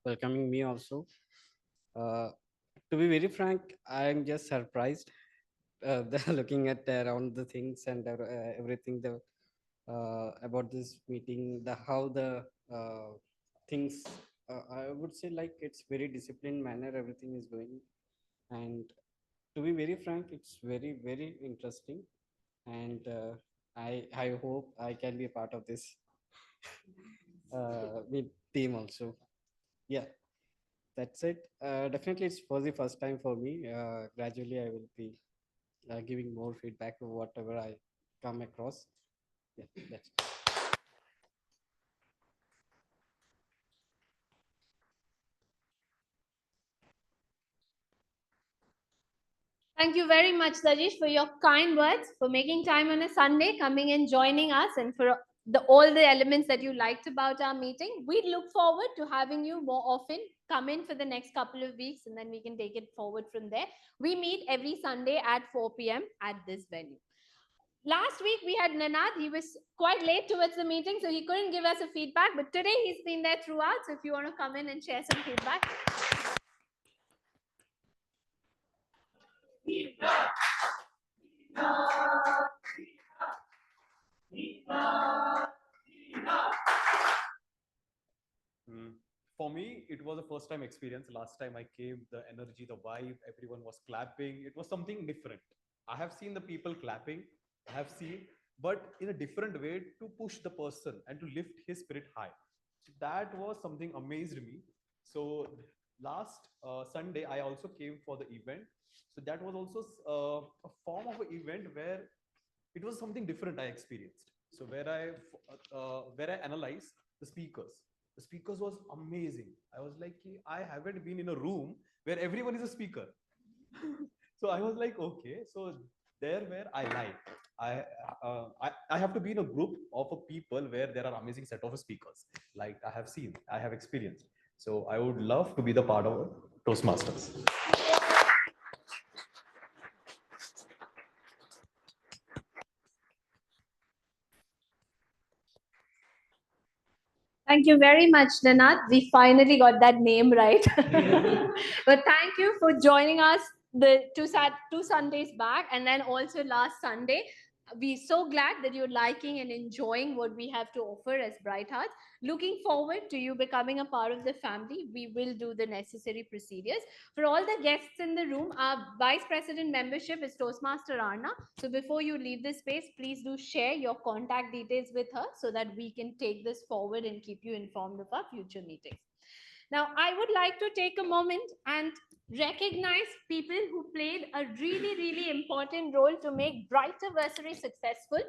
[SPEAKER 4] welcoming me also. To be very frank, I'm just surprised looking at around the things and everything about this meeting, how the things, I would say like it's very disciplined manner, everything is going. And to be very frank, it's very, very interesting. And I hope I can be a part of this with team also. Yeah, that's it. Definitely it's for the first time for me. Gradually I will be giving more feedback of whatever I come across. Yeah, that's
[SPEAKER 2] Thank you very much, Sajish, for your kind words, for making time on a Sunday, coming and joining us, and for all the elements that you liked about our meeting. We look forward to having you more often. Come in for the next couple of weeks, and then we can take it forward from there. We meet every Sunday at 4 p.m. at this venue. Last week we had Nanad. He was quite late towards the meeting, so he couldn't give us a feedback. But today he's been there throughout. So if you want to come in and share some feedback.
[SPEAKER 1] For me, it was a first time experience. Last time I came, the energy, the vibe, everyone was clapping. It was something different. I have seen the people clapping, I have seen, but in a different way to push the person and to lift his spirit high. So that was something amazed me. So last Sunday, I also came for the event. So that was also a form of an event where it was something different I experienced. So where I analyzed the speakers. The speakers was amazing. I was like, I haven't been in a room where everyone is a speaker. So I was like, okay, so there where I like. I have to be in a group of a people where there are amazing set of speakers. Like I have seen, I have experienced. So I would love to be the part of Toastmasters.
[SPEAKER 2] Thank you very much, Nanad. We finally got that name right. But thank you for joining us the two Sundays back, and then also last Sunday. We're so glad that you're liking and enjoying what we have to offer as Bright Hearts. Looking forward to you becoming a part of the family. We will do the necessary procedures. For all the guests in the room, our Vice President membership is Toastmaster Arna. So before you leave this space, please do share your contact details with her so that we can take this forward and keep you informed of our future meetings. Now, I would like to take a moment and recognize people who played a really, really important role to make Brighterversary successful.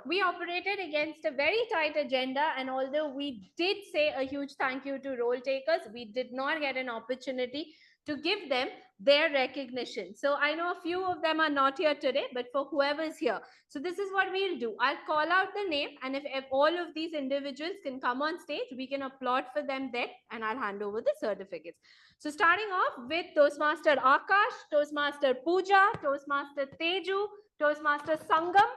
[SPEAKER 2] We operated against a very tight agenda, and although we did say a huge thank you to role takers, we did not get an opportunity to give them their recognition. So I know a few of them are not here today, but for whoever is here. So this is what we'll do. I'll call out the name, and if all of these individuals can come on stage, we can applaud for them then, and I'll hand over the certificates. So starting off with Toastmaster Akash, Toastmaster Pooja, Toastmaster Teju, Toastmaster Sangam,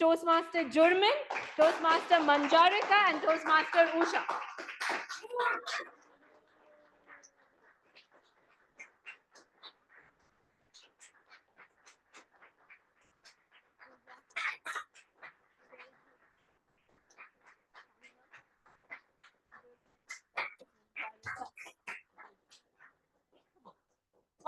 [SPEAKER 2] Toastmaster Jurman, Toastmaster Manjarika, and Toastmaster Usha.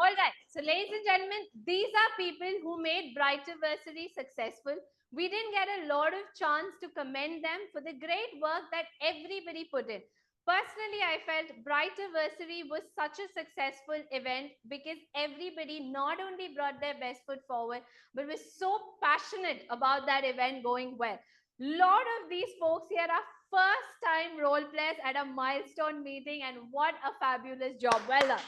[SPEAKER 2] All right. So, ladies and gentlemen, these are people who made Brighterversary successful. We didn't get a lot of chance to commend them for the great work that everybody put in. Personally, I felt Brighterversary was such a successful event because everybody not only brought their best foot forward, but was so passionate about that event going well. Lot of these folks here are first time role players at a milestone meeting, and what a fabulous job. Well done.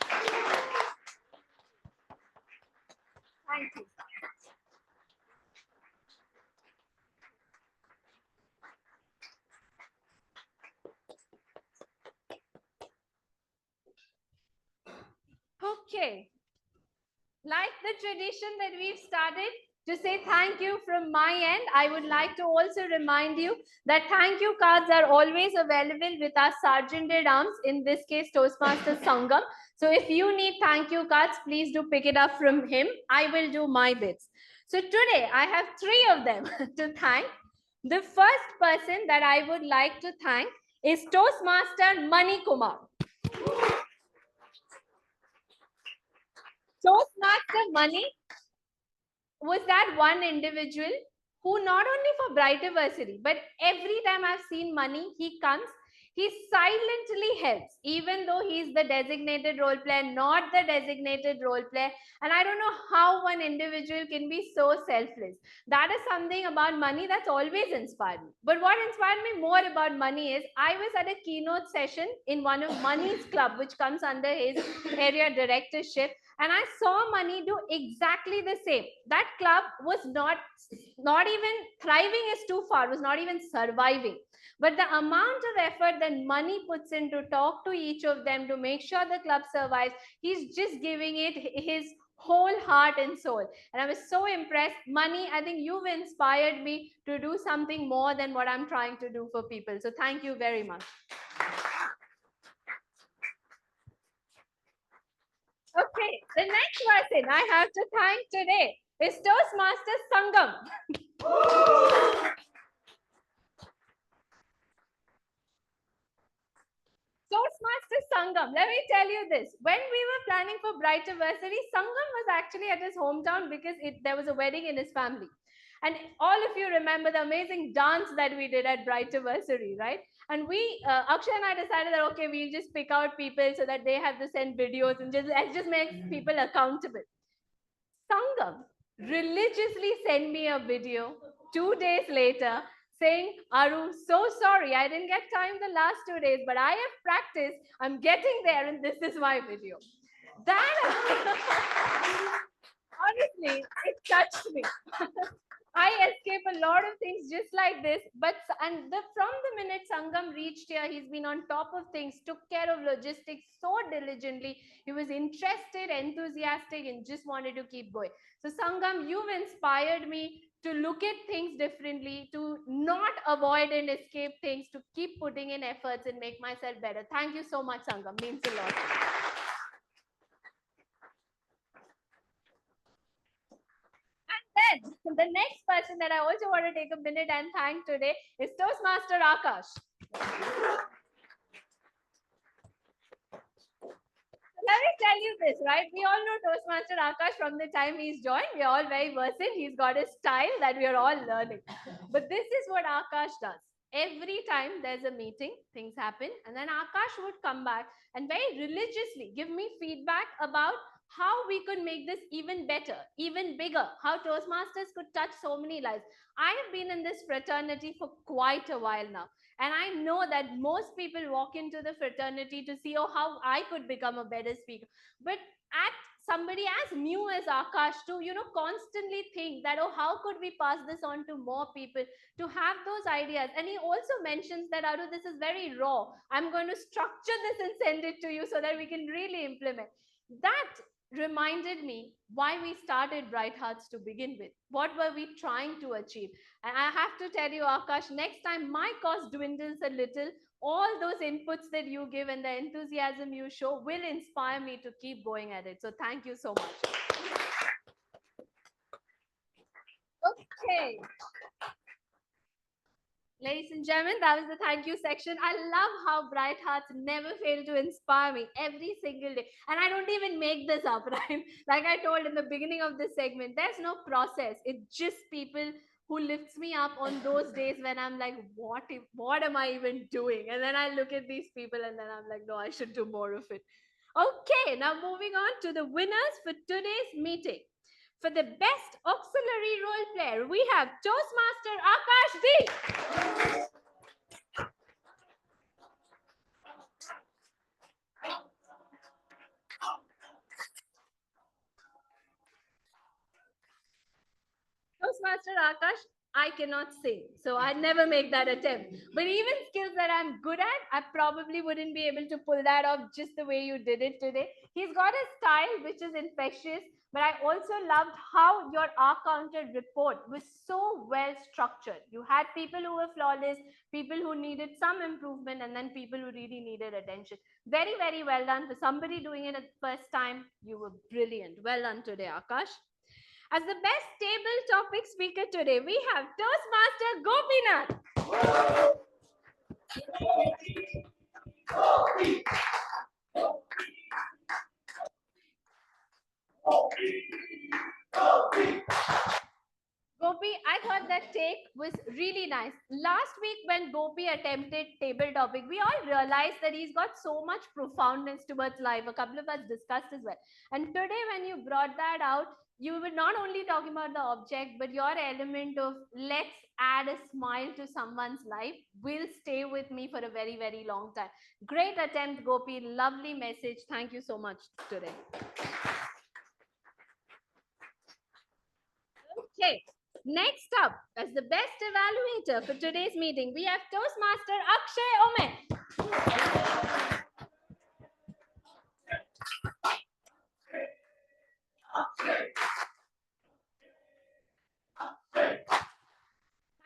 [SPEAKER 2] Thank you. Okay. Like the tradition that we've started, to say thank you from my end, I would like to also remind you that thank you cards are always available with our Sergeant at Arms, in this case, Toastmaster Sangam. So if you need thank you cards, please do pick it up from him. I will do my bits. So today I have 3 of them to thank. The first person that I would like to thank is Toastmaster Mani Kumar. Toastmaster Mani was that one individual who not only for Brighterversary, but every time I've seen Mani, he comes, He silently helps, even though he's the designated role player, not the designated role player. And I don't know how one individual can be so selfless. That is something about Mani that's always inspired me. But what inspired me more about Mani is I was at a keynote session in one of Mani's club, which comes under his area directorship. And I saw Mani do exactly the same. That club was not even thriving is too far, was not even surviving. But the amount of effort that Mani puts in to talk to each of them to make sure the club survives, he's just giving it his whole heart and soul. And I was so impressed. Mani, I think you've inspired me to do something more than what I'm trying to do for people. So thank you very much. Okay, the next person I have to thank today is Toastmaster Sangam. Toastmaster Sangam, let me tell you this. When we were planning for Brightiversary, Sangam was actually at his hometown because there was a wedding in his family. And all of you remember the amazing dance that we did at Brightiversary, right? And Akshay and I decided that, okay, we'll just pick out people so that they have to send videos and just make people accountable. Sangam religiously sent me a video 2 days later saying, Aru, so sorry, I didn't get time the last 2 days, but I have practiced. I'm getting there, and this is my video. That honestly, it touched me. I escape a lot of things just like this, but from the minute Sangam reached here, he's been on top of things, took care of logistics so diligently. He was interested, enthusiastic, and just wanted to keep going. So Sangam, you've inspired me to look at things differently, to not avoid and escape things, to keep putting in efforts and make myself better. Thank you so much, Sangam. Means a lot. And then the next person that I also want to take a minute and thank today is Toastmaster Akash. Let me tell you this, right? We all know Toastmaster Akash from the time he's joined. We're all very versed. He's got a style that we are all learning. But this is what Akash does. Every time there's a meeting, things happen, and then Akash would come back and very religiously give me feedback about how we could make this even better, even bigger, how Toastmasters could touch so many lives. I have been in this fraternity for quite a while now. And I know that most people walk into the fraternity to see, oh, how I could become a better speaker. But at somebody as new as Akash to, constantly think that, oh, how could we pass this on to more people, to have those ideas. And he also mentions that, Aru, this is very raw. I'm going to structure this and send it to you so that we can really implement. That reminded me why we started Bright Hearts to begin with. What were we trying to achieve? And I have to tell you, Akash, next time my cost dwindles a little, all those inputs that you give and the enthusiasm you show will inspire me to keep going at it. So thank you so much. Okay. Ladies and gentlemen, that was the thank you section. I love how Bright Hearts never fail to inspire me every single day. And I don't even make this up, right? Like I told in the beginning of this segment, there's no process. It's just people who lifts me up on those days when I'm like, what am I even doing? And then I look at these people and then I'm like, no, I should do more of it. Okay, now moving on to the winners for today's meeting. For the best auxiliary role player, we have Toastmaster Akash D. Toastmaster Akash, I cannot sing, so I never make that attempt. But even skills that I'm good at, I probably wouldn't be able to pull that off just the way you did it today. He's got a style which is infectious, but I also loved how your R-Counter report was so well structured. You had people who were flawless, people who needed some improvement, and then people who really needed attention. Very, very well done. For somebody doing it at the first time, you were brilliant. Well done today, Akash. As the best table topic speaker today, we have Toastmaster Gopinath. Gopi, I thought that take was really nice. Last week when Gopi attempted table topic, we all realized that he's got so much profoundness towards life. A couple of us discussed as well. And today when you brought that out, you were not only talking about the object, but your element of let's add a smile to someone's life will stay with me for a very, very long time. Great attempt, Gopi. Lovely message. Thank you so much today. Okay. Next up, as the best evaluator for today's meeting, we have Toastmaster Akshay Omen.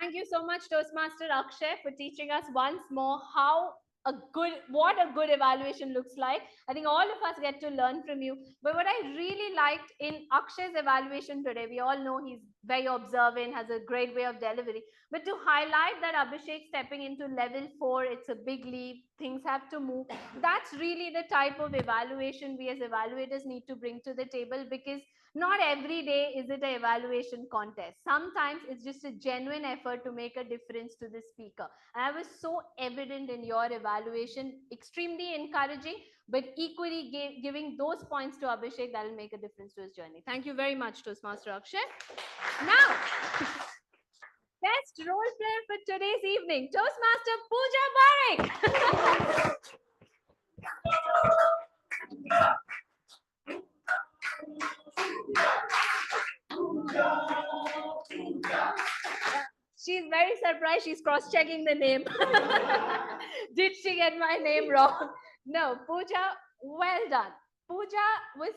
[SPEAKER 2] Thank you so much, Toastmaster Akshay, for teaching us once more what a good evaluation looks like. I think all of us get to learn from you. But what I really liked in Akshay's evaluation today, we all know he's very observant, has a great way of delivery. But to highlight that Abhishek stepping into level 4, it's a big leap, things have to move. That's really the type of evaluation we as evaluators need to bring to the table, because not every day is it an evaluation contest. Sometimes it's just a genuine effort to make a difference to the speaker. And I was so evident in your evaluation, extremely encouraging, but equally giving those points to Abhishek that will make a difference to his journey. Thank you very much, Toastmaster Akshay. Now, best role player for today's evening, Toastmaster Pooja Barik. She's very surprised. She's cross-checking the name. Did she get my name wrong? No, Pooja, well done. Pooja was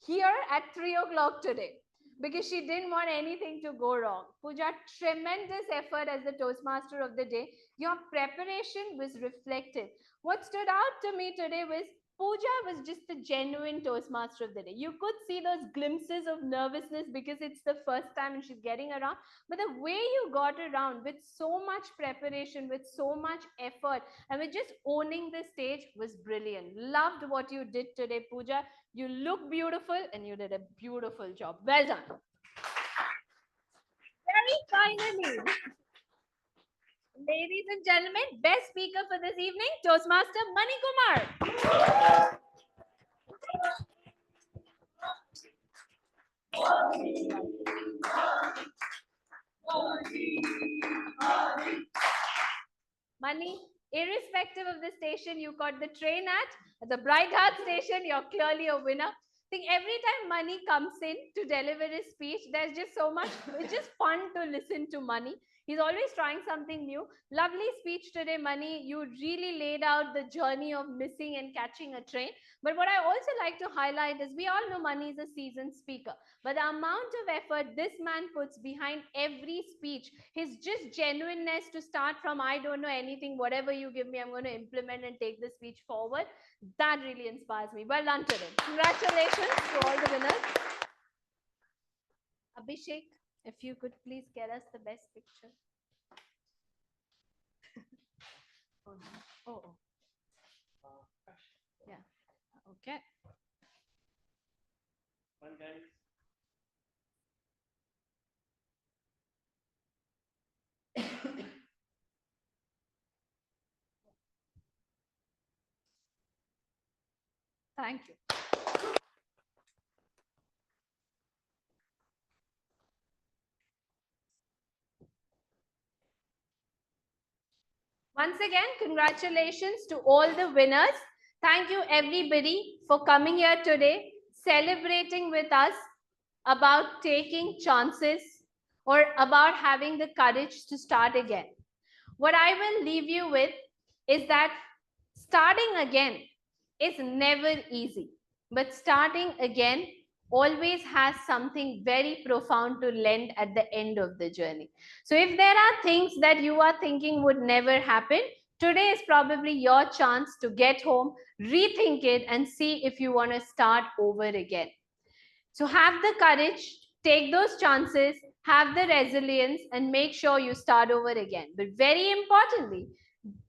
[SPEAKER 2] here at 3 o'clock today because she didn't want anything to go wrong. Pooja, tremendous effort as the Toastmaster of the day. Your preparation was reflected. What stood out to me today was Pooja was just the genuine Toastmaster of the day. You could see those glimpses of nervousness because it's the first time and she's getting around. But the way you got around with so much preparation, with so much effort, and with just owning the stage was brilliant. Loved what you did today, Pooja. You look beautiful and you did a beautiful job. Well done. Very finally, ladies and gentlemen, best speaker for this evening, Toastmaster Mani Kumar. Mani, irrespective of the station you got the train at the Bright Heart station, you're clearly a winner. I think every time Mani comes in to deliver his speech, there's just so much, it's just fun to listen to Mani. He's always trying something new. Lovely speech today, Mani. You really laid out the journey of missing and catching a train. But what I also like to highlight is we all know Mani is a seasoned speaker, but the amount of effort this man puts behind every speech, his just genuineness to start from, I don't know anything, whatever you give me, I'm going to implement and take the speech forward. That really inspires me. Well done today. Congratulations to all the winners. Abhishek, if you could please get us the best picture. Oh, no. Oh. Yeah. Okay.
[SPEAKER 3] One guys.
[SPEAKER 2] Thank you. Once again, congratulations to all the winners. Thank you everybody for coming here today, celebrating with us about taking chances or about having the courage to start again. What I will leave you with is that starting again is never easy, but starting again always has something very profound to lend at the end of the journey. So if there are things that you are thinking would never happen, today is probably your chance to get home, rethink it, and see if you want to start over again. So have the courage, take those chances, have the resilience, and make sure you start over again. But very importantly,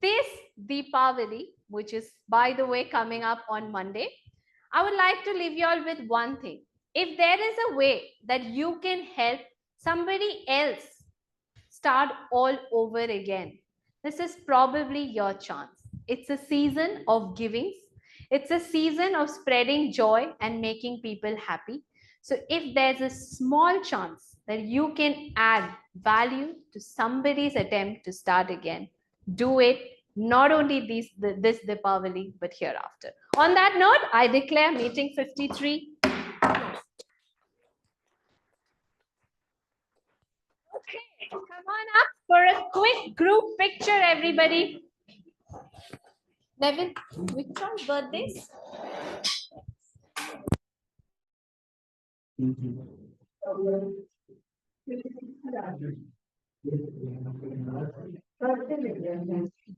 [SPEAKER 2] this Deepavali, which is, by the way, coming up on Monday, I would like to leave you all with one thing. If there is a way that you can help somebody else start all over again. This is probably your chance. It's a season of givings. It's a season of spreading joy and making people happy. So if there's a small chance that you can add value to somebody's attempt to start again, do it, not only this Deepavali, but hereafter. On that note, I declare meeting 53. Okay, come on up for a quick group picture, everybody. Nevin, which one's birthdays?